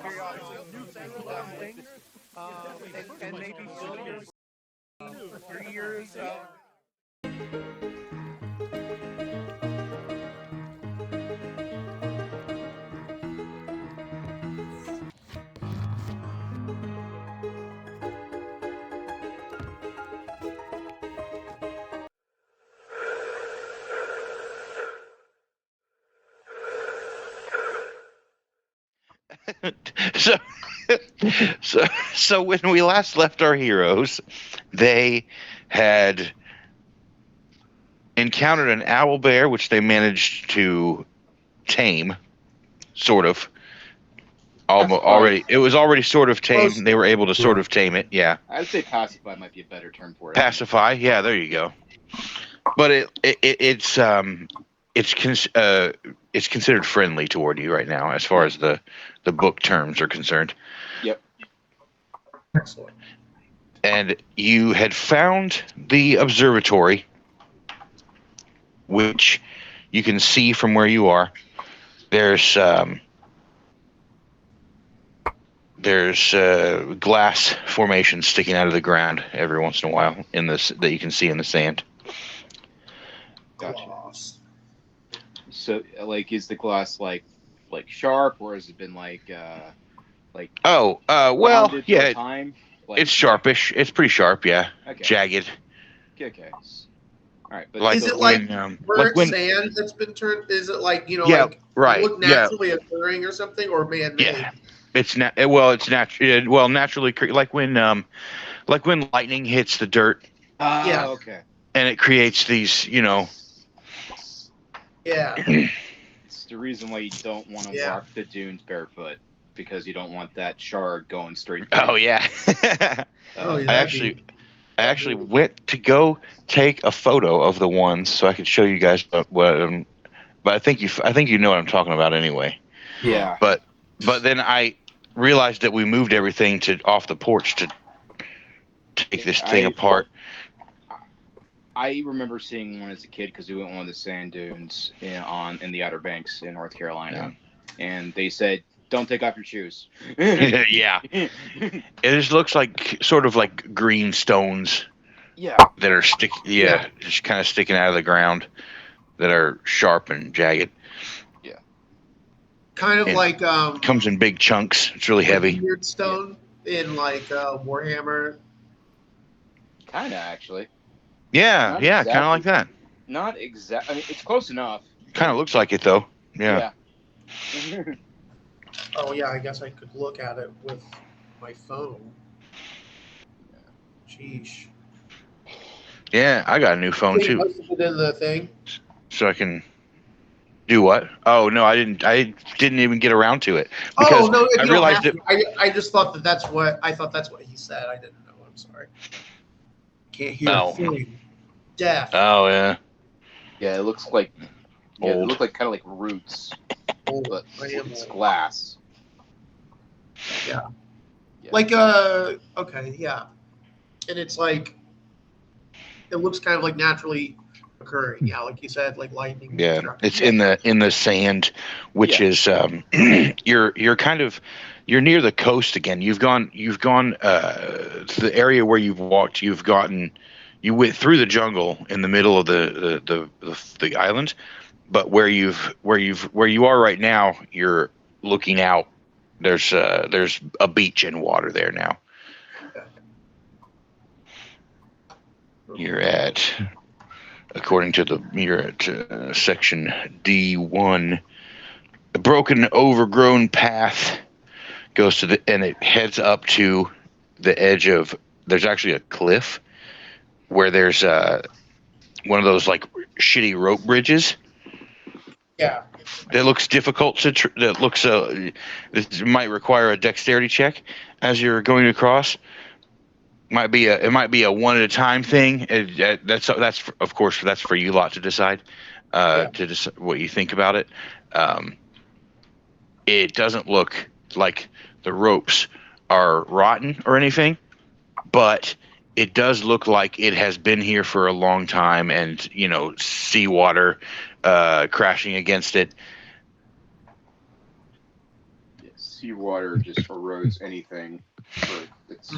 periodically do things, and maybe 2 years, 3 years. so, so when we last left our heroes, they had encountered an owlbear, which they managed to tame, sort of. Already, it was already sort of tame. They were able to sort of tame it. Yeah, I'd say pacify might be a better term for it. Pacify. Yeah, there you go. But it's considered friendly toward you right now, as far as the book terms are concerned. Yep. Excellent. And you had found the observatory, which you can see from where you are. There's glass formations sticking out of the ground every once in a while in this that you can see in the sand. Gotcha. So, like, is the glass like sharp, or has it been like? Well, yeah, time? It's sharpish. It's pretty sharp, yeah. Okay. Jagged. Okay. All right, but is it like burnt sand that's been turned? Is it like right? Look naturally occurring or something, or man-made? Yeah, it's naturally, like when lightning hits the dirt. Yeah. Okay. And it creates these, Yeah. It's the reason why you don't want to walk the dunes barefoot, because you don't want that shard going straight through. Oh yeah. I actually went to go take a photo of the ones so I could show you guys what. But I think you know what I'm talking about anyway. Yeah. But then I realized that we moved everything off the porch to take this thing apart. I remember seeing one as a kid because we went one of the sand dunes in the Outer Banks in North Carolina, and they said, "Don't take off your shoes." Yeah, it just looks like sort of like green stones. Yeah, that are just kind of sticking out of the ground, that are sharp and jagged. Yeah, kind of like comes in big chunks. It's really heavy. Weird stone in like Warhammer. Kind of actually. Yeah, kind of like that. Not exact. I mean, it's close enough. Kind of looks like it though. Yeah. Oh yeah, I guess I could look at it with my phone. Sheesh. Yeah, I got a new phone too. It in the thing. So I can do what? Oh no, I didn't. I didn't even get around to it because I realized it. I just thought that's what he said. I didn't know. I'm sorry. Can't hear a thing. Deaf. Oh yeah. Yeah, it looks like old. It looked like kind of like roots, but it's glass. Yeah. Like okay, yeah, and it's like it looks kind of like naturally occurring. Yeah, like you said, like lightning. Yeah, it's in the sand, which is you're near the coast again. You've gone to the area where you've walked. You went through the jungle in the middle of the island, but where you are right now, you're looking out. There's a beach and water there now. You're at section D1. A broken, overgrown path goes and it heads up to the edge of. There's actually a cliff where there's one of those like shitty rope bridges. Yeah. That looks difficult to. That looks. This might require a dexterity check as you're going across. It might be a one at a time thing. That's of course that's for you lot to decide. To decide what you think about it. It doesn't look like the ropes are rotten or anything, but it does look like it has been here for a long time, and seawater crashing against it. seawater just erodes anything that's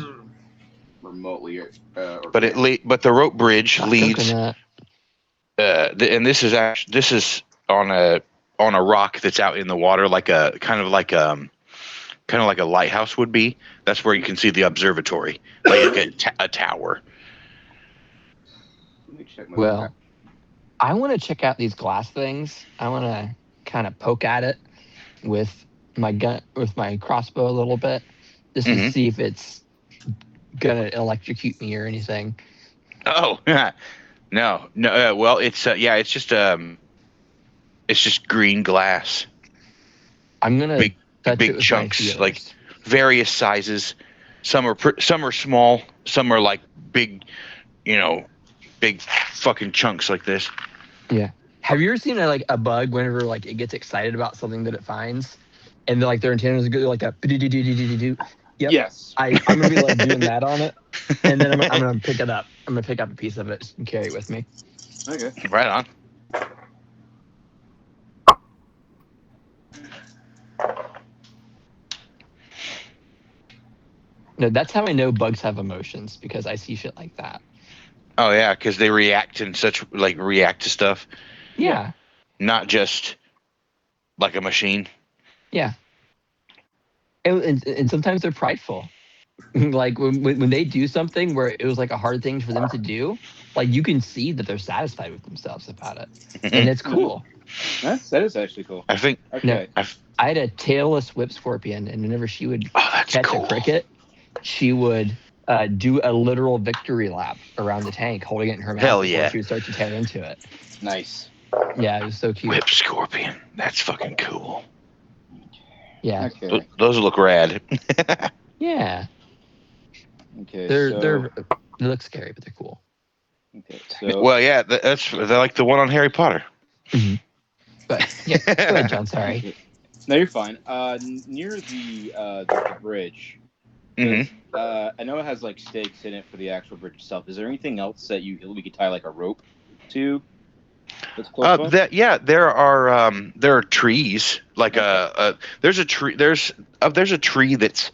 remotely. But but the rope bridge leads. Coconut. And this is on a rock that's out in the water, like a kind of like a lighthouse would be. That's where you can see the observatory, like a tower. Let me check my Well, map. I want to check out these glass things. I want to kind of poke at it with my gun, with my crossbow a little bit, just to see if it's gonna electrocute me or anything. Oh, no. Well, it's just green glass. I'm gonna touch big it with chunks, my feelers. like various sizes. Some are small. Some are like big, big fucking chunks like this. Yeah. Have you ever seen a bug whenever like it gets excited about something that it finds, and like their antennas go like that? Yep. Yes. I'm gonna be like doing that on it, and then I'm gonna pick it up. I'm gonna pick up a piece of it and carry it with me. Okay. Right on. No, that's how I know bugs have emotions, because I see shit like that. Oh yeah, because they react to stuff. Yeah. Not just like a machine. Yeah. And sometimes they're prideful. Like when they do something where it was like a hard thing for them to do, like you can see that they're satisfied with themselves about it, and it's cool. That is actually cool. I think. Okay. No, I had a tailless whip scorpion, and whenever she would catch cool. a cricket, she would do a literal victory lap around the tank, holding it in her mouth Hell before yeah. she would start to tear into it. Nice. Yeah, it was so cute. Whip scorpion. That's fucking cool. Yeah. Okay. Those look rad. Yeah. Okay. They look scary, but they're cool. Okay. So. Well, yeah, they're like the one on Harry Potter. Mm-hmm. But yeah, go ahead, John. Sorry. No, you're fine. Near the bridge. I know it has like stakes in it for the actual bridge itself. Is there anything else that we could tie like a rope to? That's close by? There are trees. Like there's a tree. There's a tree that's,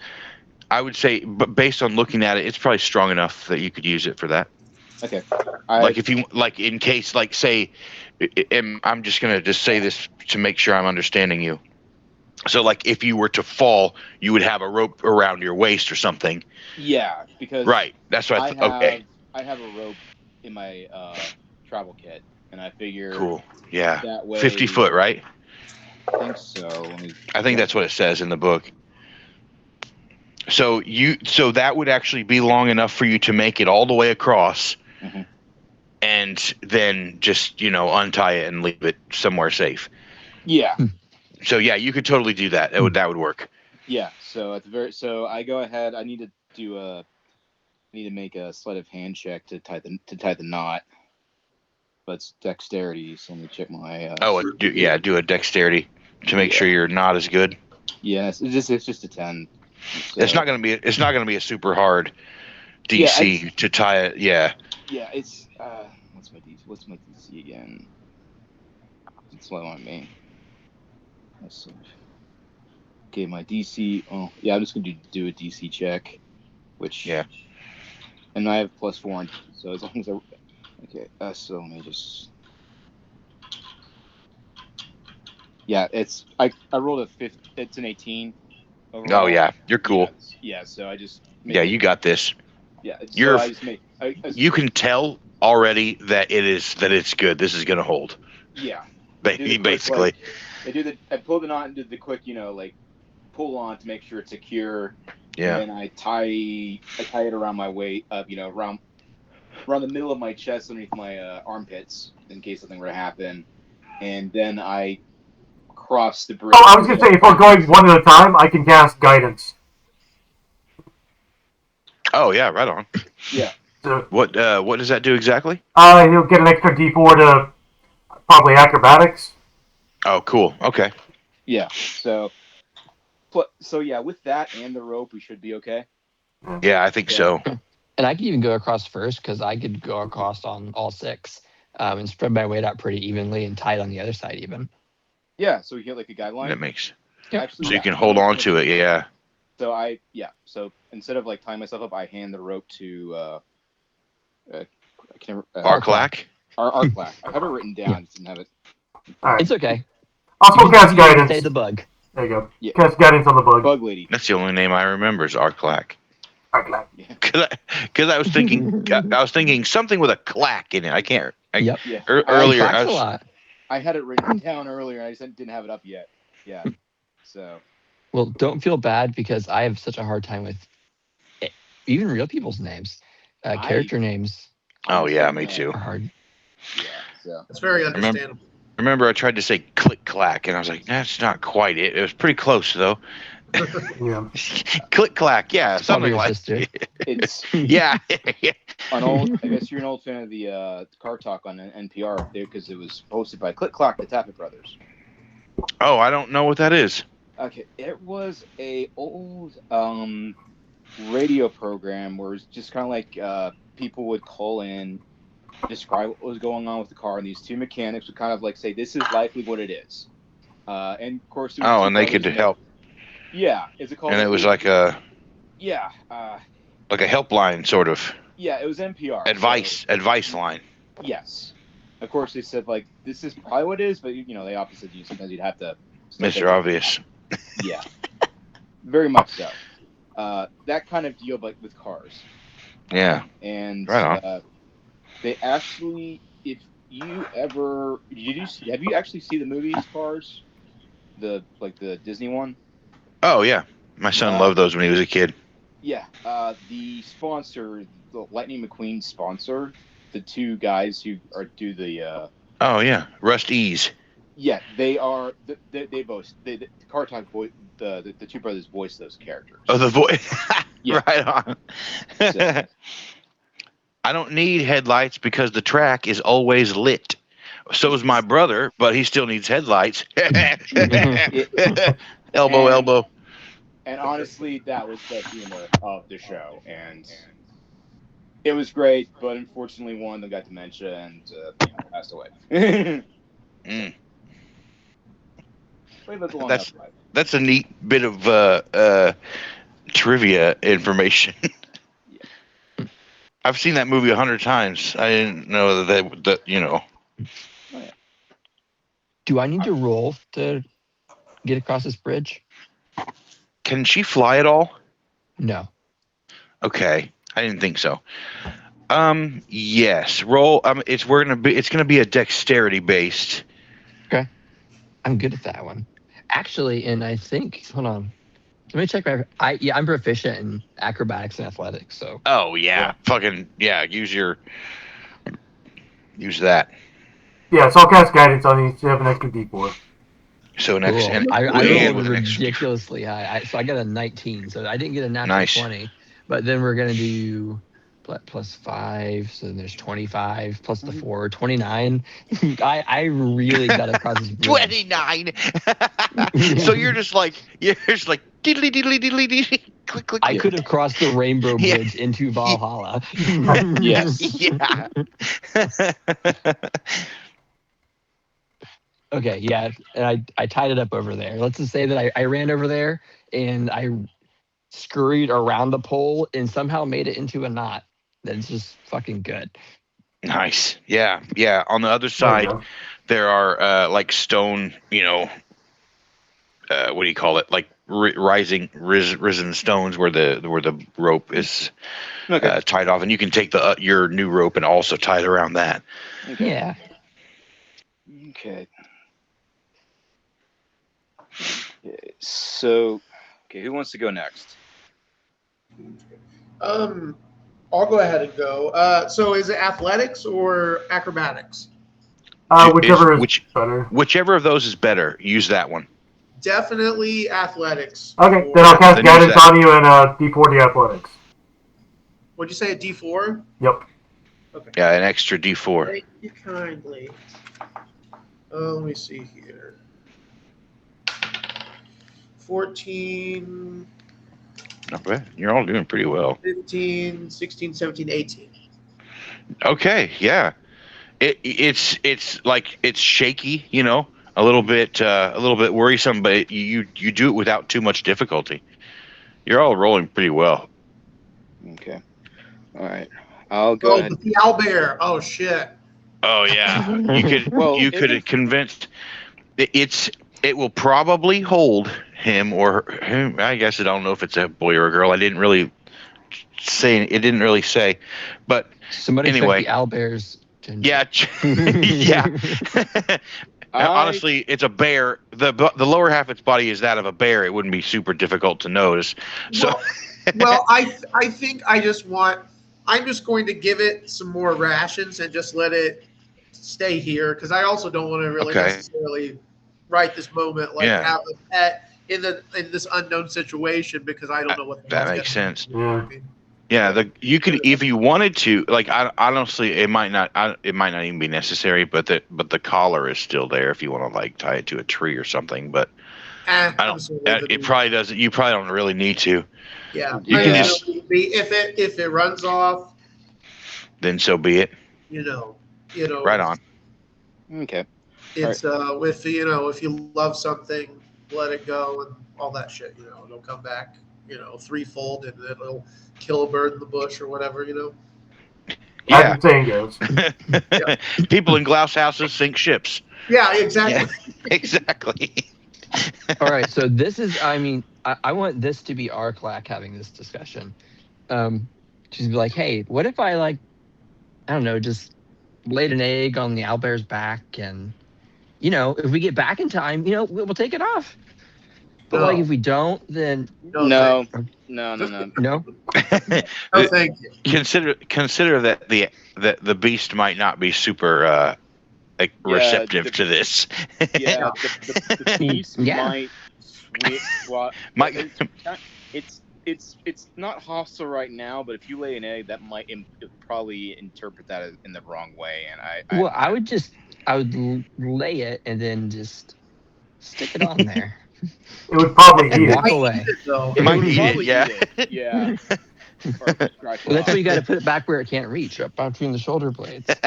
I would say, but based on looking at it, it's probably strong enough that you could use it for that. Okay. Like if you in case, like say, I'm just gonna say this to make sure I'm understanding you. So like if you were to fall, you would have a rope around your waist or something. Yeah, because right. That's what I thought. Okay. I have a rope in my travel kit, and I figure cool. Yeah. That way, 50 foot, right? I think so. I think that's what it says in the book. So that would actually be long enough for you to make it all the way across, and then just untie it and leave it somewhere safe. Yeah. So yeah, you could totally do that. That would work. Yeah. So so I go ahead. I need to make a sleight of hand check to tie the knot. But it's dexterity, so let me check my. Do a dexterity to make sure your knot is good. Yeah, it's just a 10. So. It's not gonna be a super hard DC to tie it. Yeah. Yeah, it's what's my DC again? It's low on me. Okay, my DC. Oh, yeah, I'm just gonna do a DC check, which and I have +4, so as long as okay. So let me just. Yeah, I rolled a 5. It's an 18. Overall. Oh yeah, you're cool. Yeah, so I just. You got this. Yeah, you can tell already that it's good. This is gonna hold. Yeah. Basically. I pull the knot and do the quick, pull on to make sure it's secure. Yeah. And then I tie it around my waist, around the middle of my chest, underneath my armpits, in case something were to happen. And then I cross the bridge. Oh, I was gonna say, if we're going one at a time, I can cast guidance. Oh yeah, right on. Yeah. So, what does that do exactly? He'll get an extra D4 to probably acrobatics. Oh, cool. Okay. Yeah. So yeah, with that and the rope, we should be okay. Yeah, I think so. And I could even go across first, because I could go across on all 6 and spread my weight out pretty evenly and tie it on the other side even. Yeah, so we get like a guideline. That makes. Actually, So you can hold on to it. Yeah. So instead of like tying myself up, I hand the rope to Aur-Klak. Aur-Klak. I have it written down. Just didn't have it. All right. It's okay. Also, cast Say guidance. the bug. There you go. Yeah. Cast guidance on the bug. Bug lady. That's the only name I remember is Aur-Klak. Aur-Klak. Because I was thinking something with a clack in it. I can't. Yep. Yeah. Earlier, Clacks I a was, lot. I had it written down earlier. I just didn't have it up yet. Yeah. So. Well, don't feel bad because I have such a hard time with even real people's names. Character names oh yeah, me too. are hard. Yeah. So. It's very understandable. Remember, I tried to say click clack, and I was like, that's not quite it. It was pretty close though. Yeah. Click clack, yeah, It's probably something your like. sister. It's Yeah. I guess you're an old fan of the Car Talk on NPR because it was hosted by Click Clock, the Tappet Brothers. Oh, I don't know what that is. Okay, it was a old radio program where it's just kind of like people would call in, describe what was going on with the car, and these two mechanics would kind of like say, "This is likely what it is." And of course, there was two And they brothers could help. Yeah, is it called? And it was like a like a helpline sort of Yeah, it was NPR. advice line. Yes. Of course, they said, like, this is probably what it is, but, they opposite you. Sometimes you'd have to... Mr. Obvious. Yeah. Very much so. That kind of deal, but with cars. Yeah. And right on. They actually... If you ever... Have you actually seen the movies, Cars? The Disney one? Oh, yeah. My son loved those when he was a kid. Yeah. The sponsor, the Lightning McQueen sponsor, the two guys who do the... oh, yeah. Rust Ease. Yeah, they are... They both... The Car Talk voice... The two brothers voice those characters. Oh, the voice. Yeah. Right on. So. I don't need headlights because the track is always lit. So is my brother, but he still needs headlights. Elbow. And honestly, that was the humor of the show. And it was great, but unfortunately one of them got dementia and passed away. That's a neat bit of trivia information. Yeah. I've seen that movie 100 times. I didn't know that Oh, yeah. Do I need to roll to get across this bridge? Can she fly at all? No. Okay, I didn't think so. Yes. Roll. It's gonna be a dexterity based. Okay. I'm good at that one. Actually, and I think hold on. Let me check I'm proficient in acrobatics and athletics, so. Oh yeah. Fucking yeah. Use that. Yeah, so I'll cast guidance on you, so you have an extra D4. So next, cool. and I rolled with an extra ridiculously high. So I got a 19. So I didn't get a natural 20. But then we're gonna do plus 5. So then there's 25 plus the 4, 29. I really got across this bridge. 29. So you're just like diddly diddly diddly diddly. Click click. I could have crossed the Rainbow Bridge into Valhalla. Yes. Yeah. Okay, yeah, and I tied it up over there. Let's just say that I ran over there and I scurried around the pole and somehow made it into a knot. That's just fucking good. Nice. Yeah. On the other side, there are like stone. What do you call it? Like risen stones where the rope is tied off, and you can take your new rope and also tie it around that. Okay. Yeah. Okay. So, who wants to go next? I'll go ahead and go. So is it athletics or acrobatics? Whichever is better. Whichever of those is better, use that one. Definitely athletics. Okay, then I'll cast guidance on you and D4 the athletics. What'd you say, a D4? Yep. Okay. Yeah, an extra D4. Thank you kindly. Let me see here. 14. Not bad. You're all doing pretty well. 15, 16, 17, 18. Okay, yeah. It's like it's shaky, a little bit worrisome, but you do it without too much difficulty. You're all rolling pretty well. Okay. All right. I'll go ahead. But the owlbear. Oh shit. Oh yeah, you could Well, you could have convinced. It will probably hold him or him. I guess I don't know if it's a boy or a girl. I didn't really say. It didn't really say, but Somebody anyway. check the owlbears. Yeah, yeah. Honestly, it's a bear. The lower half of its body is that of a bear. It wouldn't be super difficult to notice. So, well, I think I'm just going to give it some more rations and just let it stay here because I also don't want to really necessarily right this moment have a pet in this unknown situation because I don't know what that makes sense. Yeah. Yeah, you could if you wanted to. Like, honestly, it might not even be necessary. But the collar is still there if you want to like tie it to a tree or something. But I don't. It probably doesn't. You probably don't really need to. Yeah, you can just if it runs off, then so be it. You know. Right on. Okay. It's if if you love something, let it go and all that shit. It'll come back. Threefold and it'll kill a bird in the bush or whatever. Yeah. As the saying goes. Yeah. People in glass houses sink ships. Yeah, exactly. Yeah, exactly. All right, so this is. I mean, I want this to be Aur-Klak having this discussion. She's be like, "Hey, what if I I don't know, just laid an egg on the owlbear's back, and if we get back in time, we'll take it off. But if we don't, then no. No, thank you. Consider that the beast might not be super receptive to this. Yeah, the beast might it's not hostile right now, but if you lay an egg, that might probably interpret that in the wrong way. And I would lay it and then just stick it on there. It would probably and eat walk it. away. It might eat it, yeah. Yeah. Well, that's why you got to put it back where it can't reach, up between the shoulder blades. Bears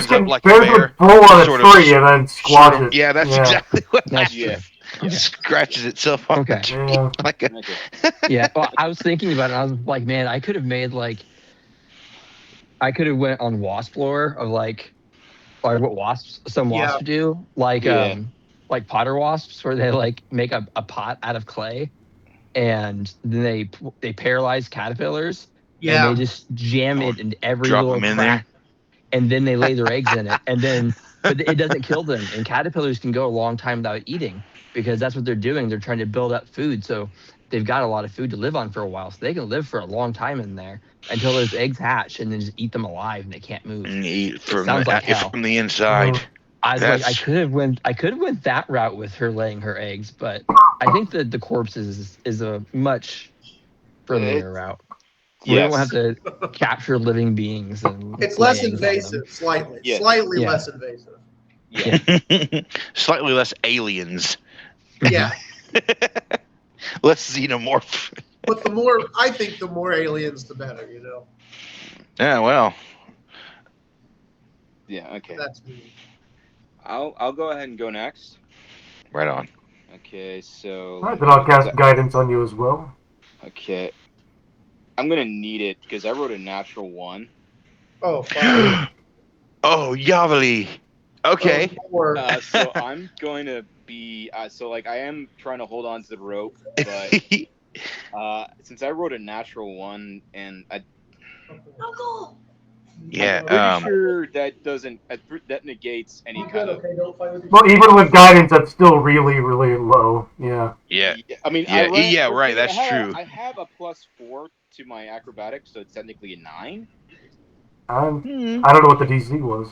would blow on a tree and then squash it. Yeah, that's exactly what happens. Yeah. Scratches itself on the tree. Yeah. Well, I was thinking about it. I was like, man, I could have went on wasp lore of like what some wasps do, like potter wasps, where they make a pot out of clay, and then they paralyze caterpillars. Yeah. And they just jam it in every Drop little them in crack, there. and then they lay their eggs in it, and then but it doesn't kill them. And caterpillars can go a long time without eating because that's what they're doing. They're trying to build up food, so they've got a lot of food to live on for a while. So they can live for a long time in there until those eggs hatch, and then just eat them alive, and they can't move. And eat from the inside. I was I could have went that route with her laying her eggs, but I think that the corpse is a much friendlier route. We don't have to capture living beings. And it's less invasive, slightly. Yes. Slightly less invasive. Yeah. Slightly less aliens. Yeah. Less xenomorph. But I think the more aliens, the better, Yeah, well. Yeah, okay. That's me. I'll go ahead and go next. Right on. Okay, so... Alright, then I'll cast guidance on you as well. Okay. I'm going to need it, because I wrote a natural 1. Oh, fine. Oh, Yavali. Okay. So I'm going to be... I am trying to hold on to the rope, but... since I wrote a natural 1, and I... Uncle! Yeah, I'm pretty sure that negates any kind of... Well, even with guidance, that's still really, really low. Yeah. Yeah. I mean, right, that's true. I have a +4 to my acrobatics, so it's technically a 9. I don't know what the DC was.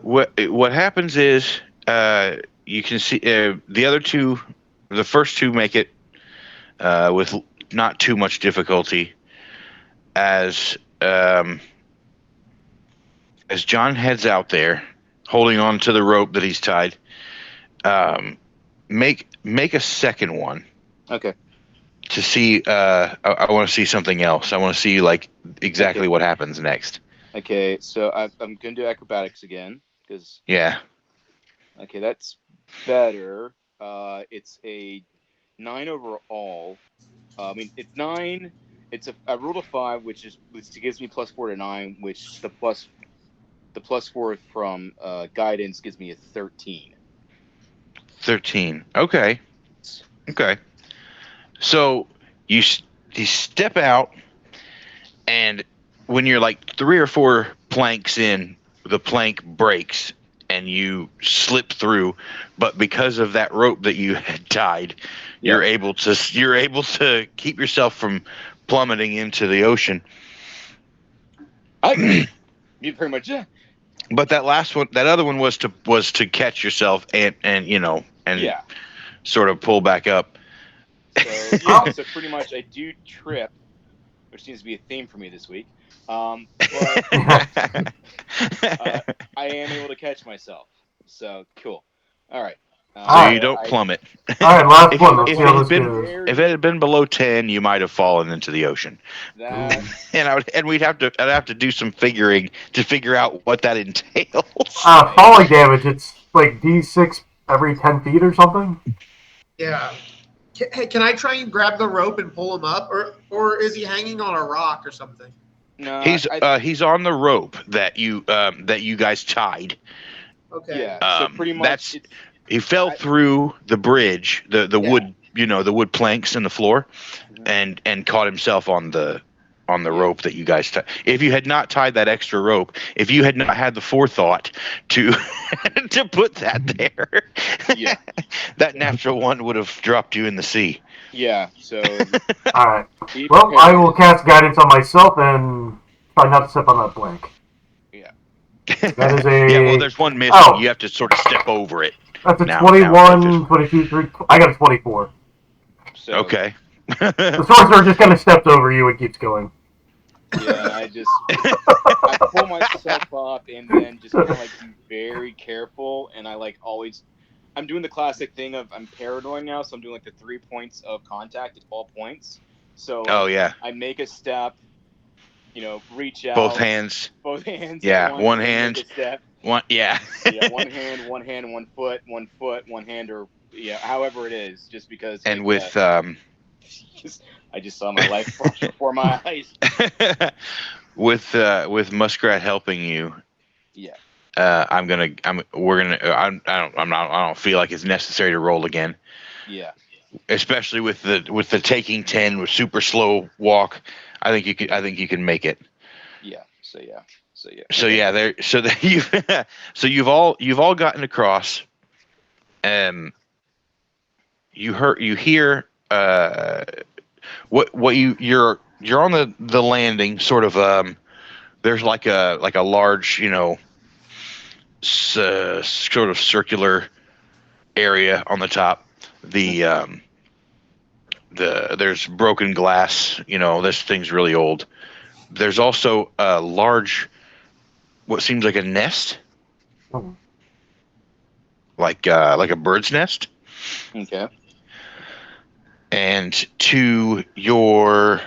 What happens is you can see the first two make it with not too much difficulty. As John heads out there, holding on to the rope that he's tied, make a second one. Okay. To see, I want to see something else. I want to see exactly what happens next. Okay, so I'm gonna do acrobatics again because. Yeah. Okay, that's better. It's a 9 overall. I mean, it's 9. I rolled a 5, which gives me +4 to 9, which the +4 from guidance gives me a 13. 13. Okay. So you step out, and when you're like 3 or 4 planks in, the plank breaks and you slip through. But because of that rope that you had tied, you're able to keep yourself from plummeting into the ocean. You pretty much. Yeah. But that other one was to catch yourself and sort of pull back up. So pretty much I do trip, which seems to be a theme for me this week. But I am able to catch myself. So cool. All right. So you don't plummet. All right, last one. Let's see how this goes. If it had been below 10, you might have fallen into the ocean. I'd have to do some figuring to figure out what that entails. Falling damage. It's like D6 every 10 feet or something. Yeah. Hey, can I try and grab the rope and pull him up, or is he hanging on a rock or something? No, he's on the rope that you guys tied. Okay. Yeah. So pretty much he fell through the bridge, the wood, the wood planks in the floor, and caught himself on the rope that you guys tied. If you had not tied that extra rope, if you had not had the forethought to to put that there, that natural one would have dropped you in the sea. Yeah. So. All right. Well, I will cast guidance on myself and try not to step on that plank. Yeah. That is a. Yeah. Well, there's one missing. You have to sort of step over it. That's a 21, 22, 3. I got a 24. So, okay. The sorcerer just kind of steps over you and keeps going. Yeah, I pull myself up and then just kind of like be very careful, and I I'm doing the classic thing of I'm paranoid now, so I'm doing like the 3 points of contact at all points. So I make a step, reach out. Both hands. Yeah, one hand. Make a step. One. Yeah. Yeah, one hand, one foot, one hand, or however it is, just because. And with I just saw my life flash before my eyes. with Muskrat helping you. Yeah. I don't feel like it's necessary to roll again. Yeah. Especially with the taking 10 with super slow walk. I think you can make it. Yeah. So yeah. You've all gotten across. You hear you're on the landing, sort of. There's like a large, sort of circular area on the top. There's broken glass. This thing's really old. There's also a large, what seems like a nest, like a bird's nest. Okay. And to your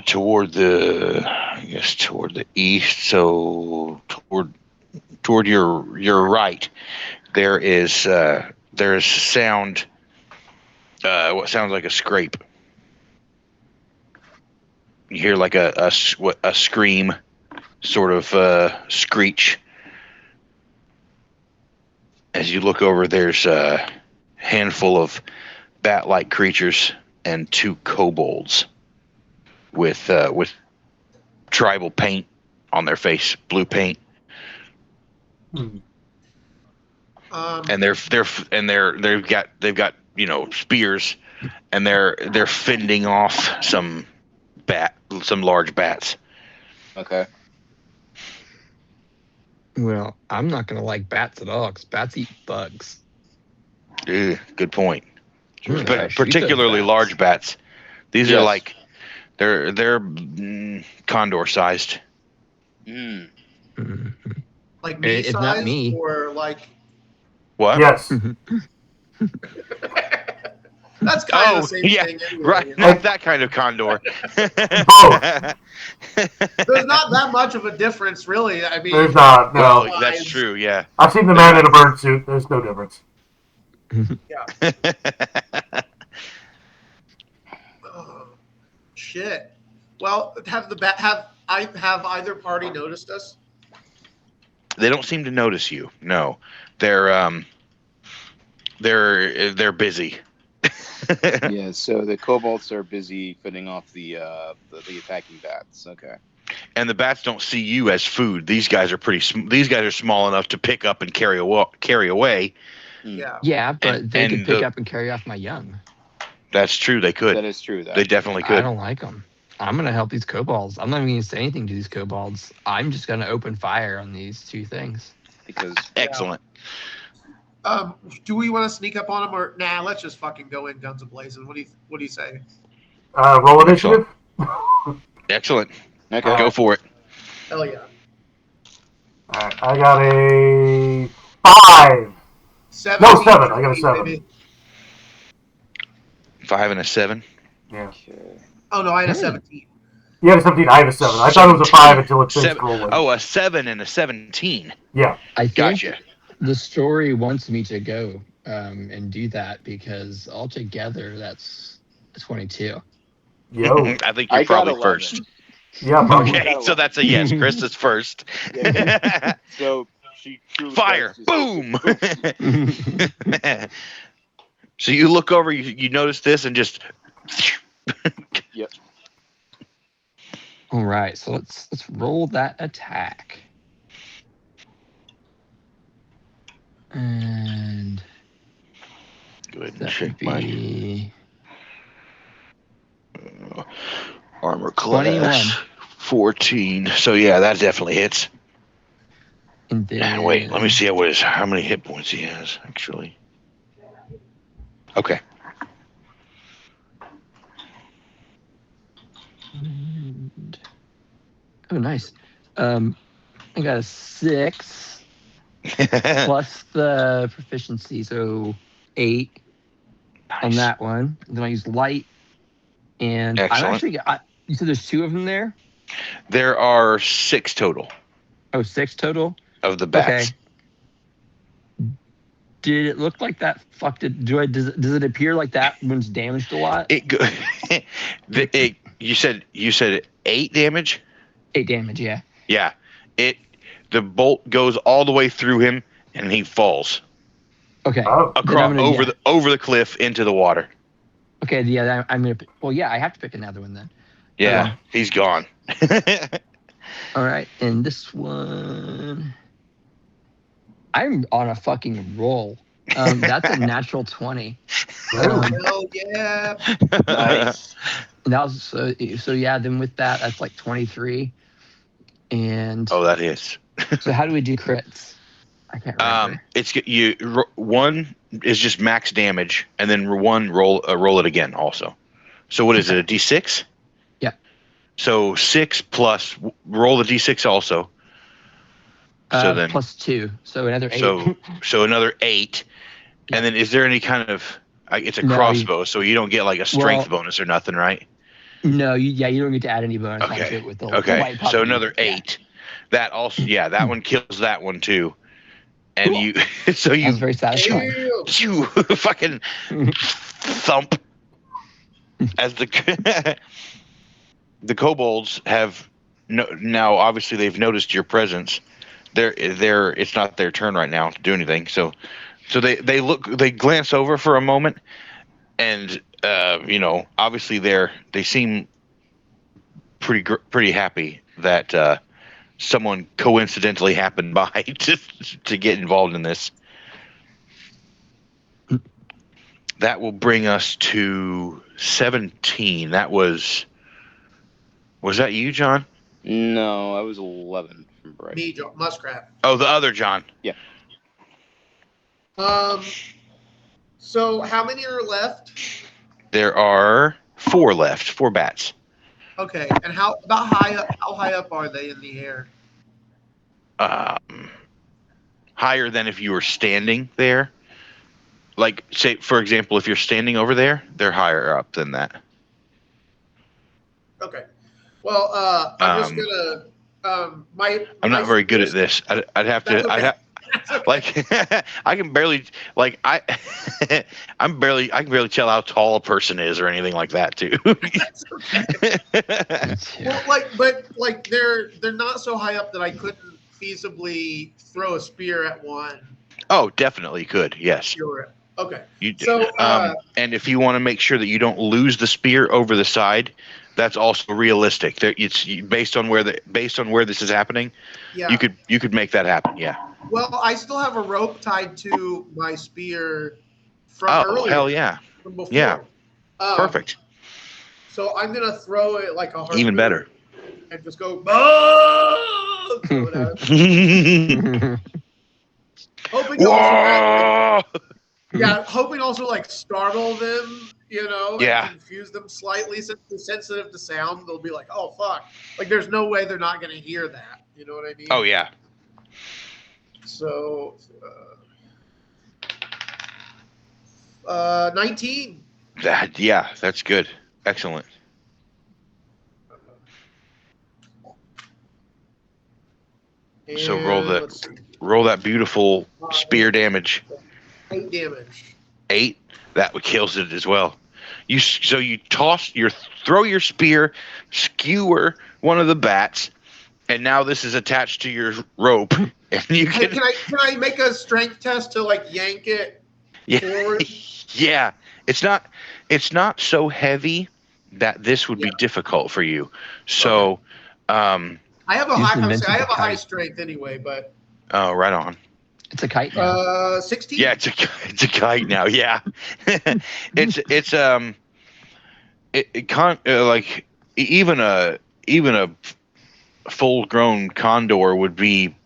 toward the east, so toward your right, there is sound. What sounds like a scrape. You hear like a scream, sort of screech. As you look over, there's a handful of bat-like creatures and 2 kobolds with tribal paint on their face, blue paint. And they've got spears, and they're fending off some large bats. Okay. Well, I'm not gonna like bats at all, because bats eat bugs. Good point. But particularly large bats. These are like they're condor sized. Mm-hmm. Like me it's size, not me. or like what? Yes. That's kind of the same yeah, thing anyway. right. You know? Not that kind of condor. There's not that much of a difference, really. I mean, There's not. No. Well, that's true. Yeah. I've seen the man in a bird suit. There's no difference. Oh, shit. Well, have either party noticed us? They don't seem to notice you. No, they're busy. Yeah, so the kobolds are busy fending off the attacking bats. Okay. And the bats don't see you as food. These guys are these guys are small enough to pick up and carry away. Yeah. Yeah, but And- they and could pick up and carry off my young. That's true. They could. That is true. They definitely I could. don't like them. I'm gonna help these kobolds. I'm not even gonna say anything to these kobolds. I'm just gonna open fire on these two things. Because Excellent. Do we want to sneak up on them or nah? Let's just fucking go in guns a-blazing. What do you say? Roll initiative. Excellent. okay. Go for it. Hell yeah. All right, I got a 5. 7. No, 7. I got a 7. Baby. 5 and a 7. Yeah. Okay. Oh no, I had a 17. You had a 17. I had a 7. I thought it was a 5 until it finished 7. rolling. Oh, a 7 and a 17. Yeah. I think Gotcha. the story wants me to go and do that because altogether that's 22. Yo. I think I you're got probably 11. first. Yeah. Probably. Okay, so that's a yes. Chris is first. Yeah, so she truly Fire! does just- Boom! So you look over, you notice this, and just. Yep. All right, so let's roll that attack. And Go ahead and that would check my be armor class. 21. 14. So yeah, that definitely hits. And then And wait, let me see how many hit points he has actually. Okay. And, oh, nice. I got a 6 plus the proficiency, so 8 on Nice. that one. And then I use light, and Excellent. you said there's 2 of them there. There are 6 total Oh, 6 total. of the bats. Okay. Did it look like that fucked it? Does it appear like that one's damaged a lot? You said 8 damage? 8 damage, yeah. Yeah. The bolt goes all the way through him and he falls Okay. Oh. across Then I'm gonna- over the cliff into the water. Okay, yeah, I'm gonna. Well, yeah, I have to pick another one then. Yeah, he's gone. All right, and this one, I'm on a fucking roll. That's a natural 20. Hell yeah. Nice. And that was so yeah. Then with that, that's like 23. And Oh, that is. so how do we do crits? I can't remember. It's one is just max damage, and then one roll it again also. So what is it? A D6? Yeah. So 6 plus roll the D6 also. So then Plus 2, so another 8. so another 8, Yeah. and then is there any kind of? It's a No, crossbow, so you don't get like a strength bonus or nothing, right? No, you don't get to add any bonus onto Okay. it with the Okay. white puppy. So another Yeah. 8. That also, that one kills that one too. And Cool. you, so you That's very satisfying. Ew. you fucking thump as the kobolds have now obviously they've noticed your presence. It's not their turn right now to do anything. So they glance over for a moment, and obviously they seem pretty happy that someone coincidentally happened by to get involved in this. That will bring us to 17. That was that you, John? No, I was 11 from Bright. Me, Muskrat. Oh, the other John. Yeah. So how many are left? There are 4 left. 4 bats. Okay, and how high up are they in the air? Higher than if you were standing there. like, say, for example, if you're standing over there, they're higher up than that. Okay. Well, I'm just gonna. I'm not very good at this. I'd have to. That's okay. I'd have, That's okay. like, I can barely, like, I can barely tell how tall a person is or anything like that too. That's okay. Well, but they're not so high up that I couldn't feasibly throw a spear at one. Oh, definitely could. Yes. Okay. So, and if you want to make sure that you don't lose the spear over the side, that's also realistic. It's based on where this is happening. Yeah. You could make that happen. Yeah. Well, I still have a rope tied to my spear from earlier. Oh, hell yeah. From before. Yeah. Perfect. So I'm gonna throw it like a harpoon. Even better. And just go. Oh! Throw it at him. Hoping also like startle them, and confuse them slightly. Since they're sensitive to sound, they'll be like, "Oh fuck!" Like there's no way they're not gonna hear that. You know what I mean? Oh yeah. So, 19. That's good. Excellent. And so roll that beautiful spear damage. 8 damage. 8. That kills it as well. You throw your spear, skewer one of the bats, and now this is attached to your rope. And you can I make a strength test to like yank it forward? Yeah. It's not so heavy that this would be difficult for you. So I have a high strength anyway, but oh, right on. It's a kite now. 16. Yeah, it's a kite now. Yeah, like even a full-grown condor would be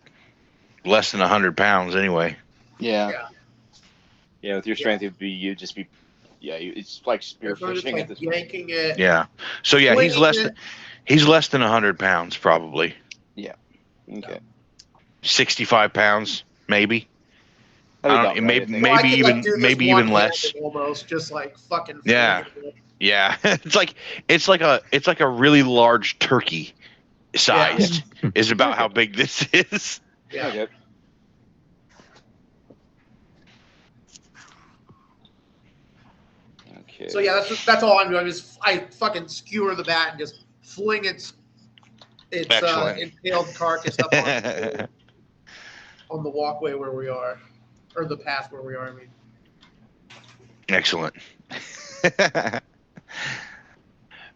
less than 100 pounds anyway. Yeah. With your strength, it's like spearfishing at this point. Yanking it. Yeah. So yeah, he's less than 100 pounds probably. Yeah. Okay. 65 pounds maybe. Maybe even less. Almost just like fucking. Yeah. Yeah. it's like a really large turkey sized is about how big this is. Yeah. Okay. Okay. So yeah, that's all I'm doing. I fucking skewer the bat and just fling its impaled carcass up on the walkway where we are, or the path where we are. I mean. Excellent.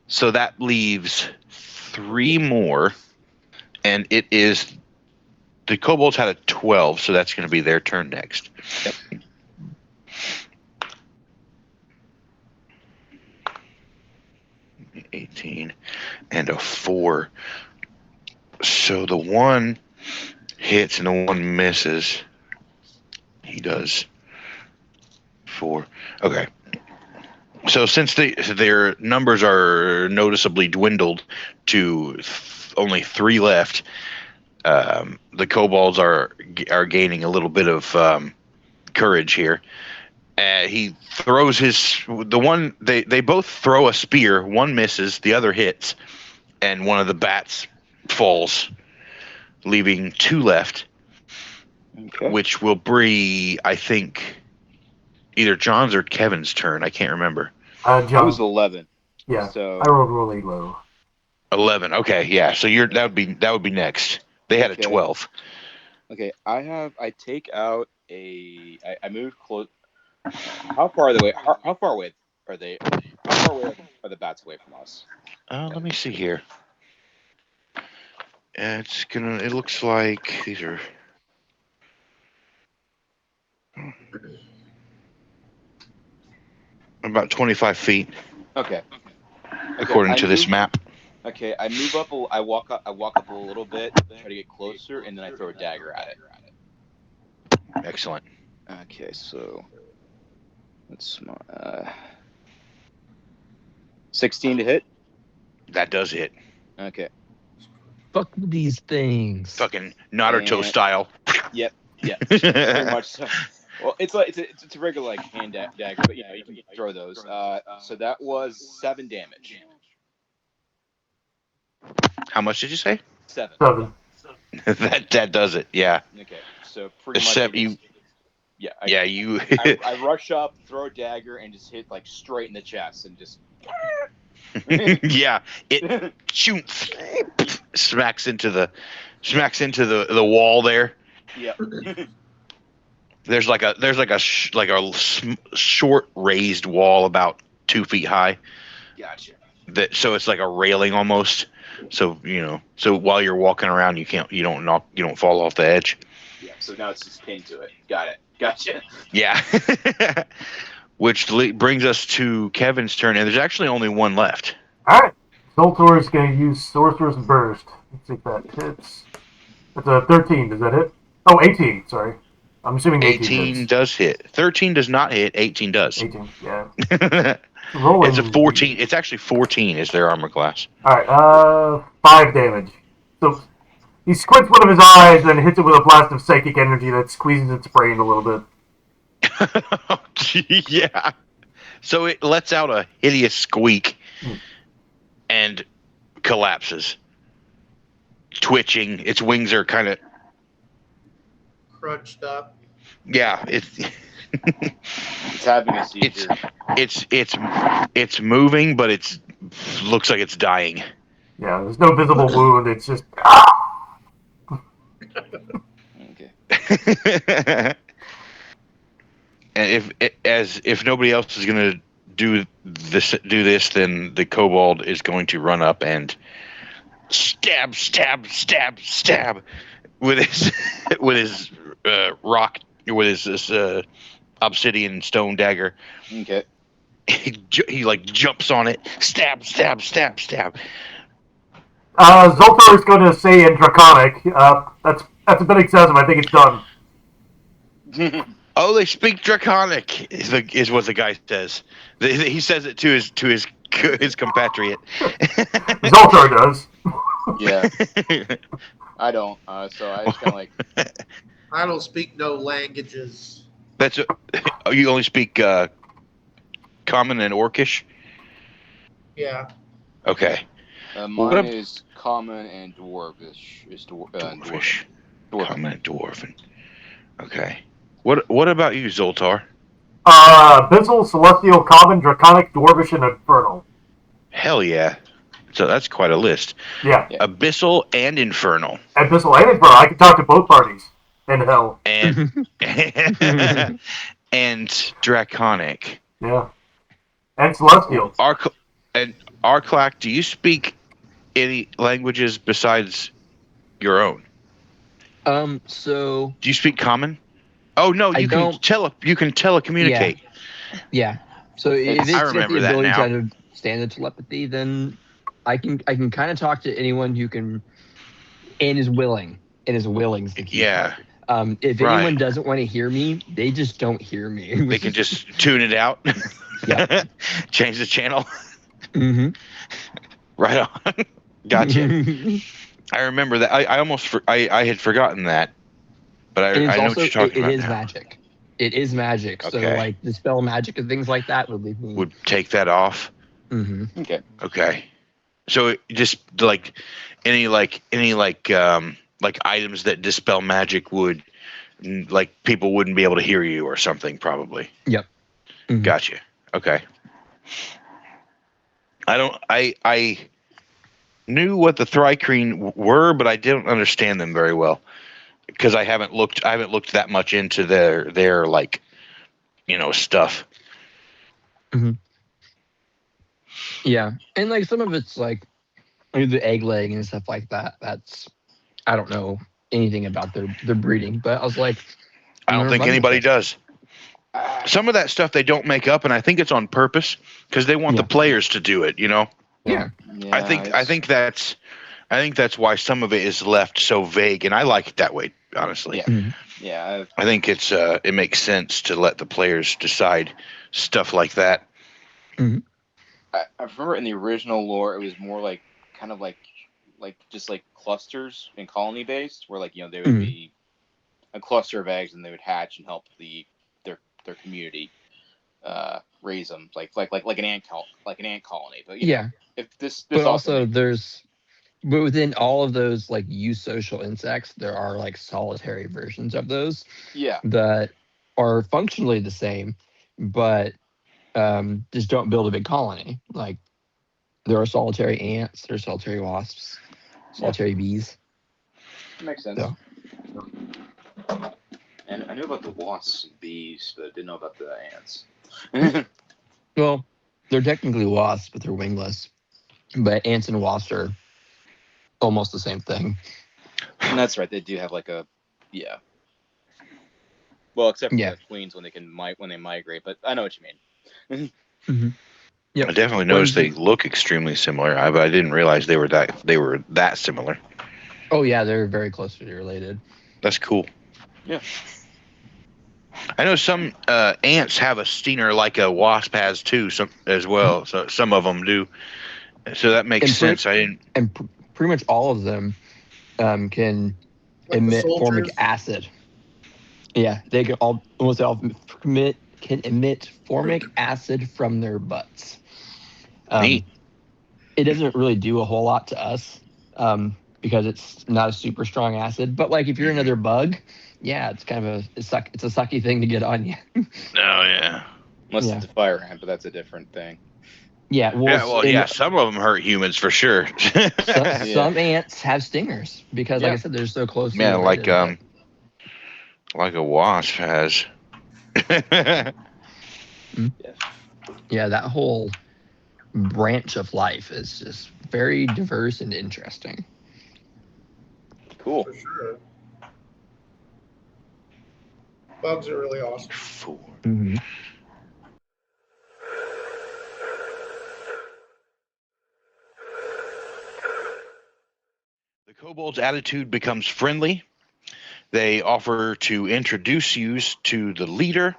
So that leaves 3 more, and it is the kobolds had a 12, so that's going to be their turn next. Yep. $18 and a 4. So the one hits and the one misses. He does 4. Okay. So since their numbers are noticeably dwindled to only 3 left, the kobolds are gaining a little bit of courage here. He throws they both throw a spear. One misses, the other hits, and one of the bats falls, leaving 2 left, which will be, I think, either John's or Kevin's turn. I can't remember. John. I was 11. Yeah, so I rolled really low. 11. Okay, yeah. So that would be next. They had a 12. Okay, I take out I move close. How far away? How far away are they? How far away are the bats away from us? Let me see here. It looks like these are. About 25 feet. Okay. According to this map. Okay, I move up. I walk up a little bit, try to get closer, and then I throw a dagger at it. Excellent. Okay, so that's 16 to hit. That does hit. Okay. Fuck these things. Fucking Naruto style. Yep. Yeah. Pretty much so. Well, it's like it's a regular like hand dagger, but you can throw those. So that was 7 damage. How much did you say? 7. 7. that does it. Yeah. Okay, so pretty much. Except you. Yeah, you. I rush up, throw a dagger, and just hit like straight in the chest, and just. Yeah, it shoots, smacks into the wall there. Yep. There's like a short raised wall about 2 feet high. Gotcha. So it's like a railing almost. So so while you're walking around, you don't fall off the edge. Yeah. So now it's just pinned to it. Got it. Gotcha. Yeah. Which brings us to Kevin's turn, and there's actually only one left. All right. Zoltar is going to use Sorcerer's Burst. Let's see if that hits. That's a 13. Does that hit? Oh, 18. Sorry. I'm assuming 18 hits. Does hit. 13 does not hit. 18 does. 18, yeah. Rolling. It's a 14. It's actually 14 is their armor class. All right. 5 damage. So he squints one of his eyes and hits it with a blast of psychic energy that squeezes its brain a little bit. Yeah. So it lets out a hideous squeak and collapses. Twitching. Its wings are kind of Crunched up. Yeah, it's having a seizure. It's moving, but it looks like it's dying. Yeah, there's no visible wound. It's just Okay. And if nobody else is gonna do this, then the kobold is going to run up and stab with his rock, with his obsidian stone dagger. Okay. He like jumps on it, stab. Zoltar is going to say in Draconic. That's a bit excessive. I think it's done. Oh, they speak Draconic, is what the guy says. He says it to his compatriot. Zoltar does. Yeah. I don't. So I just kind of like. I don't speak no languages. You only speak Common and Orcish? Yeah. Okay. Mine is Common and Dwarvish. Dwarvish. Common and Dwarven. Okay. What about you, Zoltar? Abyssal, Celestial, Common, Draconic, Dwarvish, and Infernal. Hell yeah. So that's quite a list. Yeah. Abyssal and Infernal. Abyssal and Infernal. I can talk to both parties. In hell. And and Draconic. Yeah. And Celestial. Aur-Klak, do you speak any languages besides your own? So do you speak Common? Oh no, you can telecommunicate. Yeah. So if it's I got remember the that ability now. to understand the telepathy, then I can kind of talk to anyone who can and is willing. And is willing is the key. Yeah. If anyone doesn't want to hear me, they just don't hear me. They can just tune it out. Yeah. Change the channel. Mm-hmm. Right on. Gotcha. I remember that. I had forgotten that, but I know what you're talking about. It is magic. It is magic. Okay. So like dispel magic and things like that would leave me. Would take that off. Mm-hmm. Okay. Okay. So just like any items that dispel magic would, like, people wouldn't be able to hear you or something, probably. Yep. Mm-hmm. Gotcha. Okay. I knew what the Thri-kreen were, but I didn't understand them very well because I haven't looked that much into their like, stuff. Mm-hmm. Yeah, and like some of it's like the egg laying and stuff like that. I don't know anything about their breeding, but I was like, I don't think anybody does. Some of that stuff they don't make up, and I think it's on purpose because they want the players to do it. Yeah. I think that's why some of it is left so vague, and I like it that way, honestly. Yeah. Mm-hmm. Yeah. I think it makes sense to let the players decide stuff like that. Mm-hmm. I remember in the original lore, it was more like kind of like just like clusters and colony based, where like there would be a cluster of eggs and they would hatch and help the their community raise them like an ant colony. But if this but also there's but within all of those like eusocial insects, there are like solitary versions of those that are functionally the same, but just don't build a big colony. Like there are solitary ants, there are solitary wasps, solitary bees. Makes sense. So. And I knew about the wasps and bees, but I didn't know about the ants. Well, they're technically wasps, but they're wingless. But ants and wasps are almost the same thing. And that's right. They do have like a Well, except for the queens when they migrate. But I know what you mean. Mm-hmm. Yep. I definitely noticed they look extremely similar. I didn't realize they were that similar. Oh yeah, they're very closely related. That's cool. Yeah. I know some ants have a stinger like a wasp has too, as well. So some of them do. So that makes sense. Pretty much all of them can emit formic acid. Yeah, they can almost all can emit formic acid from their butts. Neat. It doesn't really do a whole lot to us because it's not a super strong acid. But like if you're another bug, it's kind of it's a sucky thing to get on you. Oh yeah. Unless it's a fire ant, but that's a different thing. Yeah, some of them hurt humans for sure. Some ants have stingers because, like I said, they're so close. Yeah, like a wasp has. Yeah, that whole branch of life is just very diverse and interesting. Cool. For sure. Bugs are really awesome. Mm-hmm. The kobold's attitude becomes friendly. They offer to introduce you to the leader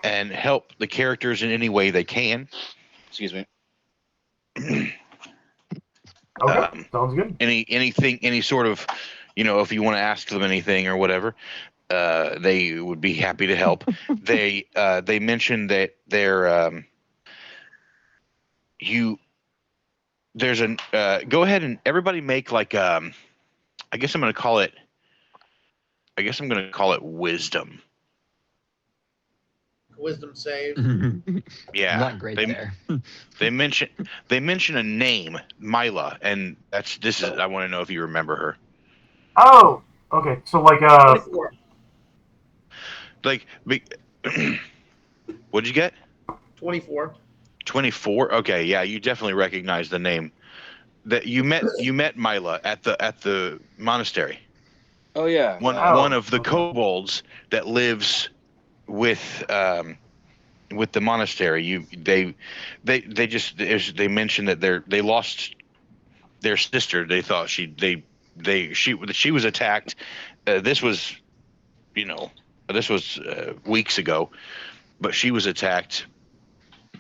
and help the characters in any way they can. Excuse me. Okay, sounds good. Any sort of, if you want to ask them anything or whatever, they would be happy to help. They mentioned that there's go ahead and everybody make like I guess I'm going to call it wisdom. Wisdom save. Yeah, not great there. they mention a name, Mila, and this is I want to know if you remember her. Oh, okay. So like 24. Like, what'd you get? 24. 24. Okay, yeah, you definitely recognize the name. That you met Mila at the monastery. Oh yeah. One of the kobolds that lives with the monastery. They mentioned that they lost their sister. They thought she was attacked. This was weeks ago, but she was attacked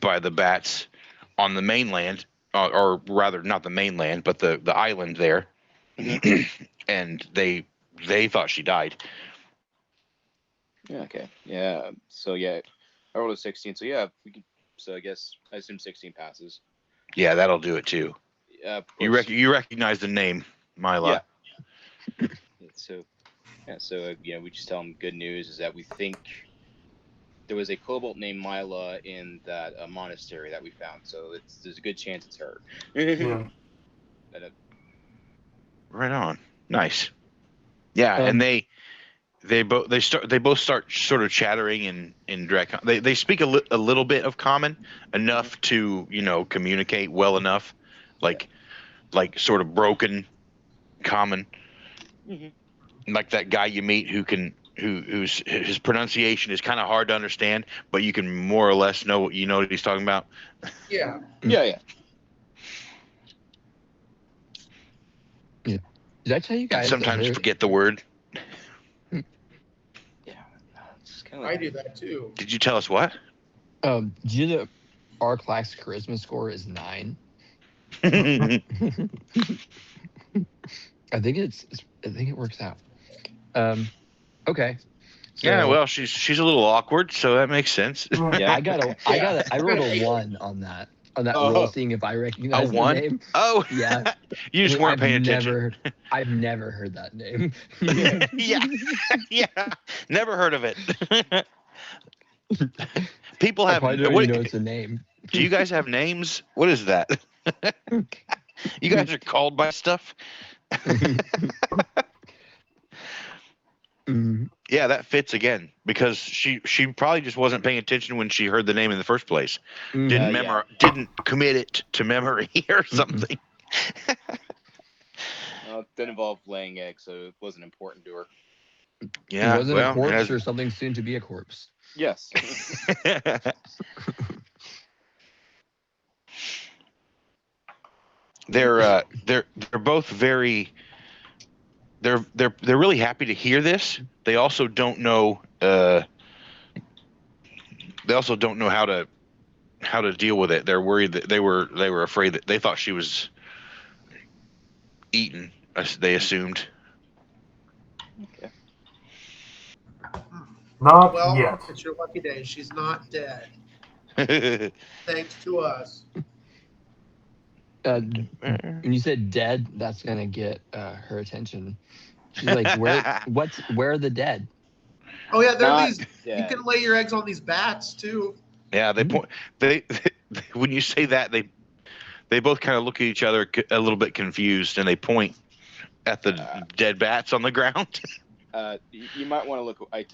by the bats on the mainland, or rather not the mainland, but the island there. And they thought she died. Yeah. Okay. Yeah. So I rolled a 16. So yeah, we could. So I assume 16 passes. Yeah, that'll do it too. You recognize the name, Mila. Yeah. So we just tell them good news is that we think there was a kobold named Mila in that monastery that we found. So there's a good chance it's her. yeah. Right on. Nice. Yeah, and they both start sort of chattering in direct. They speak a little bit of common, enough to communicate well enough, like sort of broken common, like that guy you meet whose his pronunciation is kind of hard to understand, but you can more or less know what he's talking about. Yeah. Yeah. Did I tell you guys? Sometimes forget the word. Yeah. I do that too. Did you tell us what? Do you know that Aur-Klak's charisma score is 9? I think it works out. Okay. So, Yeah, well, she's a little awkward, so that makes sense. Yeah. I rolled a 1 on that Oh. roll, seeing if I A recognize the 1? name. Oh, Yeah. you just weren't paying attention. I've never heard that name. Yeah, never heard of it. People I have. probably don't What, even know it's a name. do you guys have names? What is that? You guys are called by stuff. Yeah, that fits again because she probably just wasn't paying attention when she heard the name in the first place. Didn't commit it to memory or something. Well, it didn't involve laying eggs, so it wasn't important to her. Yeah, It wasn't well, a corpse or something soon to be a corpse. Yes. They're both very. They're really happy to hear this. They also don't know. They also don't know how to deal with it. They're worried that they were afraid that they thought she was eaten. They assumed. Okay. Not Well, yet. it's your lucky day. She's not dead. Yeah, Thanks to us. When you said dead, that's gonna get her attention. She's like, where are the dead? Oh yeah, there are Not these. You dead. can lay your eggs on these bats too. they point. They when you say that they both kind of look at each other a little bit confused, and they point at the dead bats on the ground. You might want to look. I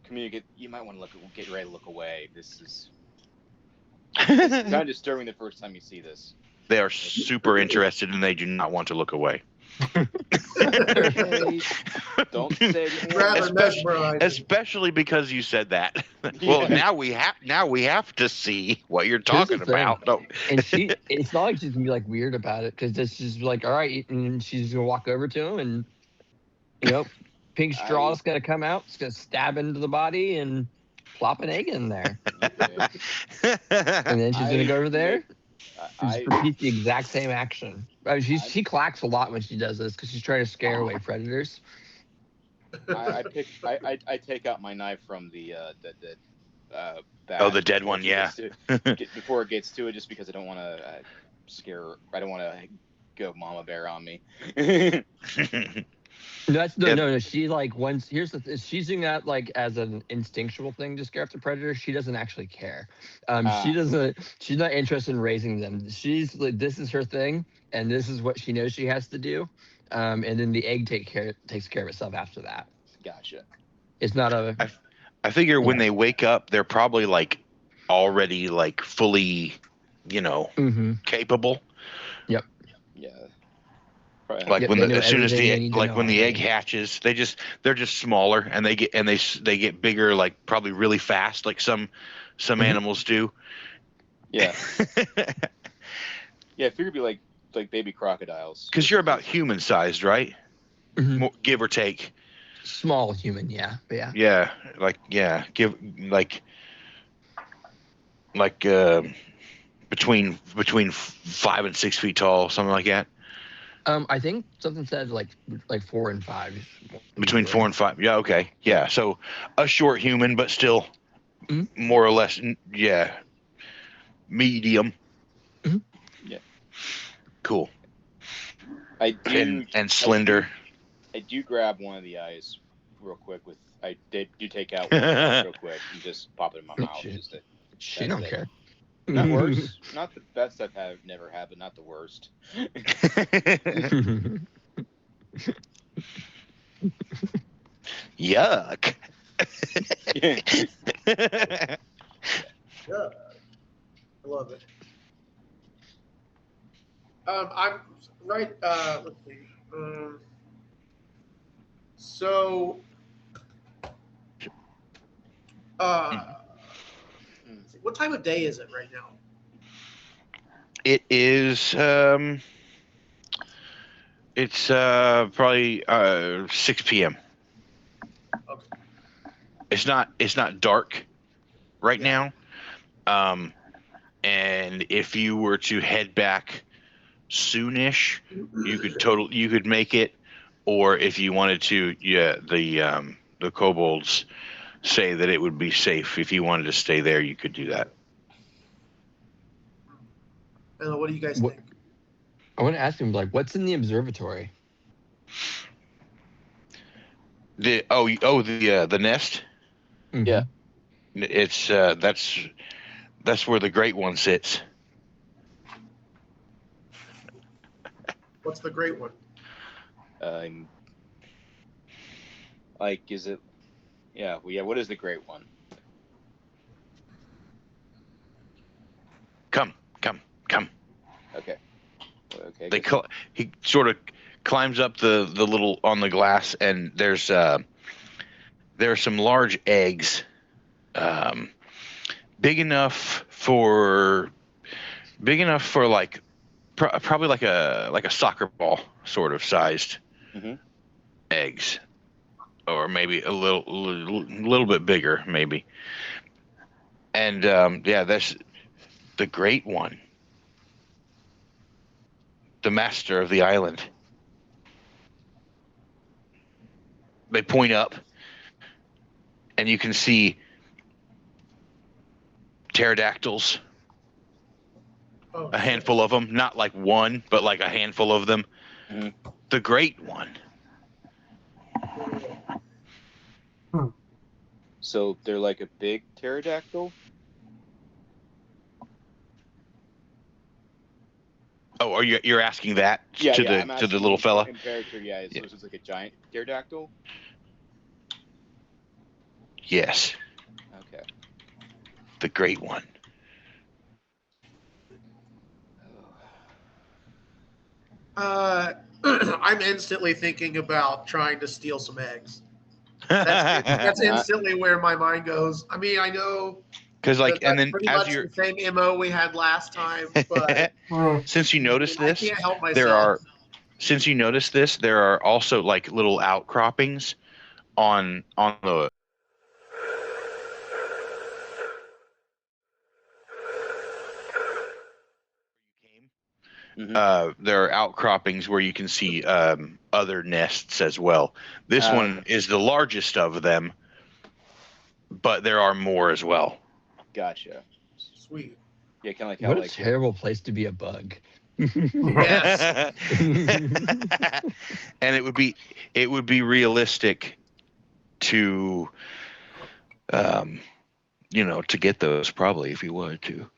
communicate. You might want to get ready to look away. This is kind of disturbing the first time you see this. They are super interested, and they do not want to look away. Don't say Rather mesmerizing. Especially because you said that. Well, now we have to see what you're talking about. No. And it's not like she's gonna be like weird about it because this is like, all right, and she's gonna walk over to him and pink straw's gonna come out, it's gonna stab into the body and plop an egg in there. And then she's gonna go over there. Just repeat the exact same action. I mean, she clacks a lot when she does this because she's trying to scare away predators. I take out my knife from the bat. Oh, the dead one, yeah. Before it gets to it, just because I don't want to scare. I don't want to go mama bear on me. No. She like she's doing that like as an instinctual thing to scare off the predator. She doesn't actually care. She's not interested in raising them. She's like, this is her thing, and this is what she knows she has to do. And then the egg takes care of itself after that. Gotcha. It's not a. I figure when they wake up, they're probably like already like fully, capable. Yep. Yeah. Like as soon as when the egg hatches, they're just smaller and they get bigger like probably really fast like some animals do. Yeah. Yeah, I figured it'd be like baby crocodiles. Because you're about human sized, right? Mm-hmm. Give or take. Small human, yeah. Yeah, between 5 and 6 feet tall, something like that. I think something said like 4 and 5. Between 4 and 5. Yeah, okay. Yeah, so a short human, but still more or less, medium. Mm-hmm. Yeah. Cool. I do and slender. I do grab one of the eyes real quick I do take out one real quick and just pop it in my mouth. She don't care. Not worse. Not the best I've never had, but not the worst. Yuck. Yeah. I love it. I'm right. Let's see. What time of day is it right now? It is. It's probably 6 p.m. Okay. It's not dark right now. And if you were to head back soonish, you could make it. Or if you wanted to, the the kobolds say that it would be safe if you wanted to stay there. You could do that. What do you guys think? I want to ask him, like, what's in the observatory? The nest. Mm-hmm. Yeah. It's that's where the Great One sits. What's the Great One? Like, is it? Yeah. Well, yeah. What is the Great One? Come. Okay. They he sort of climbs up the little on the glass, and there are some large eggs, big enough for like probably like a soccer ball sort of sized eggs, or maybe a little bit bigger maybe. And that's the Great One, the master of the island. They point up, and you can see pterodactyls. A handful of them, not like one, but like a handful of them. The Great One. So they're like a big pterodactyl? Oh, are you're asking that to the little fella? In character, yeah. So it's like a giant pterodactyl? Yes. Okay. The Great One. I'm instantly thinking about trying to steal some eggs. That's instantly where my mind goes. I mean, I know because and then pretty as much you're the same MO we had last time, but since you noticed this, I can't help myself. There are also like little outcroppings on the. There are outcroppings where you can see other nests as well. This one is the largest of them, but there are more as well. Gotcha. Sweet. Yeah, kind of like what a terrible place to be a bug. Yes. And it would be realistic to to get those probably if you wanted to.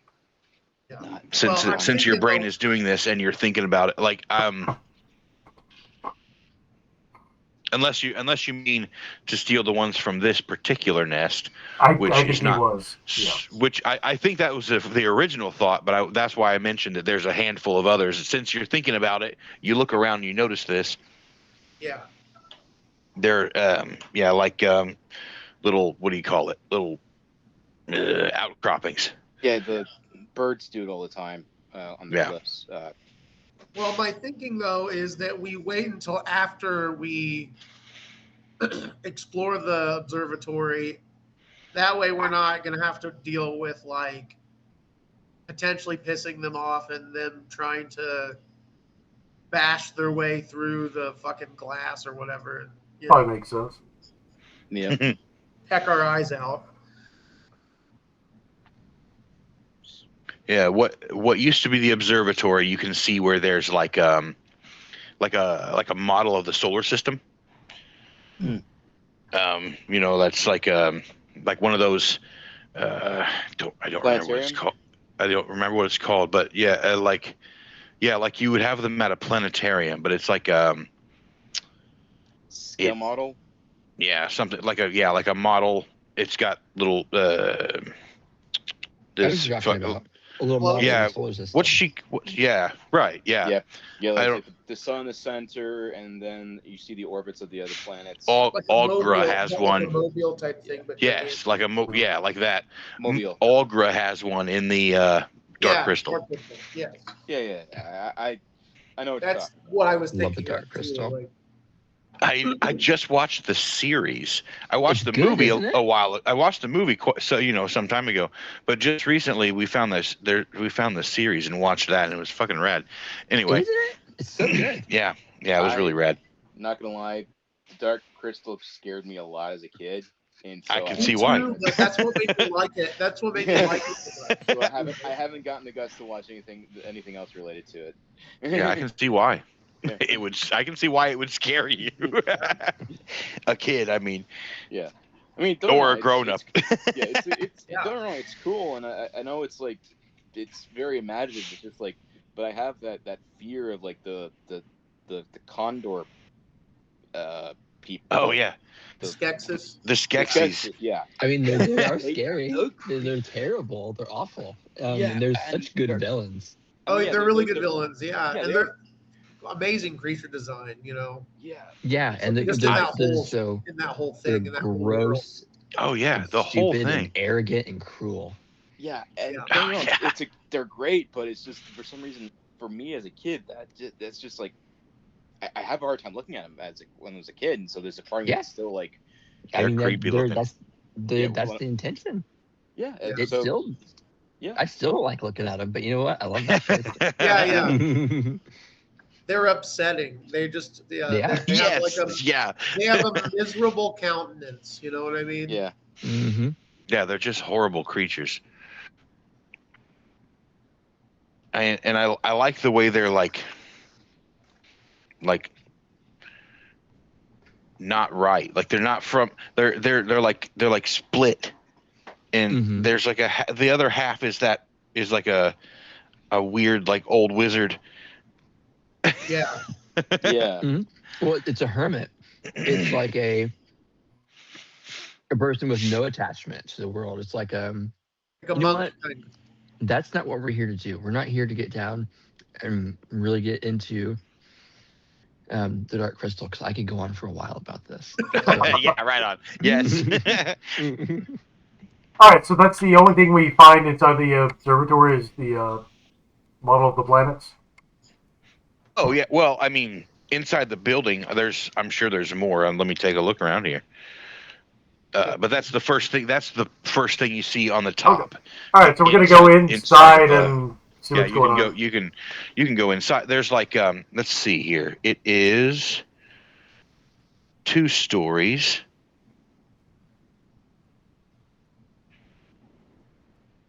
Yeah. Since your brain is doing this and you're thinking about it, like unless you mean to steal the ones from this particular nest, which I think that was the original thought, but that's why I mentioned that there's a handful of others. Since you're thinking about it, you look around and you notice this. Yeah. They're little, what do you call it? Little outcroppings. Yeah, the birds do it all the time on the cliffs. Well, my thinking though is that we wait until after we explore the observatory. That way, we're not going to have to deal with like potentially pissing them off and them trying to bash their way through the fucking glass or whatever. Probably makes sense. Yeah. Peck our eyes out. Yeah, what used to be the observatory, you can see where there's like a model of the solar system. That's like one of those. I don't remember what it's called. I don't remember what it's called, but like you would have them at a planetarium, but it's like scale model. Yeah, something like a model. It's got little this a little more solar system. Right. Like the sun in the center, and then you see the orbits of the other planets. Aur-Klak has one. Like a mobile type thing, but yes, like like that. Mobile. Aur-Klak has one in the Dark Crystal. Dark Crystal. Yes. Yeah. I know that's what I was thinking. Love the Dark Crystal. I just watched the series. I watched the movie a while. I watched the movie some time ago, but just recently we found this. We found the series and watched that, and it was fucking rad. Anyway, isn't it? It's so good. yeah, it was really rad. Not gonna lie, Dark Crystal scared me a lot as a kid, and so I can Me see why. too, but that's what made me like it. That's what made me like it so much. So I haven't gotten the guts to watch anything else related to it. Yeah, I can see why. Yeah. I can see why it would scare you. A kid, I mean. Yeah. I mean, Or a grown up. Yeah, it's Yeah. don't know, it's cool, and I know it's like it's very imaginative. It's just like, but I have that fear of like the Condor people. Oh yeah, Skeksis. the Skeksis. Yeah. I mean, they are They scary. look They're terrible. They're awful. Yeah, And they're and such good they're- villains. Oh, yeah, they're really good villains. Yeah, Yeah, and they they're amazing creature design. Yeah. Yeah, and they're, Just they're, in that they're whole so in that whole they're thing, in that whole world. gross, Oh yeah, and the whole stupid, thing. and arrogant, and cruel. Yeah, and Yeah. don't get me wrong, Yeah. they're great, but it's just for some reason for me as a kid that's just like I have a hard time looking at them when I was a kid, and so there's a part of me Yeah. that's still like They're creepy looking. That's Yeah, the intention. yeah, and It's so still. yeah. I still don't like looking at them, but you know what? I love that face. Yeah. They're upsetting. They just Yeah. they have Yes. like a Yeah. they have a miserable countenance. You know what I mean? Yeah. hmm Yeah. They're just horrible creatures. And I like the way they're like not right. Like they're not from. They're like split. And Mhm. there's like the other half is like a weird like old wizard. Yeah. Yeah. Well, it's a hermit. It's like a person with no attachment to the world. It's like Like a You know monk what? kind. that's not what we're here to do. We're not here to get down and really get into the Dark Crystal, because I could go on for a while about this. Yeah, right on. Yes. All right, so that's the only thing we find inside the observatory is the model of the planets. Oh yeah. Well, I mean, inside the building, I'm sure there's more. Let me take a look around here. But that's the first thing. That's the first thing you see on the top. All right, so we're gonna go inside and see Yeah, what's you going can on. go. You can go inside. There's like let's see here. It is 2 stories.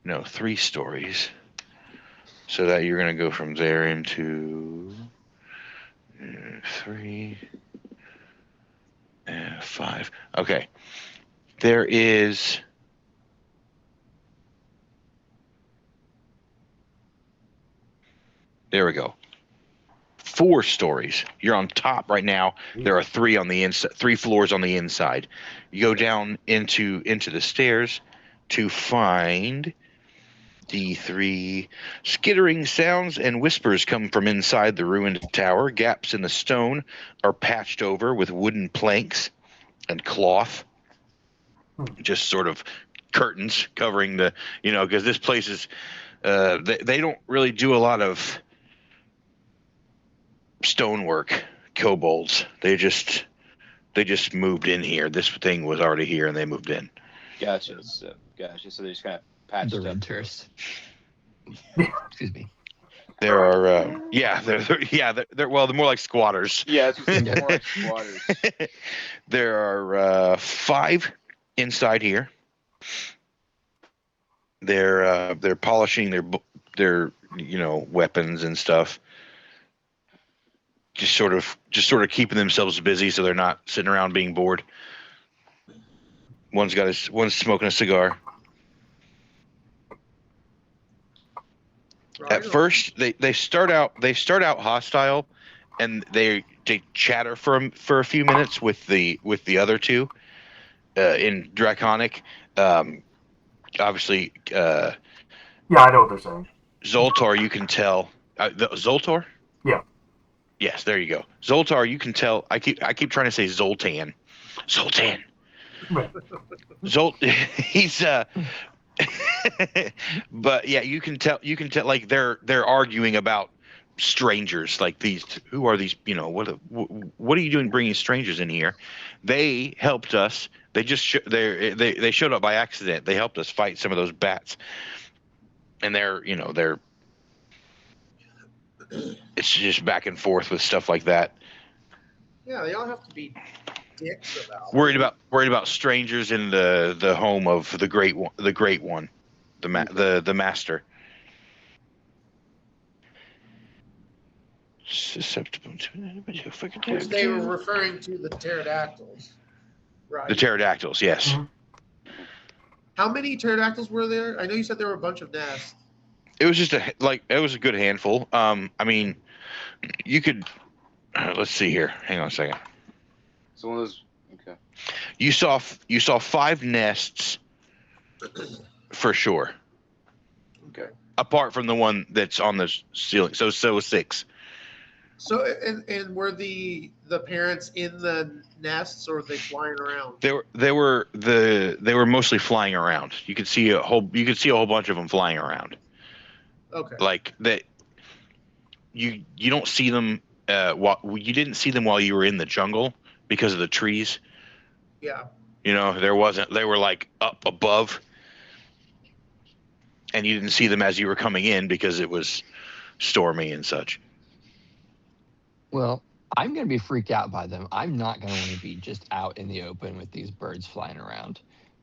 No, 3 stories. So that you're gonna go from there into 3 and 5. Okay. There is. There we go. 4 stories. You're on top right now. There are 3 on the inside, 3 floors on the inside. You go down into the stairs to find the 3 skittering sounds and whispers come from inside the ruined tower. Gaps in the stone are patched over with wooden planks and cloth. Just sort of curtains covering the, because this place is, they don't really do a lot of stonework, kobolds. They just moved in here. This thing was already here and they moved in. Gotcha. So they just kind of patched The up. renters. Excuse me. There are they're more like squatters. Yeah, it's just more like squatters. There are 5 inside here. They're polishing their weapons and stuff. Just sort of keeping themselves busy so they're not sitting around being bored. One's smoking a cigar. Right At on. first, they start out hostile, and they chatter for a few minutes with the other 2 in Draconic. Obviously, Yeah, I know what they're saying. Zoltar, you can tell. Zoltar? Yeah. Yes, there you go. Zoltar, you can tell. I keep trying to say Zoltan. Zoltan. Right. He's but yeah, you can tell like they're arguing about strangers, like these. Who are these? What are you doing bringing strangers in here? They helped us. They just they showed up by accident. They helped us fight some of those bats, and they're it's just back and forth with stuff like that. Yeah, they all have to be dicks about Worried it. about strangers in the home of the great one, the master. Susceptible to anybody who fucking Which they were referring to the pterodactyls, right? The pterodactyls, yes. Mm-hmm. How many pterodactyls were there? I know you said there were a bunch of nests. It was just it was a good handful. I mean, you could. Let's see here. Hang on a second. So one of those. Okay. You saw 5 nests for sure. Okay. Apart from the one that's on the ceiling, so 6. So and were the parents in the nests or were they flying around? They were mostly flying around. You could see a whole bunch of them flying around. Okay. Like that. You don't see them. You didn't see them while you were in the jungle because of the trees. Yeah. You know, there wasn't. They were like up above, and you didn't see them as you were coming in because it was stormy and such. Well, I'm going to be freaked out by them. I'm not going to want to be just out in the open with these birds flying around.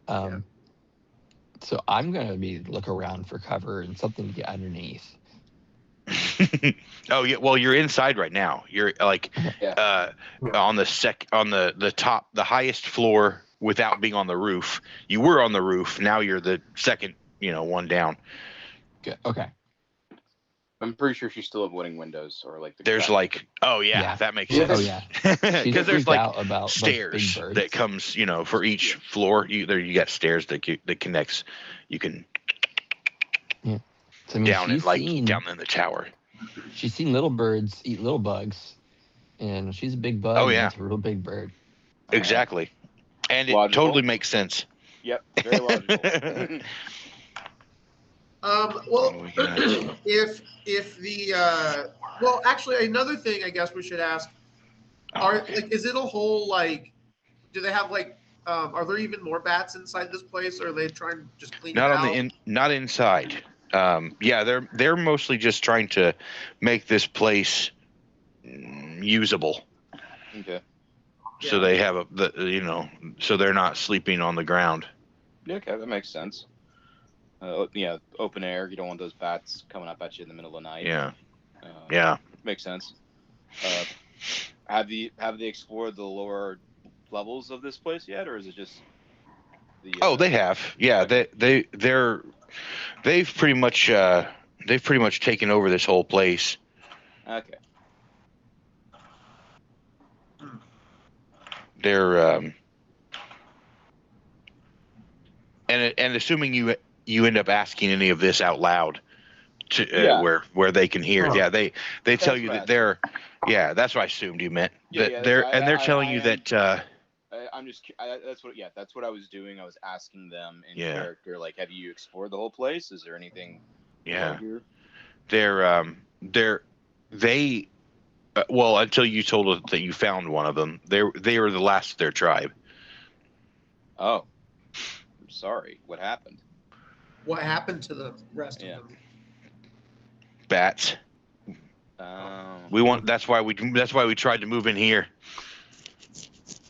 So I'm going to be look around for cover and something to get underneath. Oh yeah, well you're inside right now. You're like on the top, the highest floor without being on the roof. You were on the roof. Now you're the second, one down. Good. Okay. I'm pretty sure she's still avoiding windows or like. There's like, that makes sense. Oh yeah. Because there's like out about stairs that comes, for each floor. You got stairs that connects. You can So, I mean, down in the tower. She's seen little birds eat little bugs, and she's a big bug. Oh yeah, that's a real big bird. Exactly, and it logical. Totally makes sense. Yep, very logical. Well, if the well, actually, another thing I guess we should ask is it a whole do they have are there even more bats inside this place, or are they trying to just clean it out? Not inside. They're mostly just trying to make this place usable. Okay. So they have so they're not sleeping on the ground. Okay, that makes sense. Open air. You don't want those bats coming up at you in the middle of the night. Yeah. Makes sense. Have they explored the lower levels of this place yet, or is it just the? They have. Yeah, they've pretty much taken over this whole place. Okay. They're and assuming you end up asking any of this out loud to where they can hear. Oh. Yeah, they tell you that they're. Yeah, that's what I assumed you meant. They're telling you that. I'm just. That's what I was doing. I was asking them in character, like, have you explored the whole place? Is there anything? Yeah. Here? They. Well, until you told us that you found one of them, they were the last of their tribe. Oh, I'm sorry. What happened? What happened to the rest of them? Bats. That's why we tried to move in here.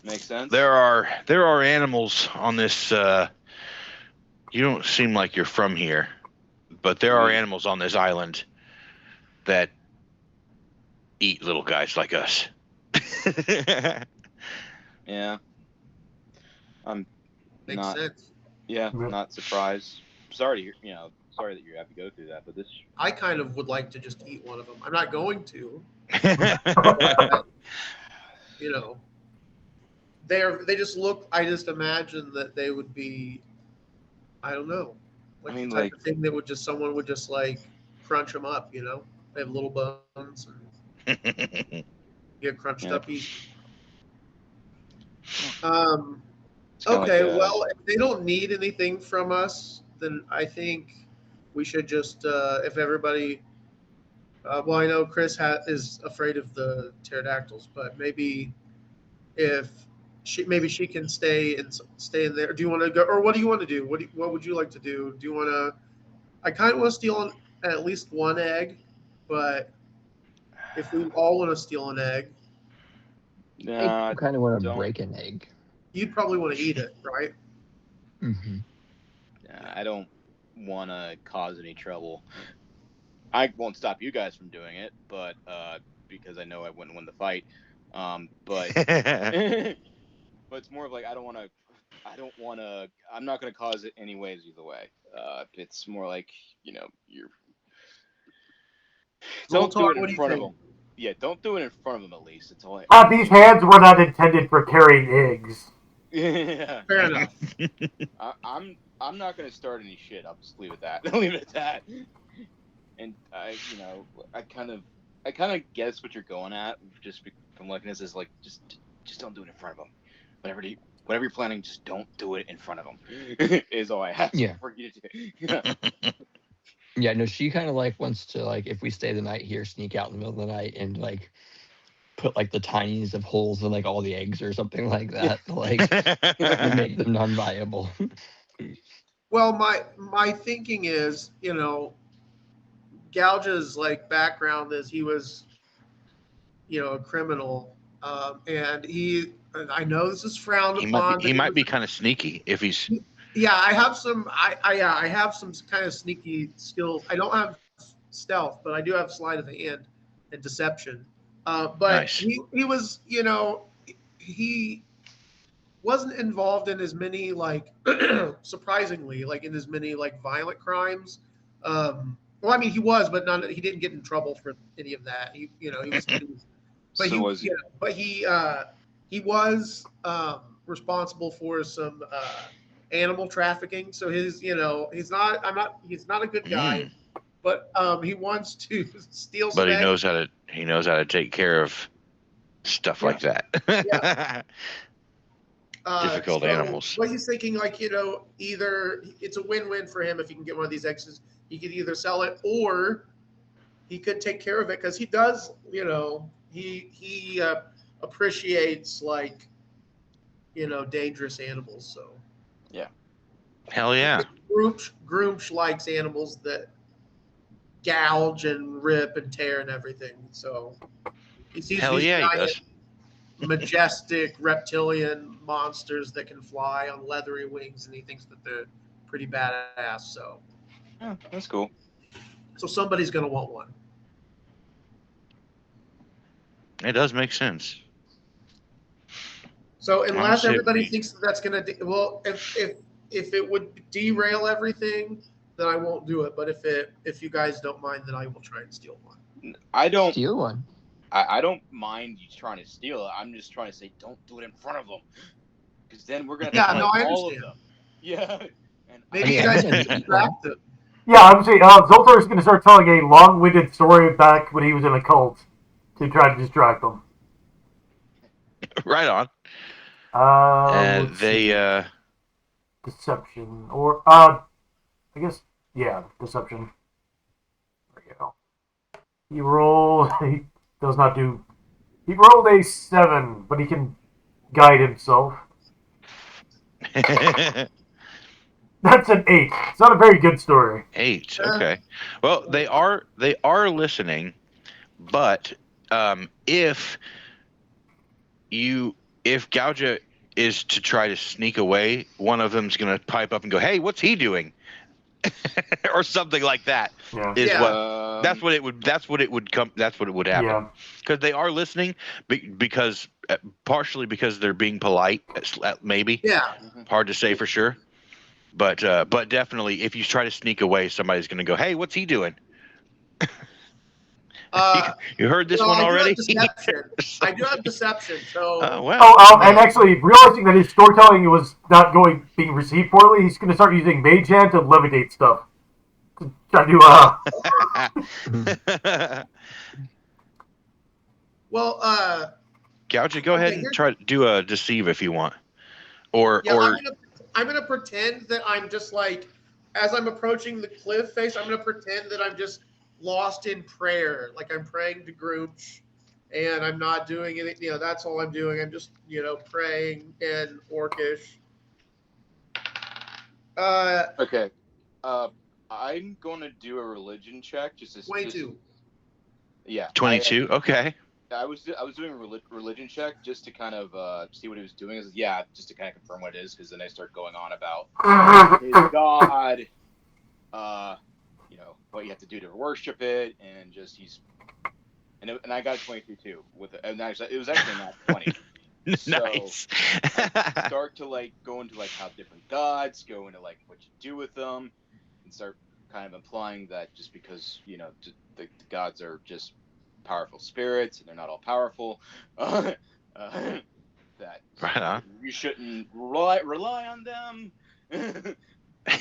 Makes sense. There are animals on this. You don't seem like you're from here, but there are animals on this island that eat little guys like us. Yeah. Makes sense. Yeah, not surprised. Sorry to hear, sorry that you have to go through that, but this. I kind of would like to just eat one of them. I'm not going to. They just look. I just imagine that they would be. I don't know. The type of thing that someone would just crunch them up. They have little bones and get crunched up easy. Okay, well, if they don't need anything from us, then I think we should just, if everybody, well, I know Chris is afraid of the pterodactyls, but maybe she can stay in there. Do you want to go, or what do you want to do? What would you like to do? Do you want to? I kind of want to steal at least one egg, but if we all want to steal an egg, Nah, I kind of want to don't. break an egg. You'd probably want to eat it, right? Mm-hmm. I don't want to cause any trouble. I won't stop you guys from doing it, but because I know I wouldn't win the fight. But but it's more of like I don't want to. I'm not going to cause it anyways either way. It's more like you're. Don't do Zoltar, it in what do you front of think? them. Yeah, don't do it in front of them at least. It's all. These hands were not intended for carrying eggs. Yeah. Fair enough. I'm not going to start any shit. I'll just leave it at that. Leave it at that. And I kind of guess what you're going at. Just from looking at this, is like just don't do it in front of them. Whatever you're planning, just don't do it in front of them. Is all I ask for you to do. Yeah, no, she kind of like wants to like if we stay the night here, sneak out in the middle of the night and like put like the tiniest of holes in like all the eggs or something like that, to, like to make them non-viable. Well, my thinking is, Gouge's like background is he was, a criminal, and I know this is frowned upon. He might be kind of sneaky if he's. Yeah, I have some. I have some kind of sneaky skills. I don't have stealth, but I do have sleight of hand and deception. But Nice. he was, he wasn't involved in as many like surprisingly like in as many like violent crimes. Well, I mean, he was, but he didn't get in trouble for any of that. He was, but So he was responsible for some animal trafficking. So he's not a good guy, but he wants to steal. But he knows how to take care of stuff like that. Yeah. Difficult animals. What he's thinking, like, either it's a win-win for him if he can get one of these X's. He could either sell it or he could take care of it because he does, he appreciates like, dangerous animals. So yeah, hell yeah. Groomch likes animals that gouge and rip and tear and everything. So he sees Hell these yeah, he giant, does. majestic reptilian monsters that can fly on leathery wings, and he thinks that they're pretty badass. So yeah, that's cool. So somebody's going to want one. It does make sense. So unless Honestly, everybody thinks that that's going to, if it would derail everything, then I won't do it. But if you guys don't mind, then I will try and steal one. I don't steal one. I don't mind you trying to steal it. I'm just trying to say don't do it in front of them, because then we're gonna find all of them. Yeah, and maybe you guys can distract them. Yeah, I'm saying Zoltar is going to start telling a long-winded story back when he was in a cult to try to distract them. Right on. Deception or I guess deception. There you go. He rolled. He does not do. He rolled a 7, but he can guide himself. That's an 8. It's not a very good story. 8. Okay. Well, they are listening, but if Gouga is to try to sneak away, one of them's gonna pipe up and go, "Hey, what's he doing?" or something like that. Yeah. That's what it would happen. Yeah. Because they are listening, because partially because they're being polite, maybe. Yeah. Hard to say for sure. But definitely, if you try to sneak away, somebody's going to go, "Hey, what's he doing?" You heard this one already? I do have deception. So. And actually, realizing that his storytelling was not being received poorly, he's going to start using Mage Hand to levitate stuff. To try to Well, Gouga, go ahead and try to do a deceive if you want, or I'm gonna pretend that I'm just like, as I'm approaching the cliff face, I'm gonna pretend that I'm just lost in prayer, like I'm praying to Groomch, and I'm not doing anything. That's all I'm doing. I'm just praying in Orcish. Okay. I'm going to do a religion check. 22. Yeah. 22. Okay. I was doing a religion check just to kind of see what he was doing. Yeah, just to kind of confirm what it is, because then I start going on about his god, you know, what you have to do to worship it, and just and I got a 23 too with it, and actually it was actually not 20. Nice. So I start to like go into like how different gods go into like what you do with them, and start kind of implying that just because you know the gods are just powerful spirits and they're not all powerful, that Right on. you shouldn't rely on them. Not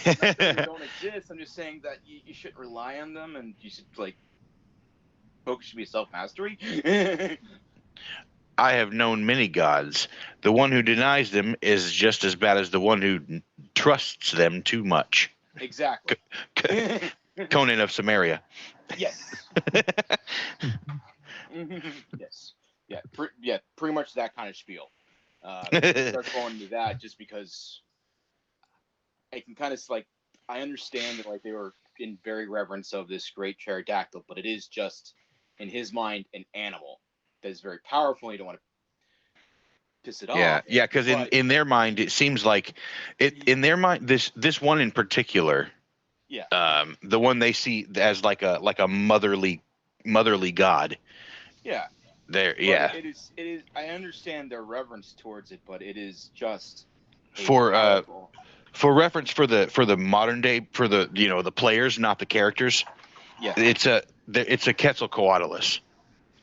that they don't exist. I'm just saying that you shouldn't rely on them, and you should like focus should be self-mastery. I have known many gods. The one who denies them is just as bad as the one who trusts them too much. Exactly. Conan of Samaria. Yes. Yes. Yeah. Pretty much that kind of spiel. Start going into that just because I can kind of like I understand that like they were in very reverence of this great pterodactyl, but it is just in his mind an animal that is very powerful. You don't want to piss it off. Yeah, because in their mind it seems like in their mind this one in particular. Yeah. The one they see as like a motherly god. Yeah. Yeah. It is. I understand their reverence towards it, but it is just For reference for the modern day for the the players, not the characters. Yeah. It's a Quetzalcoatlus.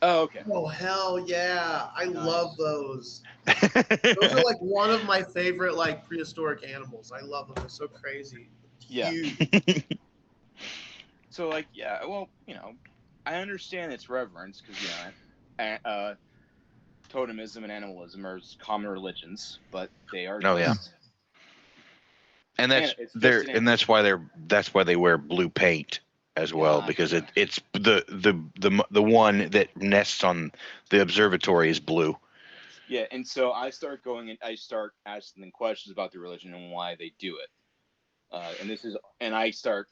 Oh, okay. Oh hell yeah! I love those. Those are like one of my favorite like prehistoric animals. I love them. They're so crazy. Yeah. Huge. So like well I understand its reverence because totemism and animalism are common religions, but they are. Oh, yeah. And that's why they wear blue paint as well, because it's the one that nests on the observatory is blue. Yeah, and so I start going and I start asking them questions about the religion and why they do it. And I start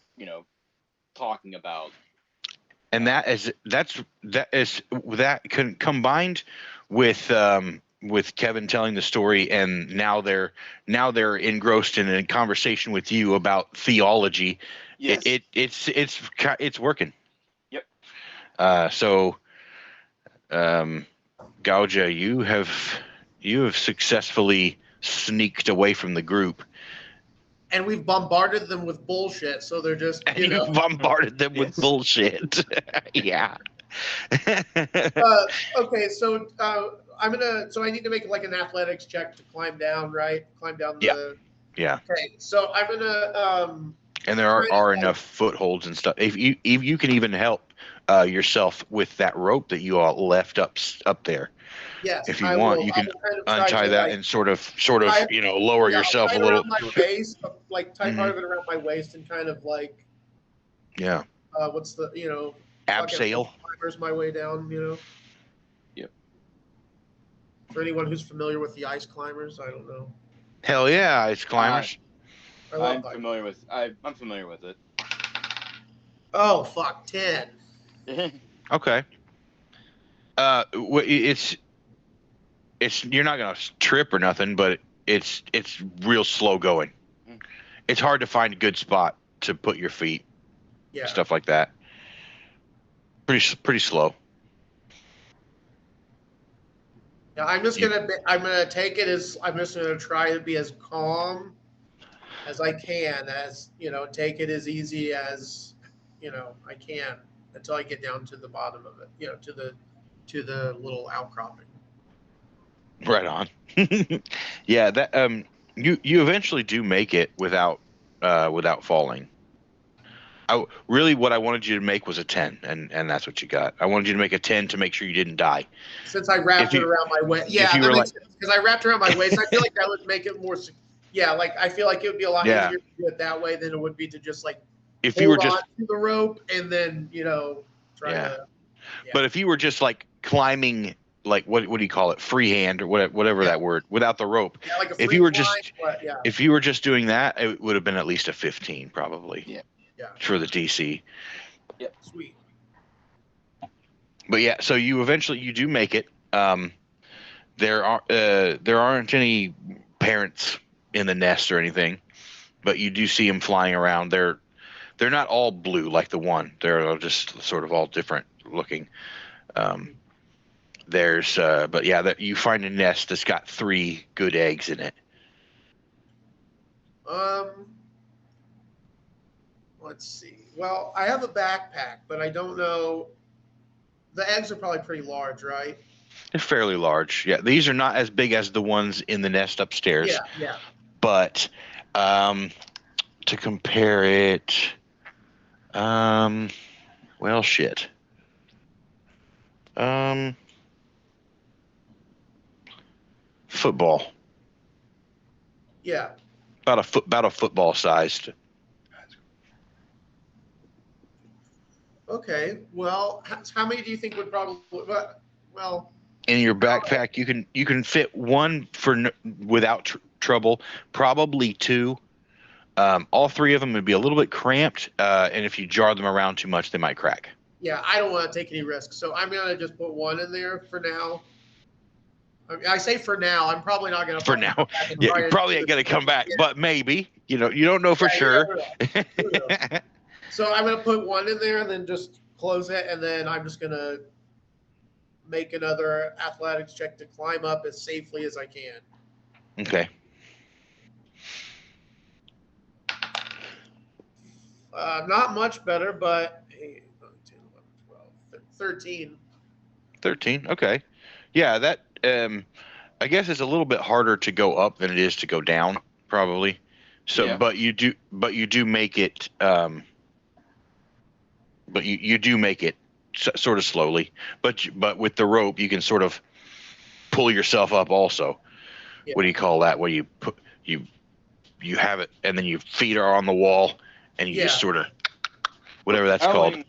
talking about. And combined with Kevin telling the story, and now they're engrossed in a conversation with you about theology. Yes. It's working. Yep. So, Gouga, you have successfully sneaked away from the group. And we've bombarded them with bullshit, so they're just bombarded them with bullshit. Yeah. Okay, so I need to make like an athletics check to climb down, right? Climb down the. Yeah. Okay, so I'm gonna. And there are enough footholds and stuff. If you can even help yourself with that rope that you all left up there. Yes, if you want, you can untie that and sort of lower yourself a little. My waist, like tie part of it around my waist, and kind of like. Yeah. What's the abseil? Climbers my way down, Yep. For anyone who's familiar with the ice climbers, I don't know. Hell yeah, ice climbers. I'm familiar with it. Oh fuck, 10. Okay. It's you're not gonna trip or nothing, but it's real slow going. It's hard to find a good spot to put your feet. Yeah. Stuff like that. Pretty slow. Yeah, I'm just gonna take it as I'm just gonna try to be as calm as I can, take it as easy as I can until I get down to the bottom of it, to the little outcropping. Right on. Yeah, that you eventually do make it without falling. What I wanted you to make was a 10, and that's what you got. I wanted you to make a 10 to make sure you didn't die. Since I wrapped it around my waist. Yeah, that makes sense. Because I wrapped it around my waist, I feel like that would make it more. Yeah, like I feel like it would be a lot easier to do it that way than it would be to just like if you were just to the rope and then try to. Yeah. But if you were just like climbing, like what do you call it, freehand or whatever that word, without the rope. Yeah, like a if you were just doing that, it would have been at least a 15 probably. Yeah. Yeah. For the DC. Yep. Sweet. But yeah, so you do make it. There aren't any parents in the nest or anything, but you do see them flying around. They're not all blue like the one. They're just sort of all different looking. But yeah, you find a nest that's got 3 good eggs in it. Let's see. Well, I have a backpack, but I don't know. The eggs are probably pretty large, right? They're fairly large. Yeah, these are not as big as the ones in the nest upstairs. Yeah, yeah. But to compare it, well, shit. Football. Yeah. About a football sized. Okay. Well, how many do you think would probably? Well. In your backpack, you can fit one without trouble. Probably 2. All 3 of them would be a little bit cramped, and if you jar them around too much, they might crack. Yeah, I don't want to take any risks, so I'm gonna just put 1 in there for now. I say for now. I'm probably not gonna. For now, yeah, you probably ain't gonna come back, but maybe. You don't know for sure. So I'm gonna put 1 in there and then just close it, and then I'm just gonna make another athletics check to climb up as safely as I can. Okay. Not much better, but 8, 9, 10, 11, 12, 13. 13. Okay. Yeah, that I guess it's a little bit harder to go up than it is to go down, probably. So, yeah. but you do make it. But you do make it sort of slowly. But with the rope, you can sort of pull yourself up. Also, yeah. What do you call that? Where you put you have it, and then your feet are on the wall, and you just sort of whatever that's called.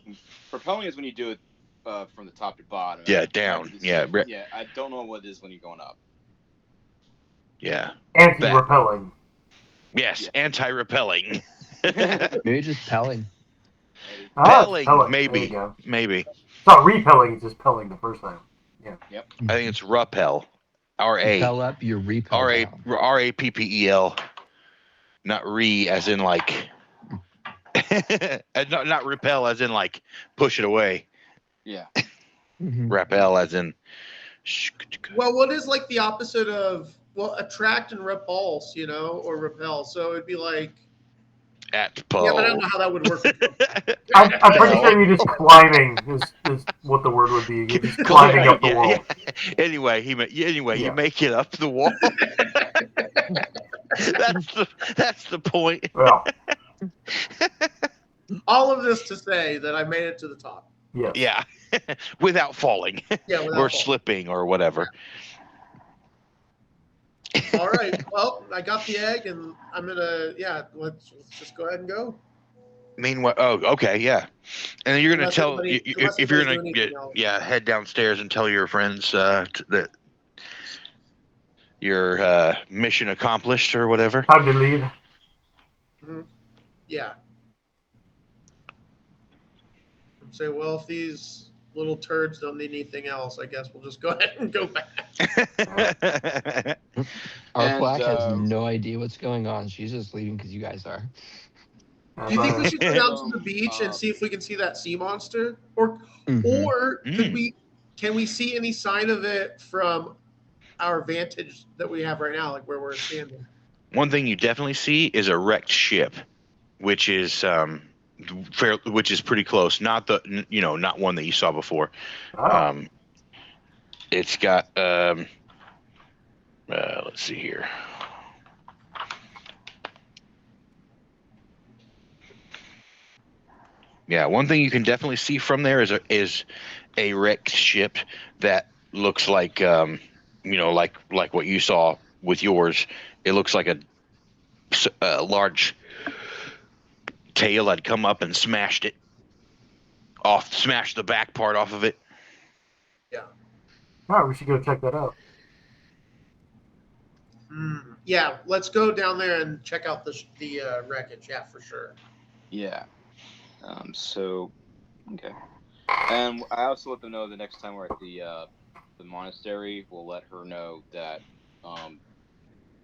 Propelling is when you do it from the top to bottom. Yeah, down. Yeah. Yeah, I don't know what it is when you're going up. Yeah. Anti-repelling. Yes, yeah. Anti-repelling. Maybe just pelling. Pelling, maybe. It's not repelling, it's just pelling the first time. Yeah. Yep. I think it's rappel. R-A. Pel up, you repel. R-A-P-P-E-L. Not as in like... not repel as in like push it away. Yeah. Rappel as in... Well, what is like the opposite of... Well, attract and repulse, or repel. So it'd be like... At Poe. Yeah, but I don't know how that would work. I'm pretty sure you're just climbing is what the word would be. You're just climbing up the wall. Yeah. Anyway, you make it up the wall. That's the point. Well. All of this to say that I made it to the top. Yes. Yeah. Without falling. Yeah, or slipping or whatever. All right. Well, I got the egg, and I'm gonna. Yeah, let's just go ahead and go. Meanwhile, okay, yeah, and you're gonna tell if you're gonna head downstairs and tell your friends that your mission accomplished or whatever. Time to leave. Mm-hmm. Yeah. Say, well, if these little turds don't need anything else, I guess we'll just go ahead and go back. Aur-Klak has no idea what's going on. She's just leaving because you guys are. Do you think we should go down to the beach and see if we can see that sea monster, or can we see any sign of it from our vantage that we have right now, like where we're standing? One thing you definitely see is a wrecked ship, which is pretty close. Not not one that you saw before. Oh. It's got let's see here. Yeah, one thing you can definitely see from there is a wrecked ship that looks like like what you saw with yours. It looks like a large tail had come up and smashed the back part off of it. Yeah. All right, we should go check that out. Yeah, let's go down there and check out the wreckage. Yeah, for sure. Yeah. Okay. And I also let them know the next time we're at the monastery, we'll let her know that,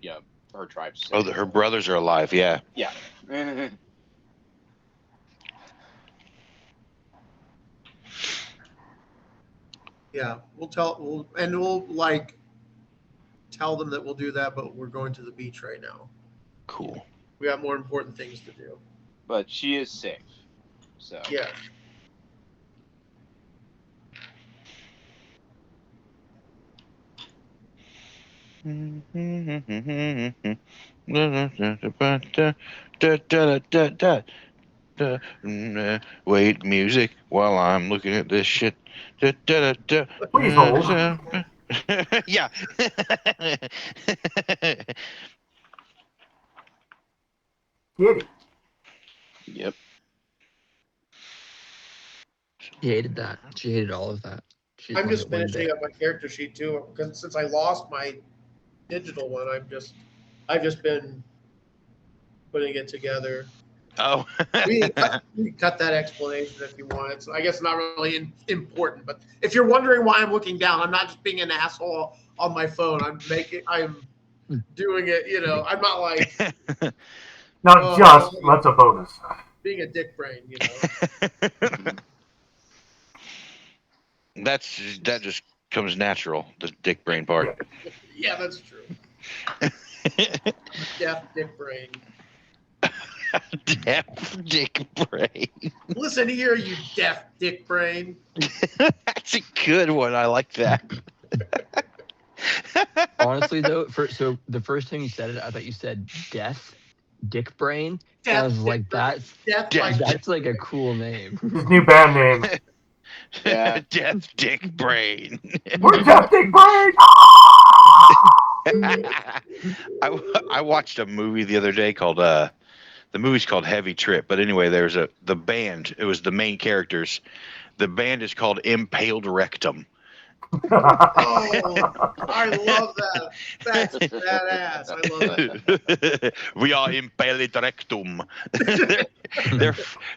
yeah, her tribe's safe. Oh, her brothers are alive. Yeah. Yeah. Yeah, we'll tell them that we'll do that, but we're going to the beach right now. Cool. We got more important things to do. But she is safe. So Yes. Wait, music, while I'm looking at this shit. Please hold. Yeah. Kitty. Yep. She hated that. She hated all of that. She I'm just wanted one finishing bit. up my character sheet too, because since I lost my digital one, I've just been putting it together. Oh. We can cut that explanation if you want. It's, I guess, not really important. But if you're wondering why I'm looking down, I'm not just being an asshole on my phone. I'm doing it. You know, I'm not like Not just, that's a bonus. being a dick brain. You know. That just comes natural. The dick brain part. Yeah, that's true. Deaf dick brain. Deaf dick brain. Listen here, you deaf dick brain. That's a good one. I like that. Honestly, though, so the first time you said it, I thought you said death, dick brain. Deaf I was dick like, brain. that's like a cool name. His new band name. Yeah. Deaf dick brain. We're Deaf Dick Brain! I watched a movie the other day called the movie's called Heavy Trip. But anyway, there's the band. It was the main characters. The band is called Impaled Rectum. Oh, I love that. That's badass. I love that. We are Impaled Rectum.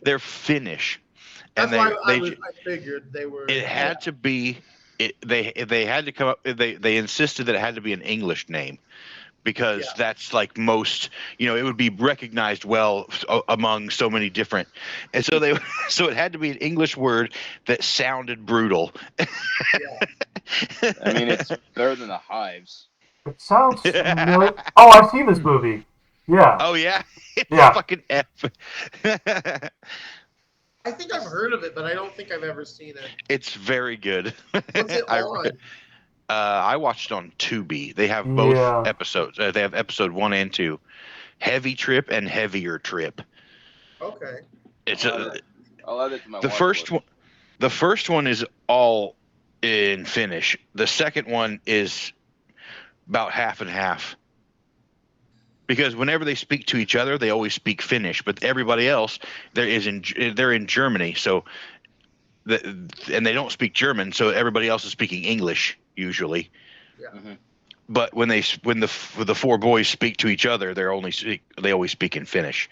they're Finnish. That's And why I figured they were. It had to be. They had to come up. They insisted that it had to be an English name, because that's like most. It would be recognized well among so many different. And so so it had to be an English word that sounded brutal. I mean, it's better than the Hives. It sounds familiar. Oh, I've seen this movie. Yeah. Oh yeah. It's Yeah. fucking F. I think I've heard of it, but I don't think I've ever seen it. It's very good. What's it on? I watched it on Tubi. They have both episodes. They have episode 1 and 2, Heavy Trip and Heavier Trip. Okay. I'll add it to my the first one. The first one is all in Finnish. The second one is about half and half. Because whenever they speak to each other, they always speak Finnish, but everybody else they're in Germany, so and they don't speak German, so everybody else is speaking English usually. Yeah. Mm-hmm. But when the 4 boys speak to each other, they always speak in Finnish.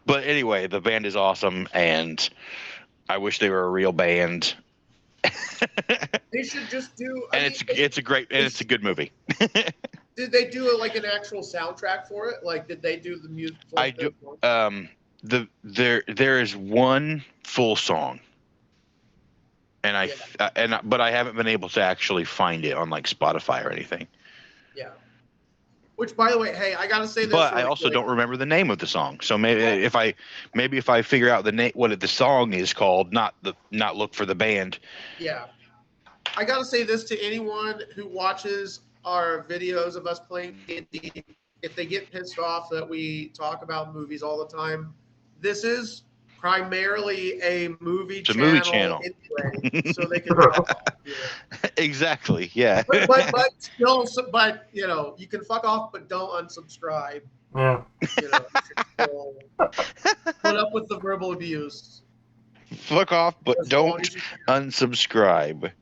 But anyway, the band is awesome, and I wish they were a real band. They should just do. It's a good movie. Did they do like an actual soundtrack for it? Like, did they do the music? There is one full song, and but I haven't been able to actually find it on like Spotify or anything. Yeah. Which, by the way, hey, I gotta say this. But I also don't remember the name of the song, so maybe if I figure out the name, what the song is called, not look for the band. Yeah. I gotta say this to anyone who watches our videos of us playing D&D. If they get pissed off that we talk about movies all the time, this is primarily a movie it's a channel. Movie channel. Anyway, so they can fuck off. Yeah. Exactly. Yeah. But still, you can fuck off, but don't unsubscribe. Yeah. Still put up with the verbal abuse. Fuck off, but don't unsubscribe.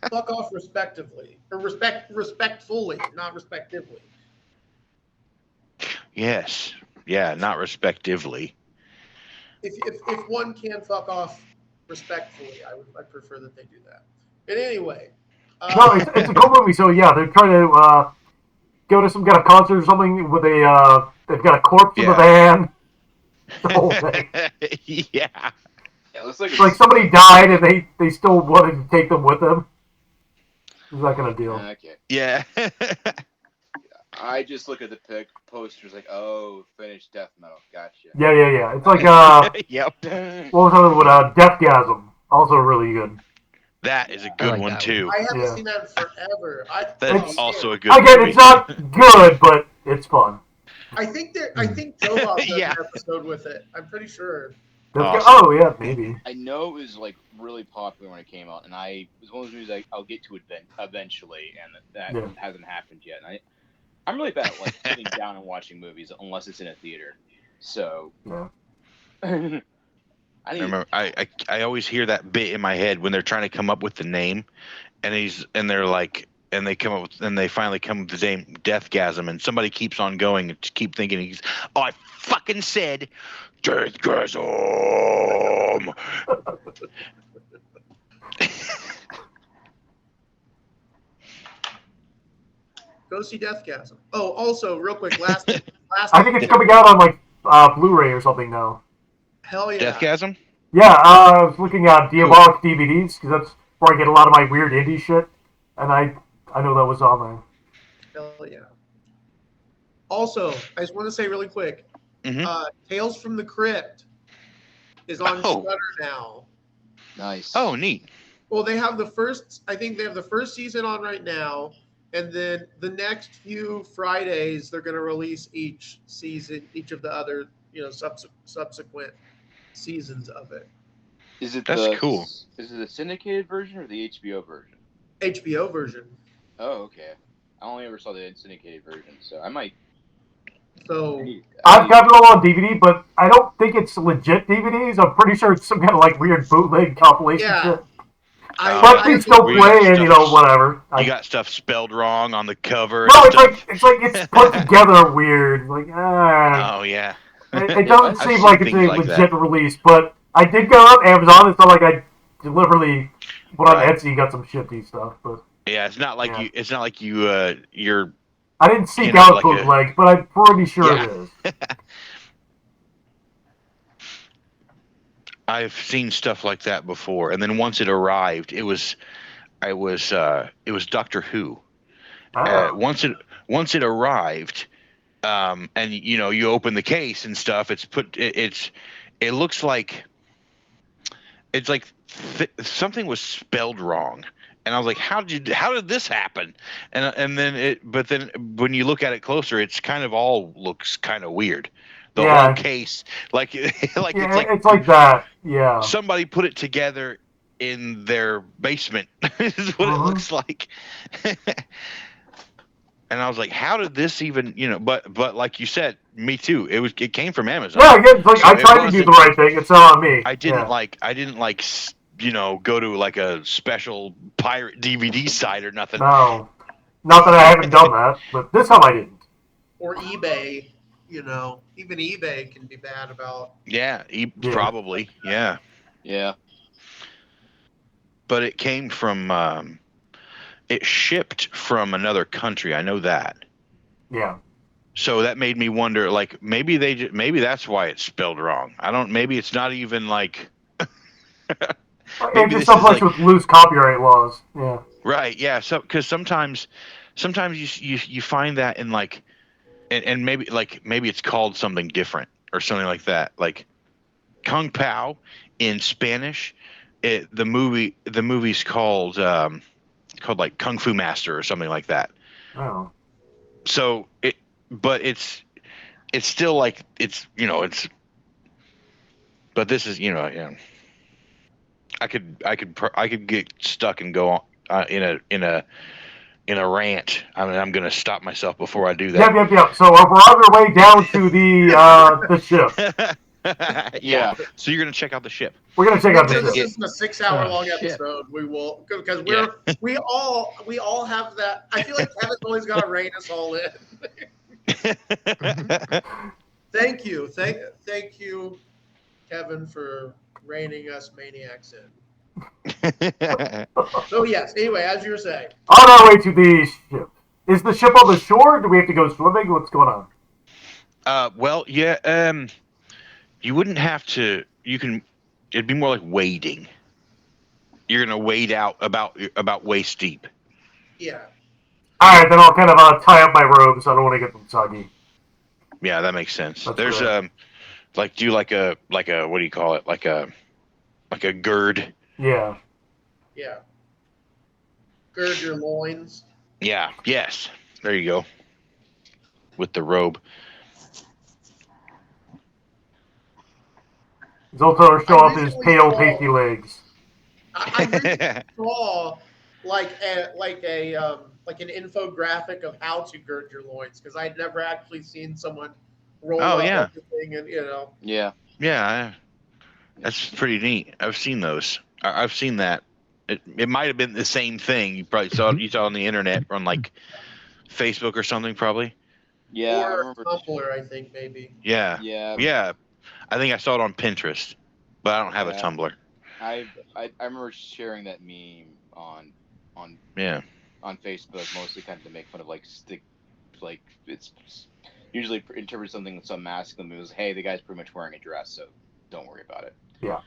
Fuck off respectively. Or respectfully, not respectively. Yes. Yeah, not respectively. If one can fuck off respectfully, I prefer that they do that. But anyway, No, it's a cool movie. So yeah, they're trying to go to some kind of concert or something with they've got a corpse in the van. The whole thing. Yeah. Yeah, it looks like It's like somebody died and they still wanted to take them with them. Is that kind of deal? Okay. Yeah. I just look at the posters like, oh, finished death metal. Gotcha. Yeah. It's like Yep. what was the other one? Deathgasm. Also really good. That is a I good like one that too. I haven't Yeah. seen that in forever. That's also a good Again, movie. it's not good, but it's fun. I think Joe does Yeah. an episode with it. I'm pretty sure. Awesome. Oh yeah, maybe. I know it was like really popular when it came out, and it was one of those movies I'll get to eventually, and that hasn't happened yet. And I'm really bad at like sitting down and watching movies unless it's in a theater. So Yeah. I remember I always hear that bit in my head when they're trying to come up with the name, and they finally come up with the name Deathgasm, and somebody keeps on going and keep thinking I fucking said Deathgasm. Go see Deathgasm. Oh, also, real quick, last. I think it's coming out on like Blu-ray or something now. Hell yeah. Deathgasm? Yeah, I was looking at Diabolic DVDs because that's where I get a lot of my weird indie shit, and I know that was on there. Hell yeah. Also, I just want to say really quick, Tales from the Crypt is on Shudder now. Nice. Oh, neat. Well, they have the first season on right now, and then the next few Fridays they're going to release each of the other, subsequent seasons of it. That's cool. Is it the syndicated version or the HBO version? HBO version. Oh, okay. I only ever saw the syndicated version, so I might. So I've got it all on DVD, but I don't think it's legit DVDs. I'm pretty sure it's some kind of like weird bootleg compilation shit. But they still play, and whatever. You got stuff spelled wrong on the cover. No, it's put together weird. Like, oh yeah. It doesn't seem like it's a legit release, but I did go on Amazon. It's not like I deliberately went on Etsy and got some shitty stuff. But yeah, it's not like you. It's not like you're. I didn't seek out bootlegs, but I'm pretty sure it is. I've seen stuff like that before, and then once it arrived, it was Doctor Who. Once it arrived, and you open the case and stuff. It looks like it's like something was spelled wrong. And I was like, how did this happen? And then but then when you look at it closer, it's kind of all looks kind of weird. The whole case, it's like that. Yeah. Somebody put it together in their basement. Is what it looks like. And I was like, how did this even, but like you said, me too. It came from Amazon. Yeah, I tried to do the right thing. It's all on me. I didn't go to like a special pirate DVD site or nothing. No, not that I haven't done that, but this time I didn't. Or eBay, even eBay can be bad about. Yeah, probably, yeah. But it came from, it shipped from another country. I know that. Yeah. So that made me wonder, like maybe that's why it's spelled wrong. Maybe it's not even like. Maybe just someplace with loose copyright laws. Yeah. Right. Yeah. So, because sometimes you find that in like, and maybe it's called something different or something like that. Like, Kung Pao in Spanish, the movie's called like Kung Fu Master or something like that. Oh. So it's still like it's. But this is I could get stuck and go in a rant. I mean, I'm gonna stop myself before I do that. Yep. So we're on our way down to the ship. Yeah. So you're gonna check out the ship. We're gonna check out the ship. This is a 6-hour long episode. We will, because we all have that. I feel like Kevin's always got to rein us all in. Thank you, thank you, Kevin, for reining us maniacs in. So yes. Anyway, as you were saying. On our way to the ship. Is the ship on the shore? Do we have to go swimming? What's going on? Well, yeah. You wouldn't have to. You can. It'd be more like wading. You're gonna wade out about waist deep. Yeah. All right, then I'll kind of tie up my robes. I don't want to get them soggy. Yeah, that makes sense. That's There's correct. do like a what do you call it? Like a gird. Yeah. Yeah. Gird your loins. Yeah. Yes. There you go. With the robe. Zoltar show I off his recently pale, saw- pasty legs. I really saw like an infographic of how to gird your loins because I'd never actually seen someone roll Oh, up yeah. everything and Yeah. Yeah. That's pretty neat. I've seen those. I've seen that. It might have been the same thing. You probably saw on the internet on like Facebook or something, probably. Yeah, I or remember. Tumblr, I think maybe. Yeah. Yeah. Yeah. I think I saw it on Pinterest, but I don't have a Yeah. Tumblr. I remember sharing that meme on Yeah. on Facebook, mostly kind of to make fun of it's usually interpret something some masculine moves. Hey, the guy's pretty much wearing a dress, so don't worry about it. Yeah.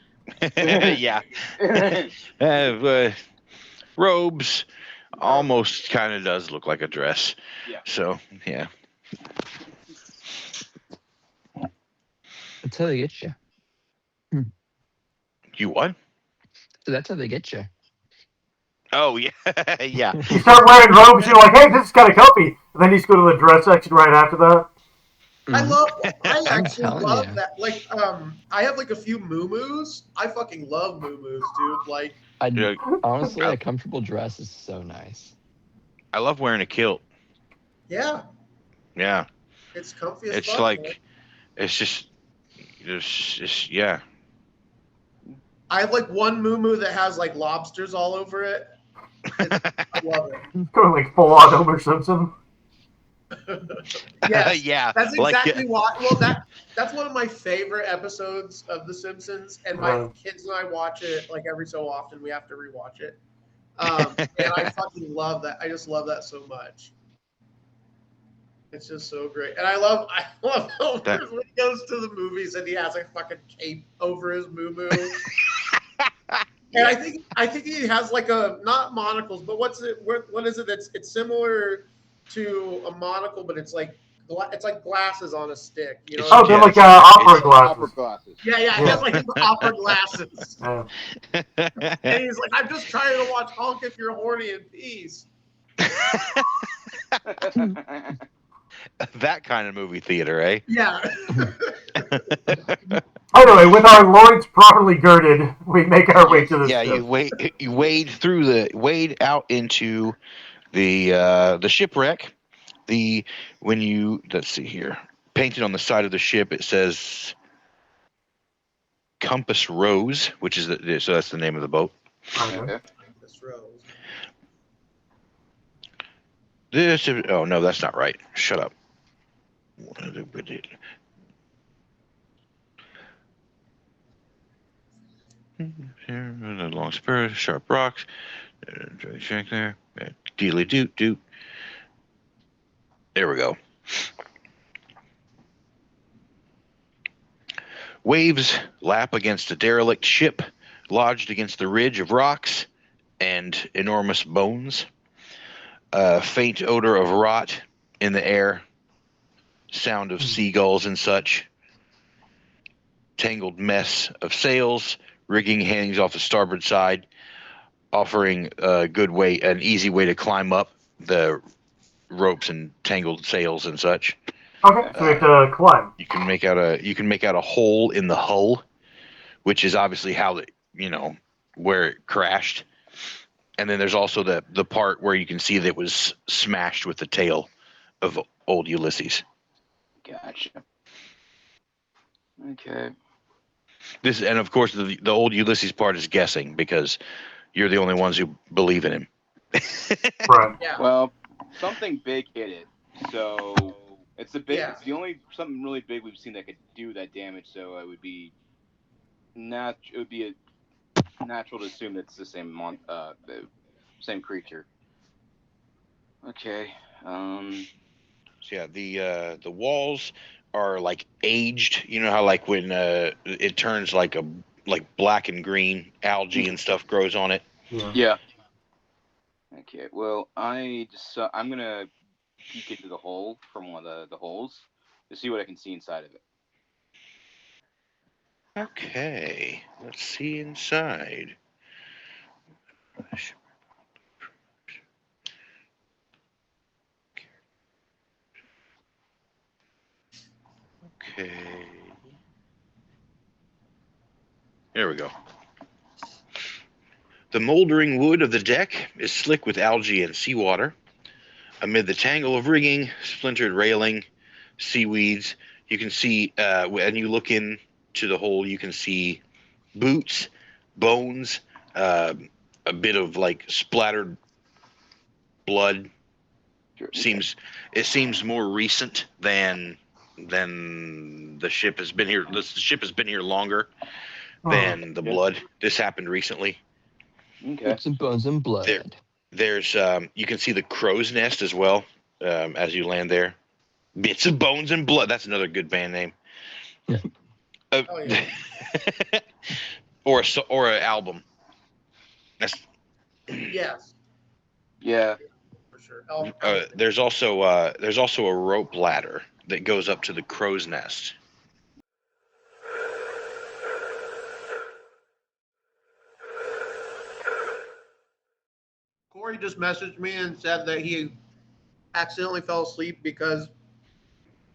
Robes almost kind of does look like a dress. Yeah. So, yeah. That's how they get you. You what? So that's how they get you. Oh, yeah. Yeah. You start wearing robes, you're like, hey, this is kind of comfy. And then you just go to the dress section right after that. I actually telling love you. that. Like, I have like a few muumuus. I fucking love muumuus, dude. Like, Yeah. Honestly, a comfortable dress is so nice. I love wearing a kilt. yeah, Yeah. it's comfy as It's fuck. like, man. it's yeah. I have like one muumuu that has like lobsters all over it. I love it. Going like full on Homer Simpson. Yes, Yeah. that's like, exactly why. Well, that's one of my favorite episodes of The Simpsons, and my kids and I watch it like every so often. We have to rewatch it, and I fucking love that. I just love that so much. It's just so great, and I love Homer That- when he goes to the movies and he has a fucking cape over his muumuu. And I think he has like a not monocles, but what is it? It's similar to a monocle, but it's like glasses on a stick. You know? Oh, they're like opera glasses. Opera glasses. Yeah, he has like opera glasses, Yeah. and he's like, "I'm just trying to watch Honk If You're Horny in peace." That kind of movie theater, eh? Yeah. Anyway, with our loins properly girded, we make our way to the Yeah, ship. you wade out into the shipwreck. Let's see here. Painted on the side of the ship, it says Compass Rose, which is so that's the name of the boat. Okay. This rose. Oh no, that's not right. Shut up. Long spurs, sharp rocks. Check there. Dealy doot doot. There we go. Waves lap against a derelict ship, lodged against the ridge of rocks and enormous bones. A faint odor of rot in the air. Sound of seagulls and such. Tangled mess of sails. Rigging hangs off the starboard side, offering an easy way to climb up the ropes and tangled sails and such. Okay, so we have to climb. You can make out a hole in the hull, which is obviously how where it crashed. And then there's also the part where you can see that it was smashed with the tail of old Ulysses. Gotcha. Okay. And of course the old Ulysses part is guessing because you're the only ones who believe in him. Right. Yeah. Well, something big hit it, so It's the big. Yeah. It's the only something really big we've seen that could do that damage. So it would be It would be natural to assume that it's the same creature. Okay. So yeah, the walls are like aged. You know how like when it turns like black and green algae and stuff grows on it. Yeah. Okay. Well, I'm gonna peek into the hole from one of the holes to see what I can see inside of it. Okay, let's see inside. Okay. There we go. The moldering wood of the deck is slick with algae and seawater. Amid the tangle of rigging, splintered railing, seaweeds, you can see, when you look into the hole, you can see boots, bones, a bit of like splattered blood. Sure. It seems more recent than the ship has been here. The ship has been here longer than the blood. This happened recently. Okay. Some bones and blood. There's you can see the crow's nest as well as you land there. Bits of bones and blood. That's another good band name. Yeah. Oh, yeah. or an album. That's Yes, Yeah. for sure. there's also a rope ladder that goes up to the crow's nest. Corey just messaged me and said that he accidentally fell asleep because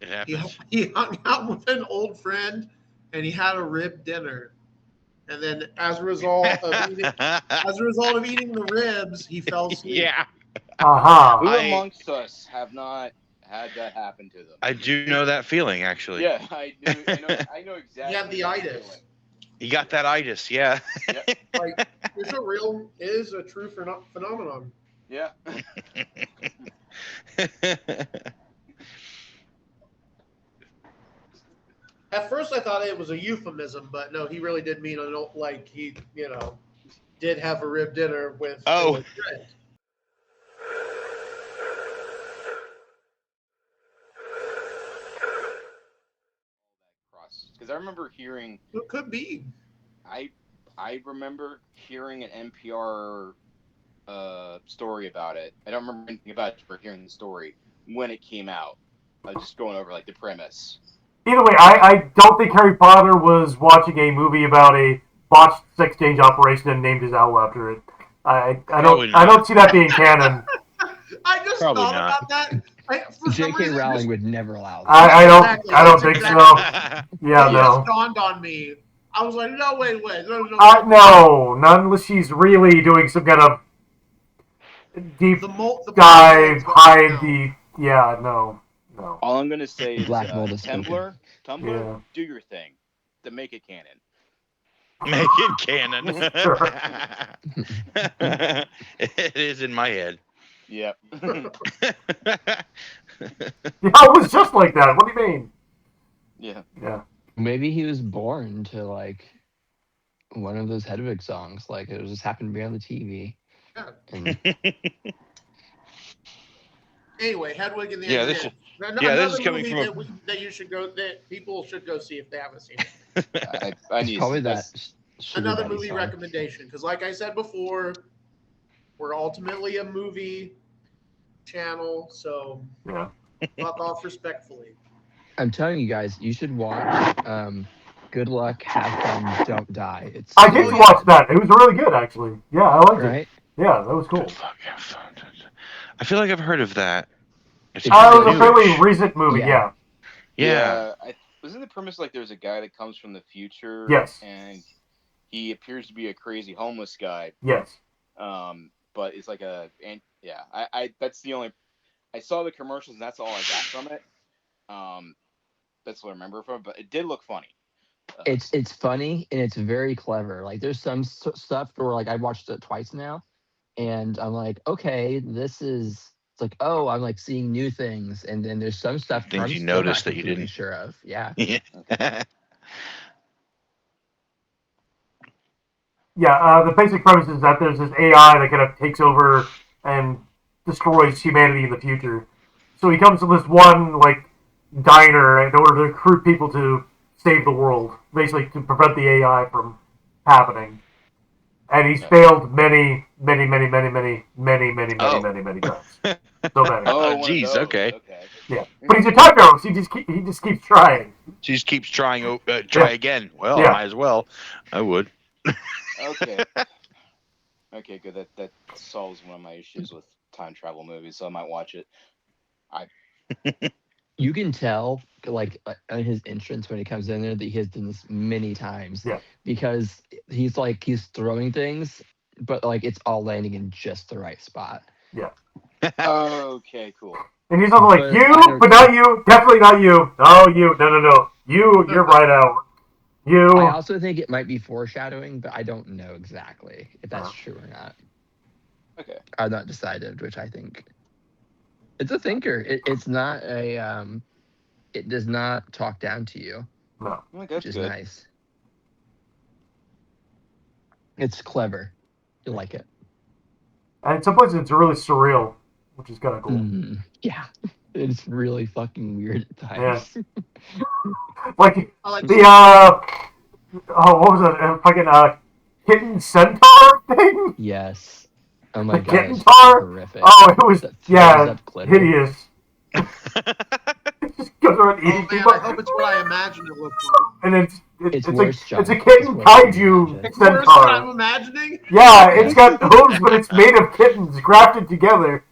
It happens. he hung out with an old friend and he had a rib dinner. And then as a result of eating the ribs, he fell asleep. Yeah. Uh-huh. Who amongst us have not had that happen to them? I do know that feeling, actually. Yeah, I know exactly. He had the that itis. feeling. You got that itis, yeah. Yep. Like, it is a true phenomenon. Yeah. At first, I thought it was a euphemism, but no, he really did mean like he, did have a rib dinner with his friend. Because I remember hearing. It could be. I remember hearing an NPR story about it. I don't remember anything about it for hearing the story when it came out. I was just going over like the premise. Either way, I don't think Harry Potter was watching a movie about a botched sex change operation and named his owl after it. I don't see that being canon. I just Probably thought not. about that. J.K. Rowling would never allow that. I don't Exactly. think so. Yeah, It no. just dawned on me. I was like, no, wait. No. No, not unless she's really doing some kind of deep dive, no. All I'm gonna say is Black mold is Tumblr, Yeah. do your thing to make it canon. Make it canon. Sure. It is in my head. Yep. Yeah, it was just like that. What do you mean? Yeah. Maybe he was born to like one of those Hedwig songs. Like it just happened to be on the TV. Yeah. And Anyway, Hedwig and the Yeah, Angry this is- Inch. this is coming movie from that people should go see if they haven't seen it. I it's need probably to, that. Sugar Another Daddy movie song. recommendation, because like I said before, we're ultimately a movie channel, so Yeah. fuck off respectfully. I'm telling you guys, you should watch. Good luck, have fun, don't die. I did watch that. It was really good, actually. Yeah, I liked it. Right? Yeah, that was cool. I feel like I've heard of that. It's It was a newish. fairly recent movie, yeah. Yeah. Wasn't the premise like there's a guy that comes from the future? Yes. And he appears to be a crazy homeless guy. Yes. But it's like that's the only. I saw the commercials and that's all I got from it. That's what I remember from it, but it did look funny. It's funny and it's very clever. Like there's some stuff where like I watched it twice now, and I'm like, okay, this is It's like, oh, I'm like seeing new things, and then there's some stuff Things I'm you still not noticed that you completely didn't. sure of. Yeah. Yeah, the basic premise is that there's this AI that kind of takes over and destroys humanity in the future. So he comes to this one like diner in order to recruit people to save the world, basically to prevent the AI from happening. And he's failed many times. So many. Oh, one of geez. those. Okay. Yeah, but he's a time traveler. So he just keeps trying. She just keeps trying. Try again. Well, Yeah. might as well. I would. Okay. Okay, good. That solves one of my issues with time travel movies, so I might watch it. You can tell, like, on his entrance when he comes in there that he has done this many times. Yeah. Because he's throwing things, but like it's all landing in just the right spot. Yeah. Okay, cool. And he's also like, But you, but not you. Definitely not you. Oh, you. No. You're right out. You. I also think it might be foreshadowing, but I don't know exactly if that's true or not. Okay. I've not decided, which I think it's a thinker. It's not a it does not talk down to you, No. which is nice. It's clever. You like it. And in some places it's really surreal, which is kind of cool. Yeah. It's really fucking weird at times. Yeah. Like like the what was it? Fucking kitten centaur thing? Yes. Oh my The god. kitten It's tar? horrific. Oh, it was hideous. It just goes around eating people. I hope it's what I imagine it looks like. And It's worse, John. it's a kitten kaiju It's worse than I'm centaur. imagining? Yeah, it's got hooves, but it's made of kittens grafted together.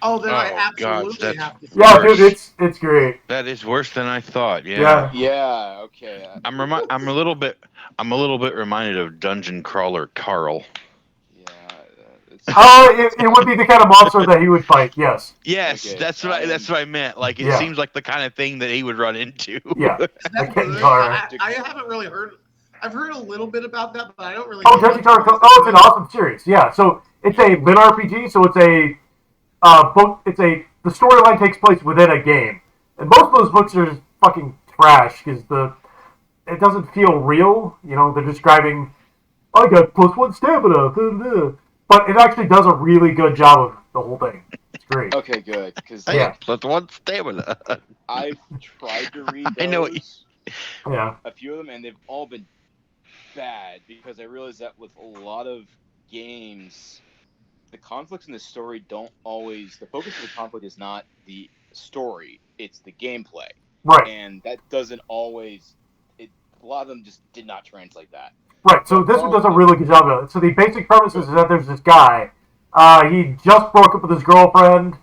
Oh, then I God, absolutely have to. Yeah, worse. dude, it's great. That is worse than I thought. Yeah. Yeah. Okay. I'm a little bit reminded of Dungeon Crawler Carl. Yeah. It would be the kind of monster that he would fight. Yes. Yes, Okay, that's what I meant. Like it seems like the kind of thing that he would run into. Yeah. Is that good? I haven't really heard. I've heard a little bit about that, but I don't really. Oh, Dungeon Crawler. Oh, it's an awesome series. Yeah. So it's a lit RPG. So it's a book. The storyline takes place within a game, and most of those books are fucking trash because it doesn't feel real. You know, they're describing, I got +1 stamina, but it actually does a really good job of the whole thing. It's great. Okay, good. Because +1 stamina. I've tried to read those, I know. Yeah. a few of them, and they've all been bad because I realized that with a lot of games, the conflicts in the story don't always. The focus of the conflict is not the story; it's the gameplay. Right. And that doesn't always. A lot of them just did not translate that. Right. So this one does a really good job of it. So the basic premise is that there's this guy. He just broke up with his girlfriend.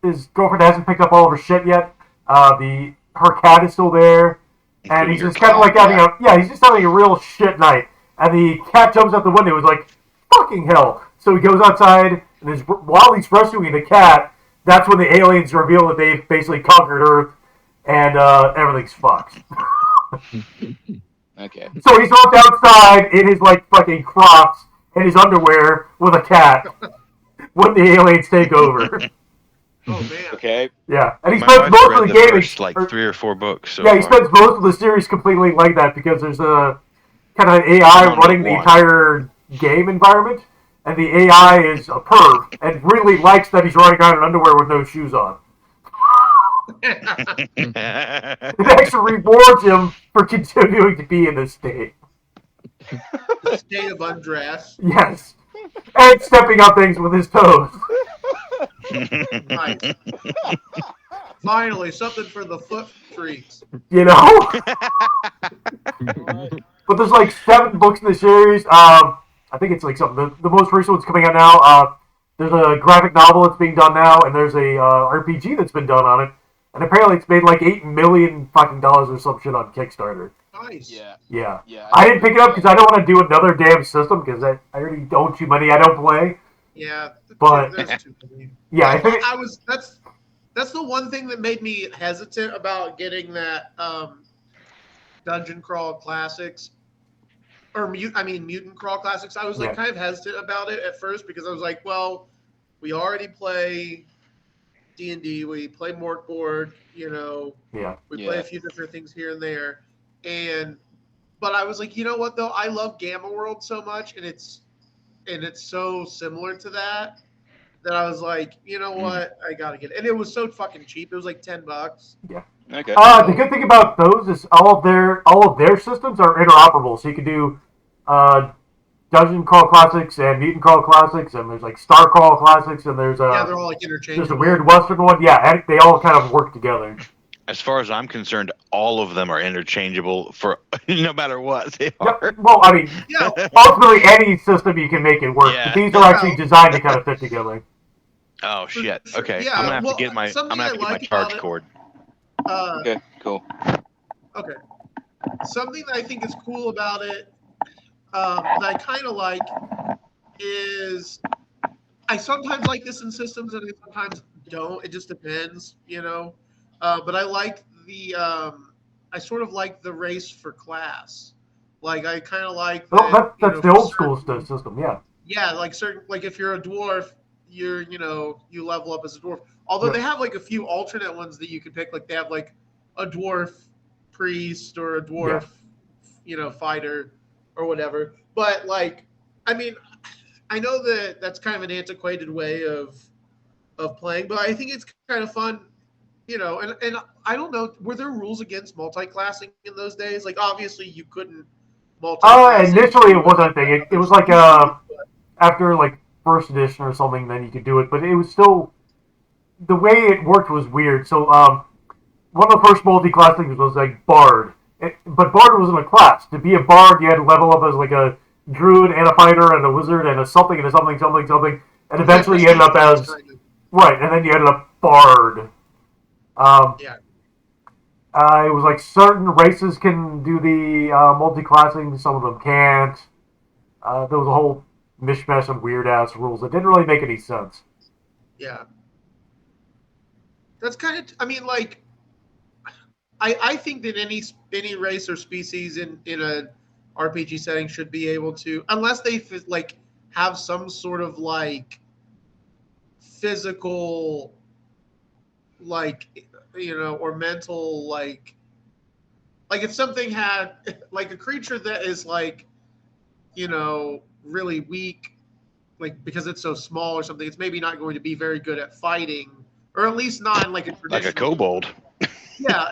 His girlfriend hasn't picked up all of her shit yet. Her cat is still there, and he's just kind of like he's just having a real shit night. And the cat jumps out the window. He's like, "Fucking hell!" So he goes outside, and while he's rescuing the cat, that's when the aliens reveal that they've basically conquered Earth, and everything's fucked. Okay. So he's locked outside in his like fucking Crocs and his underwear with a cat when the aliens take over. Oh man. Okay. Yeah, and he My spends wife most read of the the game first, like 3 or 4 books. So he spends most of the series completely like that because there's a kind of an AI running the entire game environment, and the AI is a perv and really likes that he's running around in underwear with no shoes on. It actually rewards him for continuing to be in this state. The state of undress. Yes. And stepping on things with his toes. Nice. Finally, something for the foot freaks. You know? But there's like 7 books in the series. I think it's like something. The most recent one's coming out now. There's a graphic novel that's being done now, and there's a RPG that's been done on it. And apparently it's made like $8 million fucking dollars or some shit on Kickstarter. Nice. Yeah. I didn't pick it up because I don't want to do another damn system because I already own too many I don't play. Yeah. But there's too many. Yeah, I think that's the one thing that made me hesitant about getting that Dungeon Crawl Classics. Mutant Crawl Classics. I was kind of hesitant about it at first because I was like, well, we already play D&D. We play Morkborg. Yeah. We play Yeah. a few different things here and there. But I was like, you know what though? I love Gamma World so much, and it's so similar to that I was like, you know what? I gotta get it. And it was so fucking cheap. It was like $10. Yeah. Okay. The good thing about those is all of their systems are interoperable, so you can do Dungeon Crawl Classics and Mutant Crawl Classics, and there's like Star Crawl Classics, and there's they're all like interchangeable. there's a weird Western one. Yeah, and they all kind of work together. As far as I'm concerned, all of them are interchangeable for no matter what they are. Yep. Well, I mean, ultimately any system you can make it work. Yeah. But these are actually designed to kind of fit together. Oh shit! Okay, Yeah, I'm gonna have to get my charge cord. Okay. Cool. Okay. Something that I think is cool about it, that I kind of like, is I sometimes like this in systems and I sometimes don't. It just depends, But I like I sort of like the race for class. Like I kind of like. Well, that's the old school system, yeah. Yeah, like if you're a dwarf, you level up as a dwarf. Although they have like a few alternate ones that you can pick. Like they have like a dwarf priest or a dwarf, fighter or whatever. But like, I mean, I know that that's kind of an antiquated way of playing, but I think it's kind of fun, and I don't know, were there rules against multi-classing in those days? Like obviously you couldn't multi-class. Initially it wasn't a thing. It was like after like first edition or something, then you could do it, but it was still, the way it worked was weird. So one of the first multi-class things was like Bard. But Bard wasn't a class. To be a Bard, you had to level up as like a Druid and a Fighter and a Wizard and a something and a something, and eventually you ended up as... Right, and then you ended up Bard. It was like certain races can do the multi-classing, some of them can't. There was a whole mishmash of weird-ass rules that didn't really make any sense. Yeah. That's kind of... I mean, like... I think that any race or species in a RPG setting should be able to, unless they like have some sort of like physical, like or mental, like if something had like a creature that is like really weak, like because it's so small or something, it's maybe not going to be very good at fighting, or at least not in like a traditional, like a kobold. Yeah,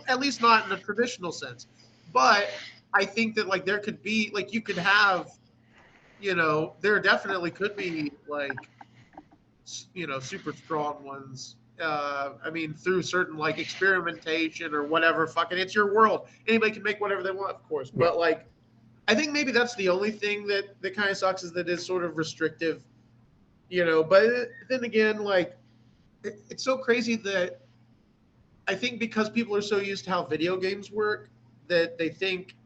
at least not in a traditional sense. But I think that like there could be, like you could have, there definitely could be like, super strong ones. I mean, through certain like experimentation or whatever. Fucking, it's your world. Anybody can make whatever they want, of course. Yeah. But like, I think maybe that's the only thing that kind of sucks, is that it's sort of restrictive. But then again, like, it's so crazy that I think because people are so used to how video games work that they think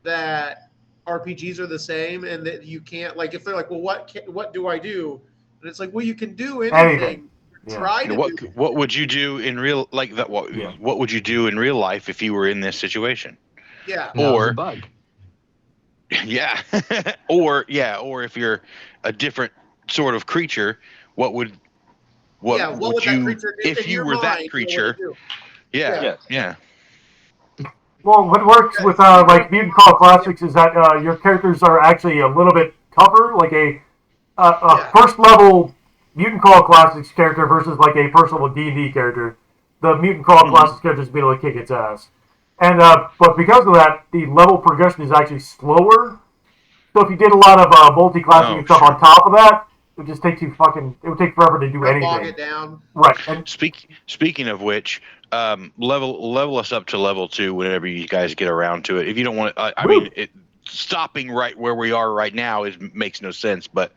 that RPGs are the same, and that you can't, like, if they're like, well, what do I do? And it's like, well, you can do anything. Yeah. Try to do. What would you do in real, like that? What would you do in real life if you were in this situation? Yeah. That was a bug. Yeah. or if you're a different sort of creature, what would you, that creature do? If you were that creature? Yeah. Well, what works with like Mutant Crawl Classics is that your characters are actually a little bit tougher, like a first level Mutant Crawl Classics character versus like a first level D&D character. The Mutant Crawl Classics characters be able to kick its ass, and but because of that, the level progression is actually slower. So if you did a lot of multi-classing and stuff on top of that, it would just take it would take forever to do anything. Bog it down. Right. And speaking of which, level us up to level 2 whenever you guys get around to it. If you don't want, I mean, stopping right where we are right now makes no sense. But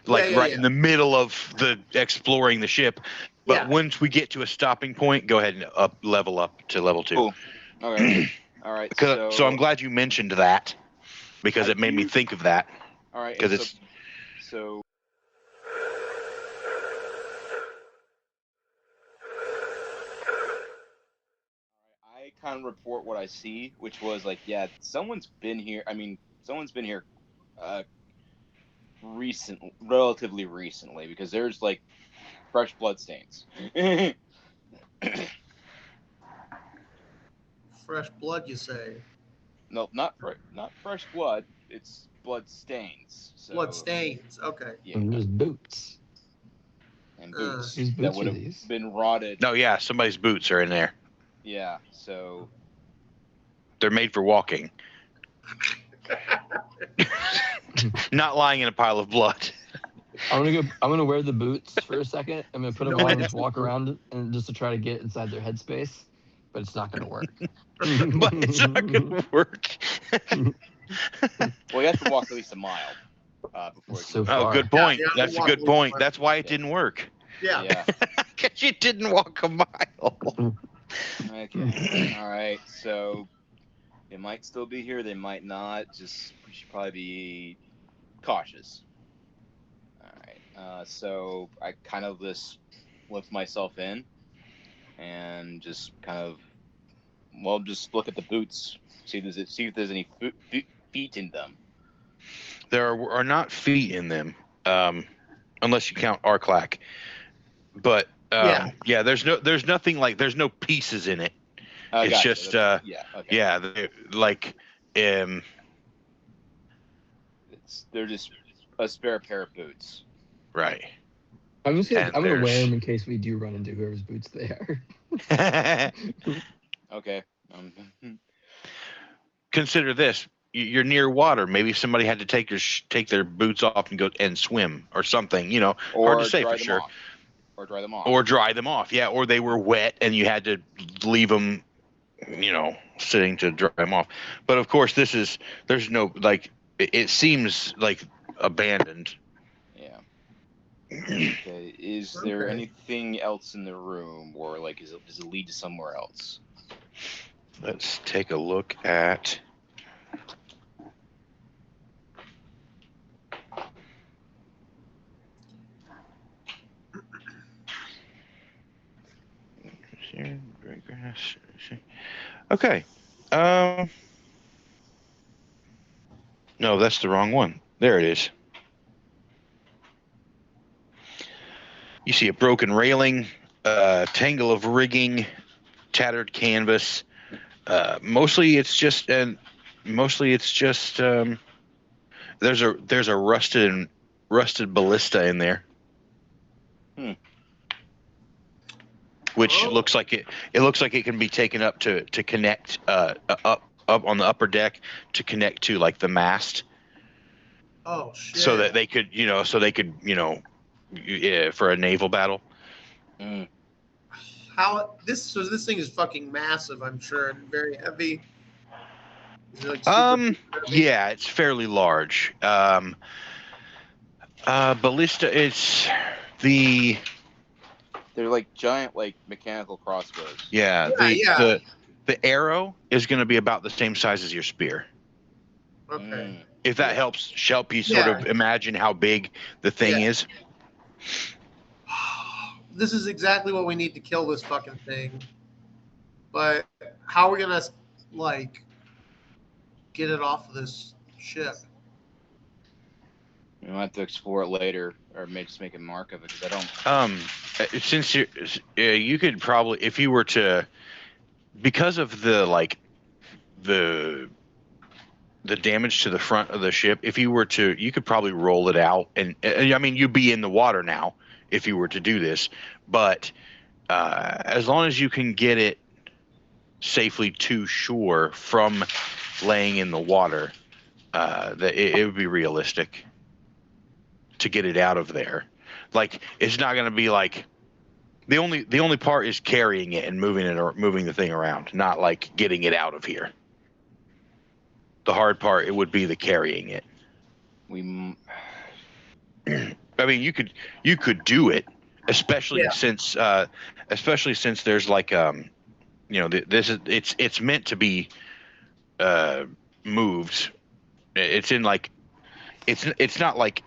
like in the middle of the exploring the ship. But once we get to a stopping point, go ahead and level up to level 2. Cool. All right. All right. So I'm glad you mentioned that, because it made me think of that. All right. Because so. I kind of report what I see, which was like, someone's been here. I mean, someone's been here relatively recently, because there's like fresh blood stains. Fresh blood, you say? No, not fresh blood. It's blood stains. So, Blood stains. Okay. Yeah. And there's boots. And boots Whose that boots would are have these? been rotted. No, yeah, somebody's boots are in there. Yeah. So They're made for walking. Not lying in a pile of blood. I'm gonna wear the boots for a second. I'm gonna put them on and just walk around and just to try to get inside their headspace, but it's not gonna work. But it's not gonna work. well, you have to walk at least a mile before. So you far. Oh, good point. Yeah, That's a walk good a point. little That's why it Yeah. didn't work. Yeah. Yeah. Because you didn't walk a mile. Okay. All right. So they might still be here. They might not. Just we should probably be cautious. All right. So I kind of just lift myself in and just kind of just look at the boots. See if there's any feet in them. There are not feet in them, unless you count Aur-Klak. But yeah, there's nothing like there's no pieces in it. It's Gotcha. just yeah. Okay. yeah, They're just a spare pair of boots. right. I'm gonna wear there's- them in case we do run into whoever's boots they are. Okay. Consider this: you're near water. Maybe somebody had to take their boots off and go and swim or something. You know, Or hard to say dry for them sure. off. Or dry them off. Or dry them off, yeah. Or they were wet and you had to leave them, sitting to dry them off. But of course, there's no it seems like abandoned. Yeah. Okay. Is there anything else in the room, or does it lead to somewhere else? Let's take a look at. Okay. No, that's the wrong one. There it is. You see a broken railing, a tangle of rigging, tattered canvas. Mostly it's just there's a rusted ballista in there. Which looks like it looks like it can be taken up to connect up on the upper deck to connect to like the mast. Oh shit. So that they could for a naval battle. This thing is fucking massive, I'm sure, and very heavy. Is it, like, super heavy? Yeah, it's fairly large. Ballista, it's the They're like giant, mechanical crossbows. yeah. The arrow is going to be about the same size as your spear. Okay. If that help you sort of imagine how big the thing is. This is exactly what we need to kill this fucking thing. But how are we gonna get it off of this ship? We might have to explore it later, or just make a mark of it, because I don't. Since you could probably, if you were to, because of the damage to the front of the ship, if you were to, you could probably roll it out, and I mean you'd be in the water now if you were to do this, but as long as you can get it safely to shore from laying in the water, that it would be realistic to get it out of there. Like, it's not going to be like the only part is carrying it and moving it or moving the thing around, not like getting it out of here. The hard part, it would be the carrying it. I mean, you could do it, especially since there's it's meant to be moved. It's in it's not like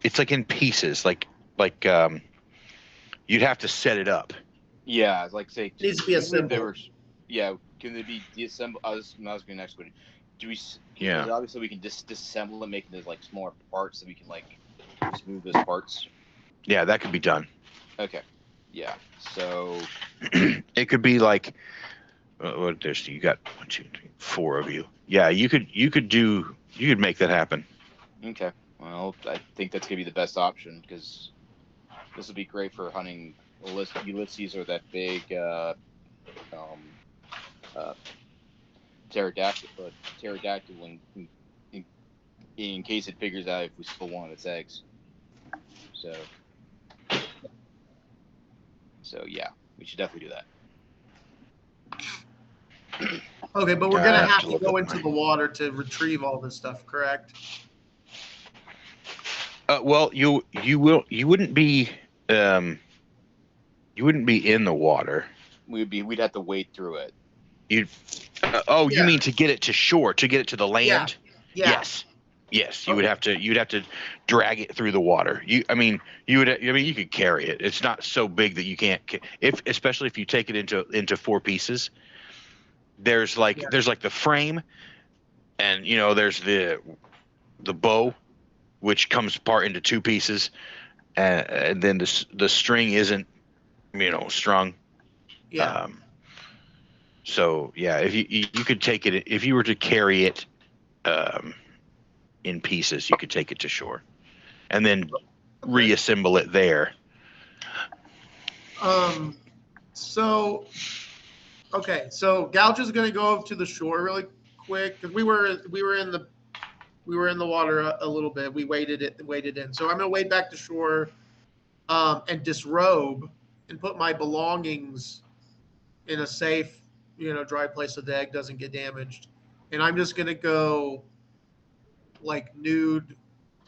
it's like in pieces, like you'd have to set it up. Yeah, say It needs to be assembled. Can they be deassembled? I was going to next question. Do we? Yeah. Obviously, we can disassemble and make it as smaller parts, so we can just move those parts. Yeah, that could be done. Okay. Yeah. So It could be like, there's you got 1, 2, 3, 4 of you. Yeah, you could make that happen. okay. Well, I think that's gonna be the best option because this would be great for hunting Ulysses or that big pterodactyl in case it figures out if we still want its eggs. So yeah, we should definitely do that. Okay, but we're gonna have to look go up into the water to retrieve all this stuff, correct? Well, you wouldn't be in the water. We'd have to wade through it. You Yeah. mean to get it to shore, to get it to the land? Yeah. Yes. You'd have to drag it through the water. You could carry it. It's not so big that you can't. Especially if you take it into 4 pieces. There's like the frame, and there's the bow, which comes apart into 2 pieces, and then the string isn't strung. Yeah. So yeah, if you could take it, if you were to carry it in pieces, you could take it to shore, and then reassemble it there. So Gouge is going to go up to the shore really quick because we were in the water a little bit. We waded in. So I'm going to wade back to shore, and disrobe and put my belongings in a safe, dry place so the egg doesn't get damaged. And I'm just going to go like nude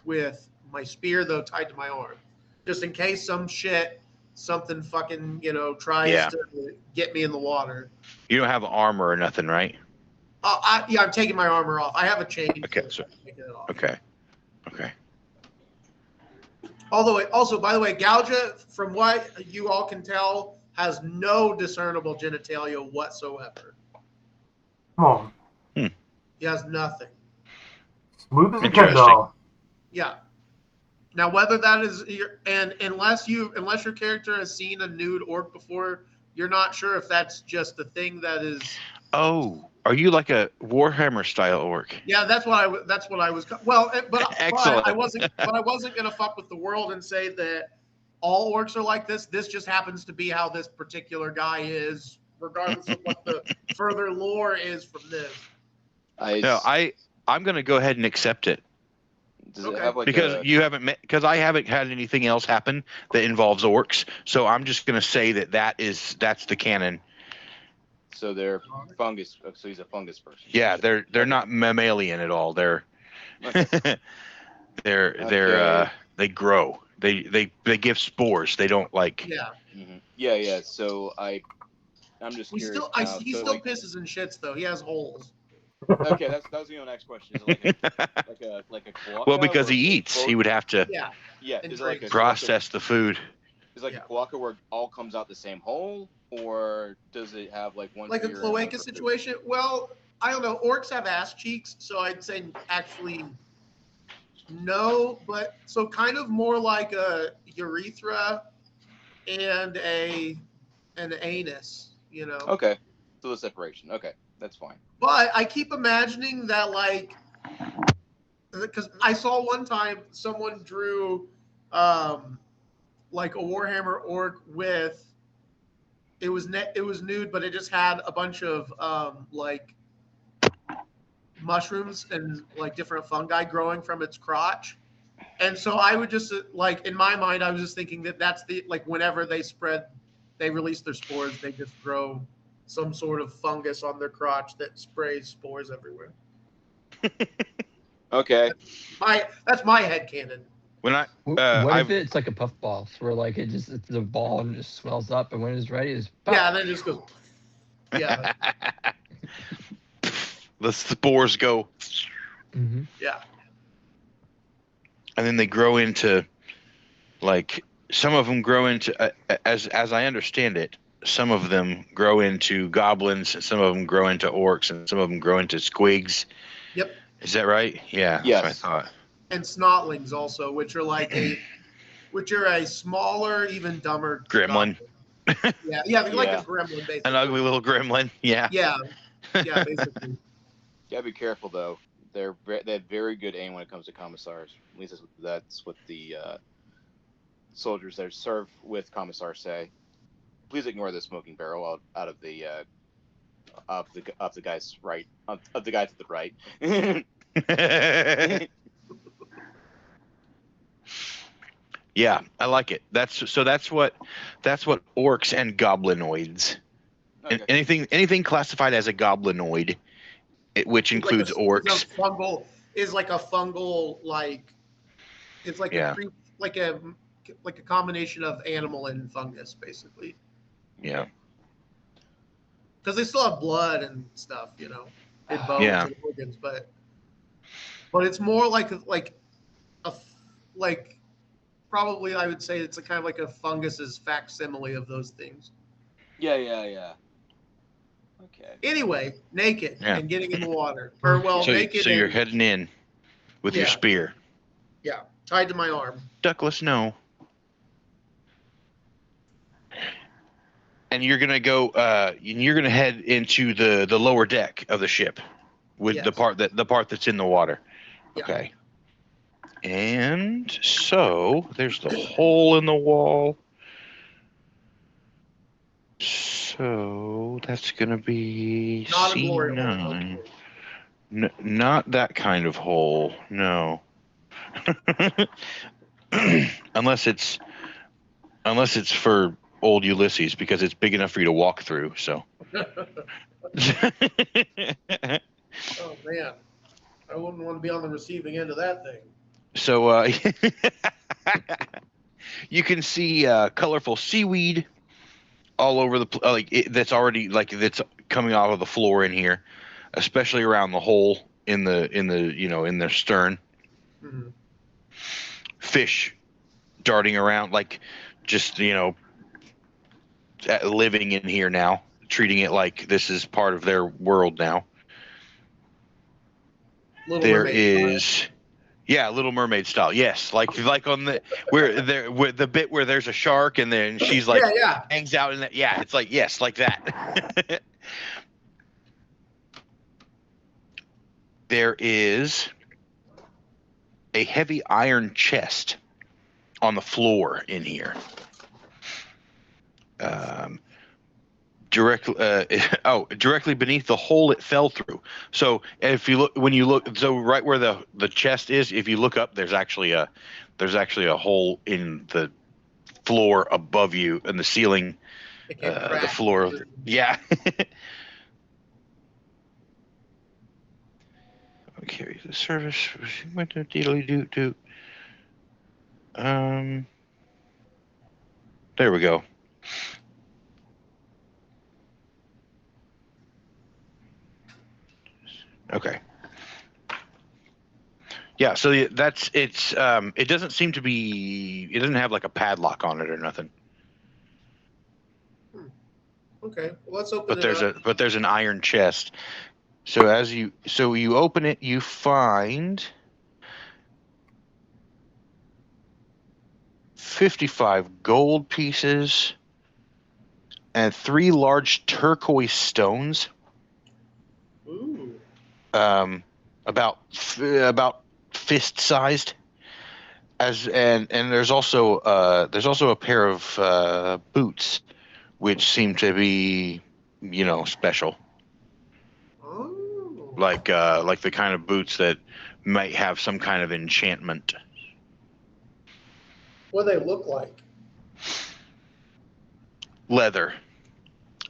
with my spear though tied to my arm, just in case something fucking tries to get me in the water. You don't have armor or nothing, right? I'm taking my armor off. I have a chain. Okay, so taking it off. Okay. Also, by the way, Gouga, from what you all can tell, has no discernible genitalia whatsoever. Come on. He has nothing. Smooth as a Ken doll. Yeah. Now, whether that is unless your character has seen a nude orc before, you're not sure if that's just a thing that is. Oh, are you like a Warhammer style orc? Yeah, that's what I was. Well, but Excellent. I wasn't gonna fuck with the world and say that all orcs are like this. This just happens to be how this particular guy is, regardless of what the further lore is from this. I'm gonna go ahead and accept it. Does it have like because I haven't had anything else happen that involves orcs, so I'm just gonna say that's the canon. So they're fungus. So he's a fungus person. Yeah, they're not mammalian at all. They're they grow. They give spores. They don't like. Yeah. Mm-hmm. Yeah. So I'm just curious. He still pisses and shits though. He has holes. Okay, that was the next question. Is it like a quokka? Well, because he eats, he would have to. Yeah. Is it like a process the food? Is it like a quokka where it all comes out the same hole, or does it have like one? Like a cloaca situation? Well, I don't know. Orcs have ass cheeks, so I'd say actually no, but so kind of more like a urethra and an anus, Okay, so the separation. Okay, that's fine. But I keep imagining that, like, because I saw one time someone drew like a Warhammer orc with it was nude, but it just had a bunch of like mushrooms and like different fungi growing from its crotch. And so I would just like, in my mind, I was just thinking that that's the, like, whenever they release their spores, they just grow some sort of fungus on their crotch that sprays spores everywhere. Okay. That's my headcanon. What if it's like a puffball, where like it's a ball and it just swells up, and when it's ready, it's pop. Yeah, and then it just goes. Yeah. The spores go. Mm-hmm. Yeah. And then they grow into, like, some of them grow into, as I understand it, some of them grow into goblins, and some of them grow into orcs, and some of them grow into squigs. Yep. Is that right? Yeah. Yes. That's what I thought. And snotlings also, which are like which are a smaller, even dumber Gremlin. Yeah, they're like a gremlin, basically. An ugly little gremlin. Yeah. Yeah, basically. Gotta be careful though. They have very good aim when it comes to commissars. At least that's what the soldiers that serve with commissars say. Please ignore the smoking barrel out of the guy's right of the guy to the right. Yeah, I like it. That's what orcs and goblinoids. Okay. Anything classified as a goblinoid, which includes orcs. Is like a fungal it's like Yeah. like a combination of animal and fungus, basically. Yeah. Because they still have blood and stuff, and bones Yeah. and organs, but it's more probably I would say it's a kind of like a fungus's facsimile of those things. Yeah. Okay. Anyway, naked and getting in the water, naked. So you're heading in with your spear. Yeah, tied to my arm. Duckless, no. And you're gonna go. You're gonna head into the lower deck of the ship, with the part that's in the water. Yeah. Okay. And so there's the hole in the wall. So that's gonna be Not a glory C9. Not that kind of hole. No. unless it's for old Ulysses, because it's big enough for you to walk through. So. Oh man, I wouldn't want to be on the receiving end of that thing. So you can see colorful seaweed all over the that's already that's coming out of the floor in here, especially around the hole in their stern. Mm-hmm. Fish darting around, just living in here now, treating it like this is part of their world now. Little Mermaid style. Yes, like on the the bit where there's a shark and then she's hangs out in that. Yeah, it's like that. There is a heavy iron chest on the floor in here. Directly beneath the hole it fell through. So when you look, so right where the chest is, if you look up, there's actually a hole in the floor above you, and the ceiling, the floor. Yeah. Okay, the service. Went to deedly there we go. Okay. Yeah, so it doesn't seem to be. It doesn't have like a padlock on it or nothing. Okay, well, let's open it up. But there's an iron chest. So you open it, you find 55 gold pieces and 3 large turquoise stones. Ooh. About fist sized. And there's also a pair of boots, which seem to be special. Oh. Like the kind of boots that might have some kind of enchantment. What do they look like? Leather.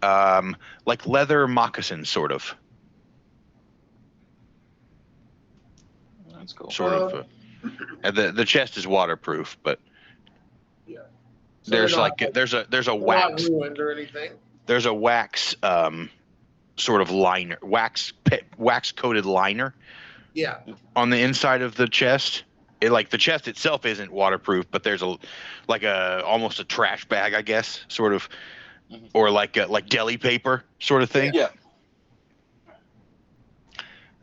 Like leather moccasins, sort of. That's cool. Sort of. And the chest is waterproof, but yeah. So there's a wax. Not ruined or anything. There's a wax sort of liner, wax coated liner. Yeah. On the inside of the chest. The chest itself isn't waterproof, but there's almost a trash bag, I guess, sort of, or like deli paper sort of thing. Yeah.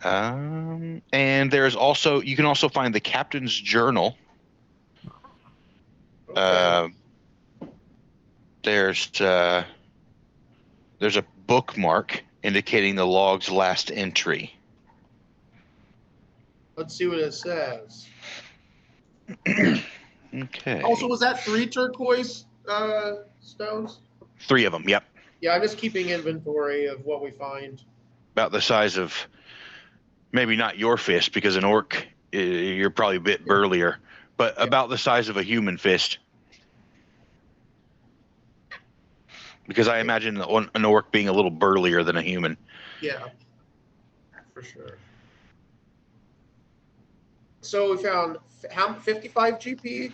And you can also find the captain's journal. Okay. There's a bookmark indicating the log's last entry. Let's see what it says. Okay. Also, was that 3 turquoise stones? 3 of them. Yep. Yeah, I'm just keeping inventory of what we find. About the size of, maybe not your fist, because an orc, you're probably a bit burlier, but about the size of a human fist. Because I imagine an orc being a little burlier than a human. Yeah, for sure. So we found 55 GP?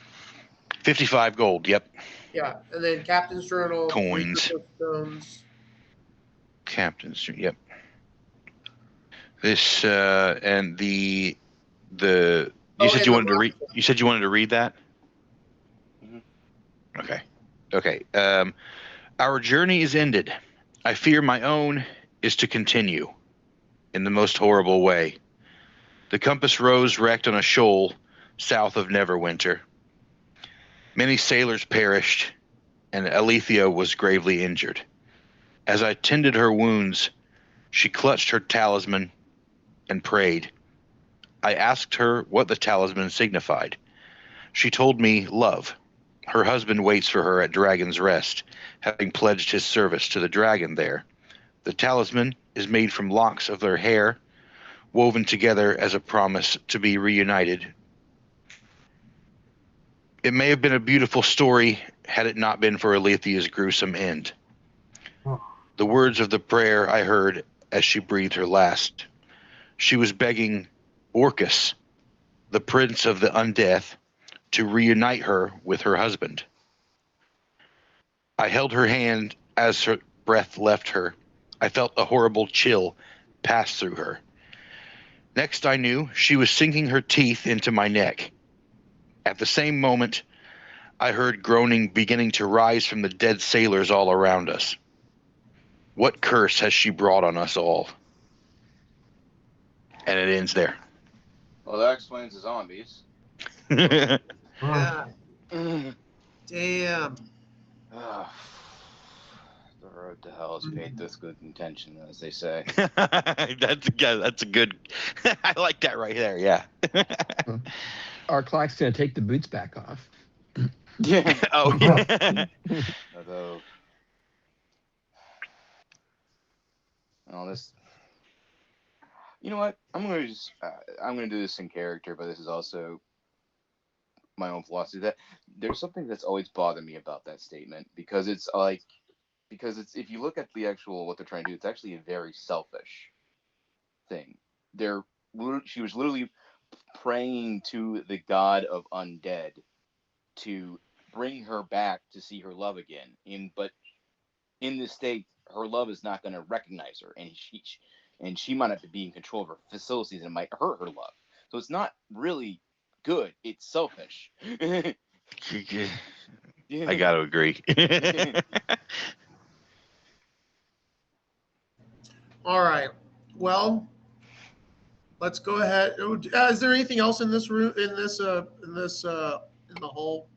55 gold, yep. Yeah, and then Captain's Journal. Coins. Stones. Captain's, yep. This and the you said you wanted to read. You said you wanted to read that. Mm-hmm. Okay. Our journey is ended. I fear my own is to continue, in the most horrible way. The compass rose wrecked on a shoal south of Neverwinter. Many sailors perished, and Alethea was gravely injured. As I tended her wounds, she clutched her talisman and prayed. I asked her what the talisman signified. She told me love. Her husband waits for her at Dragon's Rest, having pledged his service to the dragon there. The talisman is made from locks of their hair, woven together as a promise to be reunited. It may have been a beautiful story had it not been for Alethea's gruesome end. The words of the prayer I heard as she breathed her last. She was begging Orcus, the prince of the undeath, to reunite her with her husband. I held her hand as her breath left her. I felt a horrible chill pass through her. Next I knew she was sinking her teeth into my neck. At the same moment, I heard groaning beginning to rise from the dead sailors all around us. What curse has she brought on us all? And it ends there. Well, that explains the zombies. Yeah. Damn. The road to hell is paved with good intention, as they say. That's a good. I like that right there. Yeah. Aur-Klak's gonna take the boots back off. Yeah. Oh. Yeah. Although, this. You know what? I'm gonna do this in character, but this is also my own philosophy. That there's something that's always bothered me about that statement because it's if you look at the actual what they're trying to do, it's actually a very selfish thing. She was literally praying to the god of undead to bring her back to see her love again. But in this state, her love is not going to recognize her, and she might have to be in control of her facilities, and it might hurt her love. So it's not really good. It's selfish. I got to agree. All right. Well, let's go ahead. Is there anything else in this room? In the hole?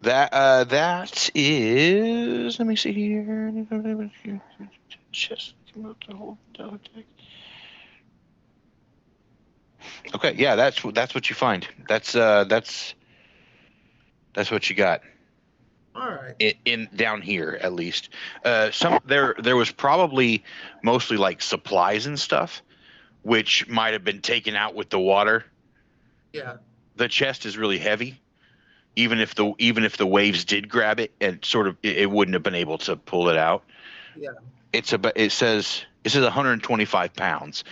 That is. Let me see here. Okay, yeah, that's what you find. That's what you got. All right. In down here at least. There was probably mostly like supplies and stuff, which might have been taken out with the water. Yeah. The chest is really heavy. Even if the waves did grab it and sort of it wouldn't have been able to pull it out. Yeah. It says 125 pounds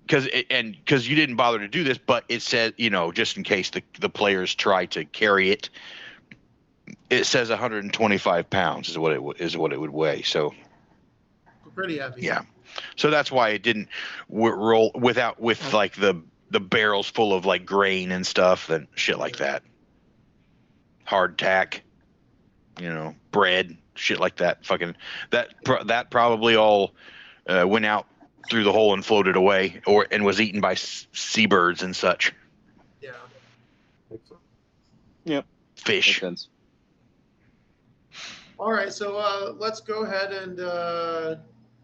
because you didn't bother to do this, but it said, just in case the players try to carry it, it says 125 pounds is what it would weigh. So pretty heavy. Yeah. So that's why it didn't roll with like the barrels full of like grain and stuff and shit like that. Hardtack, bread, shit like that. Fucking that probably all went out through the hole and floated away, and was eaten by seabirds and such. Yeah. Yep. fish. Makes sense. All right, so let's go ahead and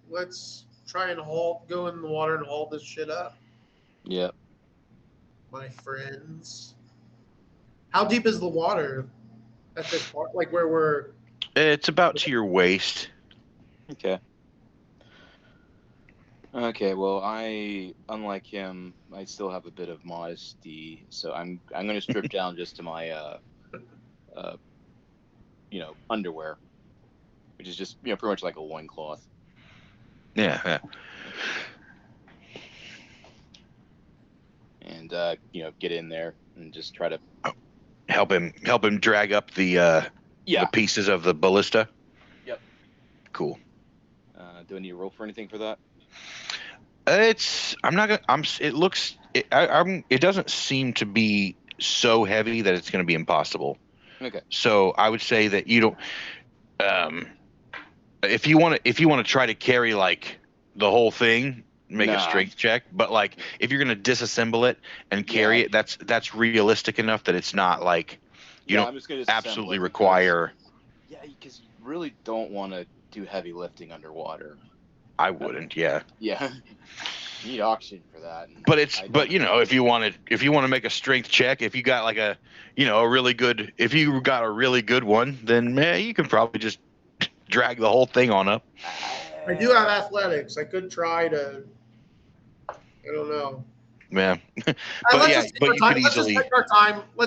let's try and go in the water and haul this shit up, Yep. my friends. How deep is the water at this part? Like where we're? It's about to your waist. Okay. Okay, well, unlike him, I still have a bit of modesty, so I'm going to strip down just to my underwear, which is just pretty much like a loincloth. Yeah. And get in there and just try to Help him drag up the pieces of the ballista. Yep. Cool. Do I need to roll for anything for that? It doesn't seem to be so heavy that it's going to be impossible. Okay. So I would say that you don't. If you want to try to carry like the whole thing, make a strength check. But like if you're going to disassemble it and carry it, that's realistic enough that it's not like you don't absolutely require. Yeah, because you really don't want to do heavy lifting underwater. I wouldn't. Yeah. Yeah. You need oxygen for that. But if you want to make a strength check, if you got like a really good one, then you can probably just drag the whole thing on up. I do have athletics. I could try to. I don't know. Yeah. Let's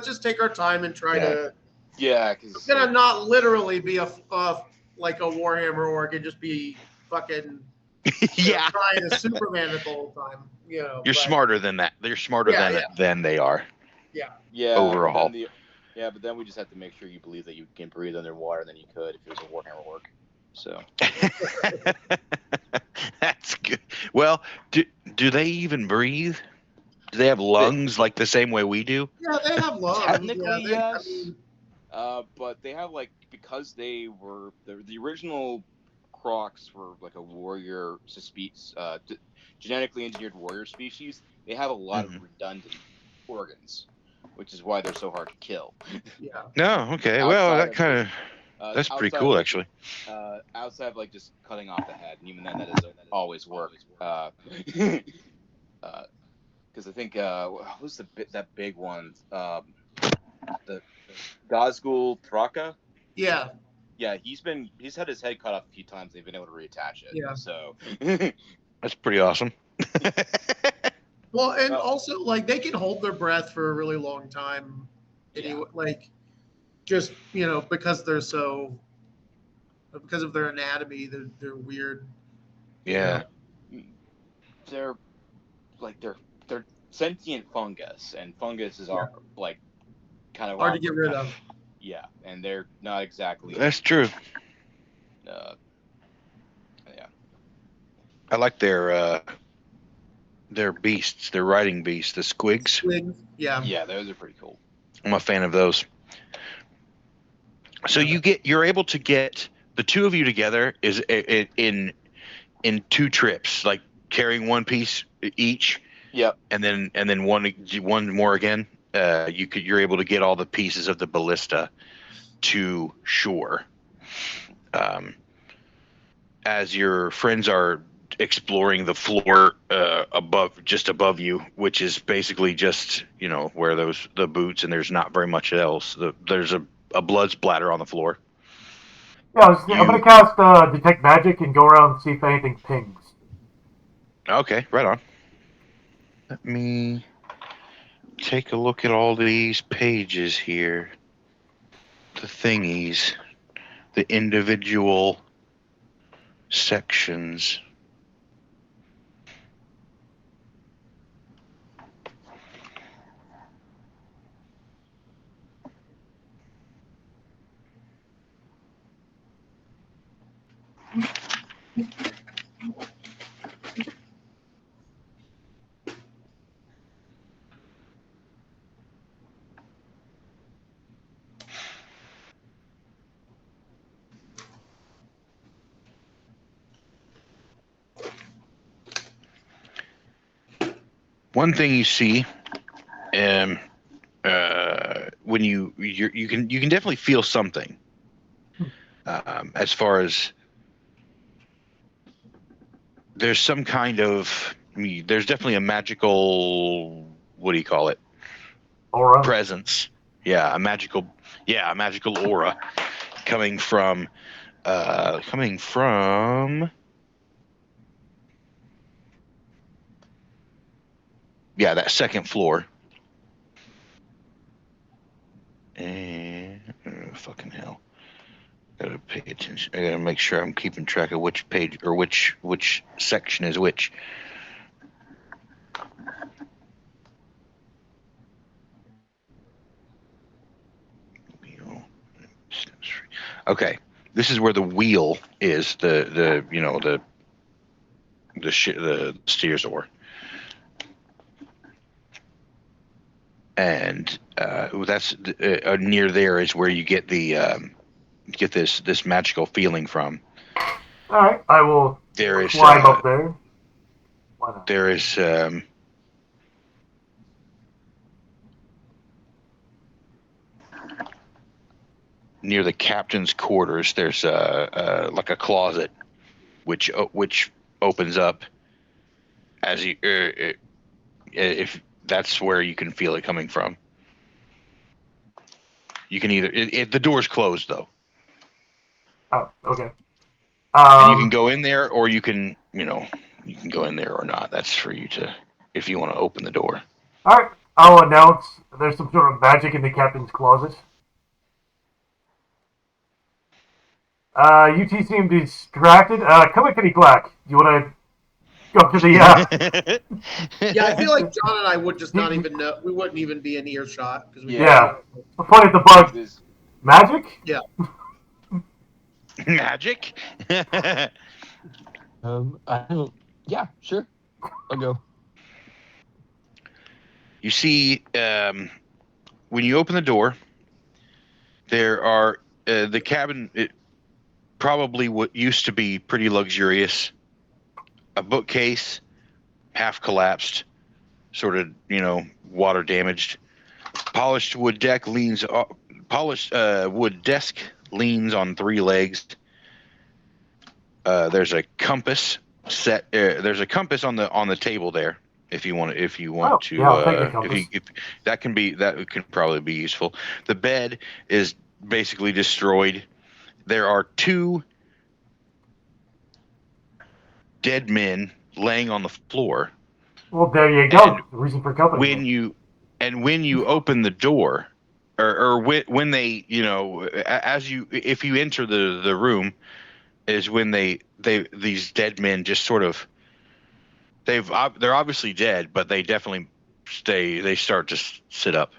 just take our time and try to. Yeah, because it's gonna not literally be a like a Warhammer orc and just be fucking. Trying to Superman it the whole time. You're smarter than that. They're smarter than they are. Yeah. Yeah. Overall. But then we just have to make sure you believe that you can breathe underwater than you could if it was a Warhammer orc. So. That's good. Well, do they even breathe? Do they have lungs like the same way we do? Yeah, they have lungs. Technically, yes. But they have because they were the original Crocs were like a warrior genetically engineered warrior species. They have a lot of redundant organs, which is why they're so hard to kill. Yeah. No, okay. Well, that kind of that's pretty cool, actually. Outside of just cutting off the head, and even then, that doesn't always work. Because I think who's that big one? The Gazgul Thraka. Yeah. Yeah, he's had his head cut off a few times and they've been able to reattach it. Yeah. So that's pretty awesome. Well, and also they can hold their breath for a really long time. Anyway, just because because of their anatomy, they're weird. Yeah. They're sentient fungus, and fungus is kind of hard to get rid of. Yeah, and they're not exactly. That's true. Yeah. I like their beasts, their riding beasts, the squigs. Yeah. Yeah, those are pretty cool. I'm a fan of those. So you're able to get the two of you together is in 2 trips, like carrying one piece each. Yep. And then one more again. You're able to get all the pieces of the ballista to shore. As your friends are exploring the floor just above you, which is basically just where the boots, and there's not very much else. There's a blood splatter on the floor. Yeah, I'm gonna cast detect magic and go around and see if anything pings. Okay, right on. Let me take a look at all these pages here. The thingies, the individual sections. One thing you see, when you can definitely feel something. As far as there's some kind of there's definitely a magical, what do you call it? Aura. Presence. Yeah, a magical aura coming from that second floor. And fucking hell. Gotta pay attention. I gotta make sure I'm keeping track of which page or which section is which. Okay, this is where the wheel is. The steers oar, and that's near there is where you get the get this magical feeling from. All right, I will There is climb up there. Why not? There is near the captain's quarters. There's like a closet, which opens up as you if that's where you can feel it coming from. You can either the door's closed though. Oh, okay. And you can go in there, or you can go in there or not. That's for you to, if you want to open the door. All right, I'll announce there's some sort of magic in the captain's closet. You two seem distracted. Come on, Aur-Klak. You want to go up to the... Yeah, I feel like John and I would just not even know. We wouldn't even be in earshot. Yeah. I'll point at the bug. Magic? Yeah. Magic? I don't. Yeah, sure. I'll go. You see, when you open the door, there are the cabin. It probably what used to be pretty luxurious. A bookcase, half collapsed, sort of water damaged. Polished wood desk leans on 3 legs. There's a compass set. There's a compass on the table there. If you want to, yeah, I'll take the compass. That can probably be useful. The bed is basically destroyed. There are 2 dead men laying on the floor. Well, there you go. The reason for company. When you open the door, or when they, if you enter the room, is when these dead men just sort of, they're obviously dead, but they definitely start to sit up.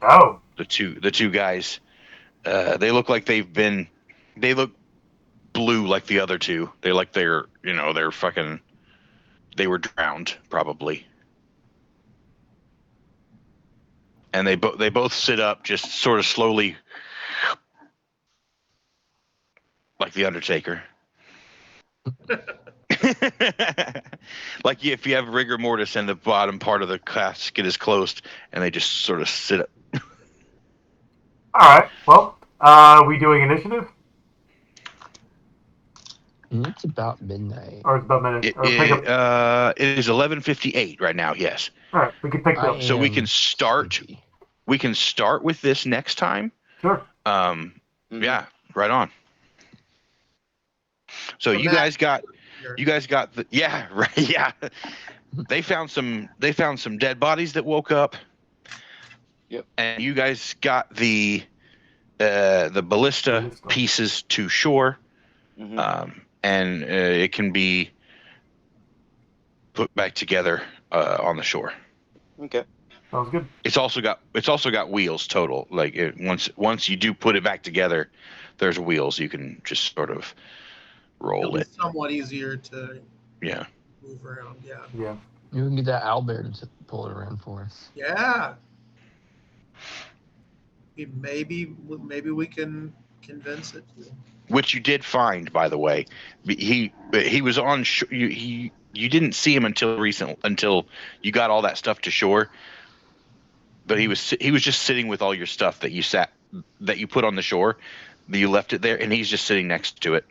Oh. The two guys, they look like they look blue like the other 2. They were drowned probably. And they both sit up, just sort of slowly, like the Undertaker. Like if you have rigor mortis and the bottom part of the casket is closed, and they just sort of sit up. All right. Well, are we doing initiative? It's about midnight. Or it's about midnight. It is 11:58 right now. Yes. All right, we can pick up. So we can start. Sleepy. We can start with this next time. Sure. Yeah. Right on. So you guys got the right. Yeah. They found some dead bodies that woke up. Yep. And you guys got the ballista pieces to shore. Mm-hmm. And it can be put back together on the shore. Okay. Sounds good. It's also got wheels total. Like once you do put it back together, there's wheels. You can just sort of roll it. Somewhat easier to move around. Yeah. Yeah. You can get that owlbear to pull it around for us. Yeah. Maybe we can convince it to. Which you did find, by the way. He was on shore. You didn't see him until you got all that stuff to shore. but he was just sitting with all your stuff that you put on the shore. You left it there, and he's just sitting next to it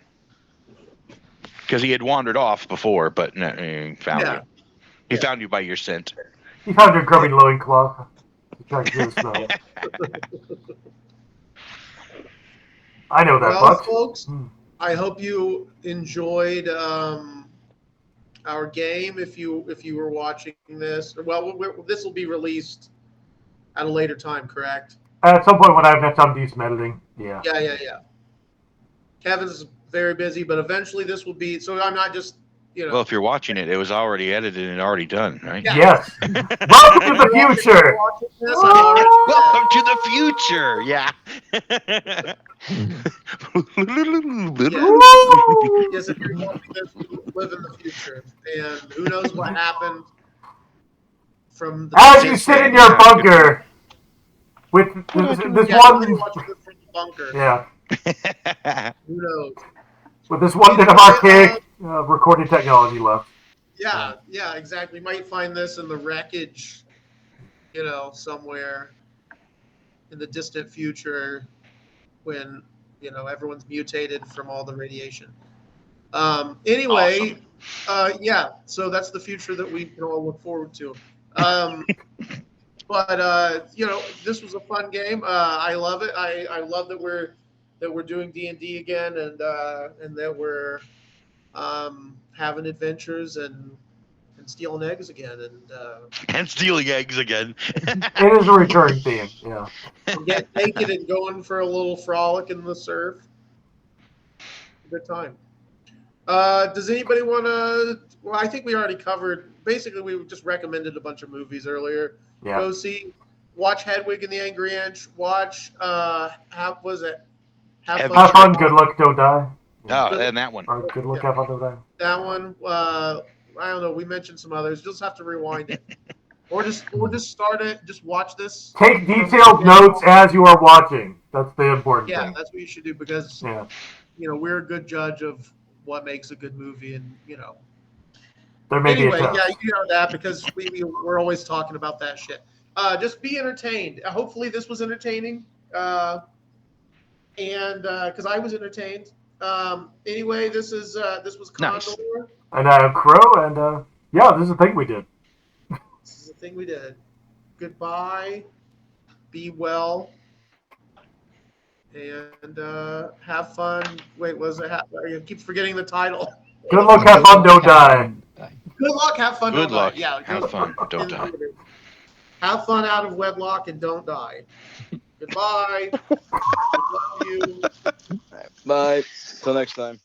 because he had wandered off before, but no, he found you. He found you by your scent. He found your grubby loincloth. He tried to get a smell. I know that, well, Buck. folks, I hope you enjoyed our game. If you were watching this, well, this will be released at a later time, correct? At some point when I have time to do some editing. Yeah. Yeah. Kevin's very busy, but eventually this will be. So I'm not just, Well, if you're watching it, it was already edited and already done, right? Yeah. Yes. Welcome to the future. Welcome to the future. Yeah. Yes, if you're watching this, we live in the future, and who knows what happened from the. As you sit in your bunker with this one. Watching this from the bunker. Yeah. Who knows? With this one bit of archaic recording technology left. Yeah, exactly. Might find this in the wreckage, somewhere in the distant future when, everyone's mutated from all the radiation. Anyway, awesome. So that's the future that we can all look forward to. But this was a fun game. I love it. I love that we're doing D&D again, and that we're having adventures and stealing eggs again, and stealing eggs again. It is a recurring theme. Yeah. Get naked and going for a little frolic in the surf. Good time. Does anybody want to? Well, I think we already covered. Basically, we just recommended a bunch of movies earlier. Yeah. Go watch Hedwig and the Angry Inch. Watch. Have fun. Good luck. Don't die. Oh, and that one. Or good luck. Have fun. Don't die. That one. I don't know. We mentioned some others. You'll just have to rewind it, or just start it. Just watch this. Take detailed notes as you are watching. That's the important thing. Yeah, that's what you should do because we're a good judge of what makes a good movie, and there may anyway, be a test. you know that because we're always talking about that shit. Just be entertained. Hopefully, this was entertaining, and because I was entertained. Anyway, this was Condor. Nice. And I have Crow, and this is the thing we did. This is the thing we did. Goodbye. Be well. And have fun. Wait, I keep forgetting the title. Good luck, have fun, don't die. Good luck, have fun, Good don't luck. die. Yeah, have fun, don't die. Have fun out of wedlock and don't die. Goodbye. Love you. Bye. Till next time.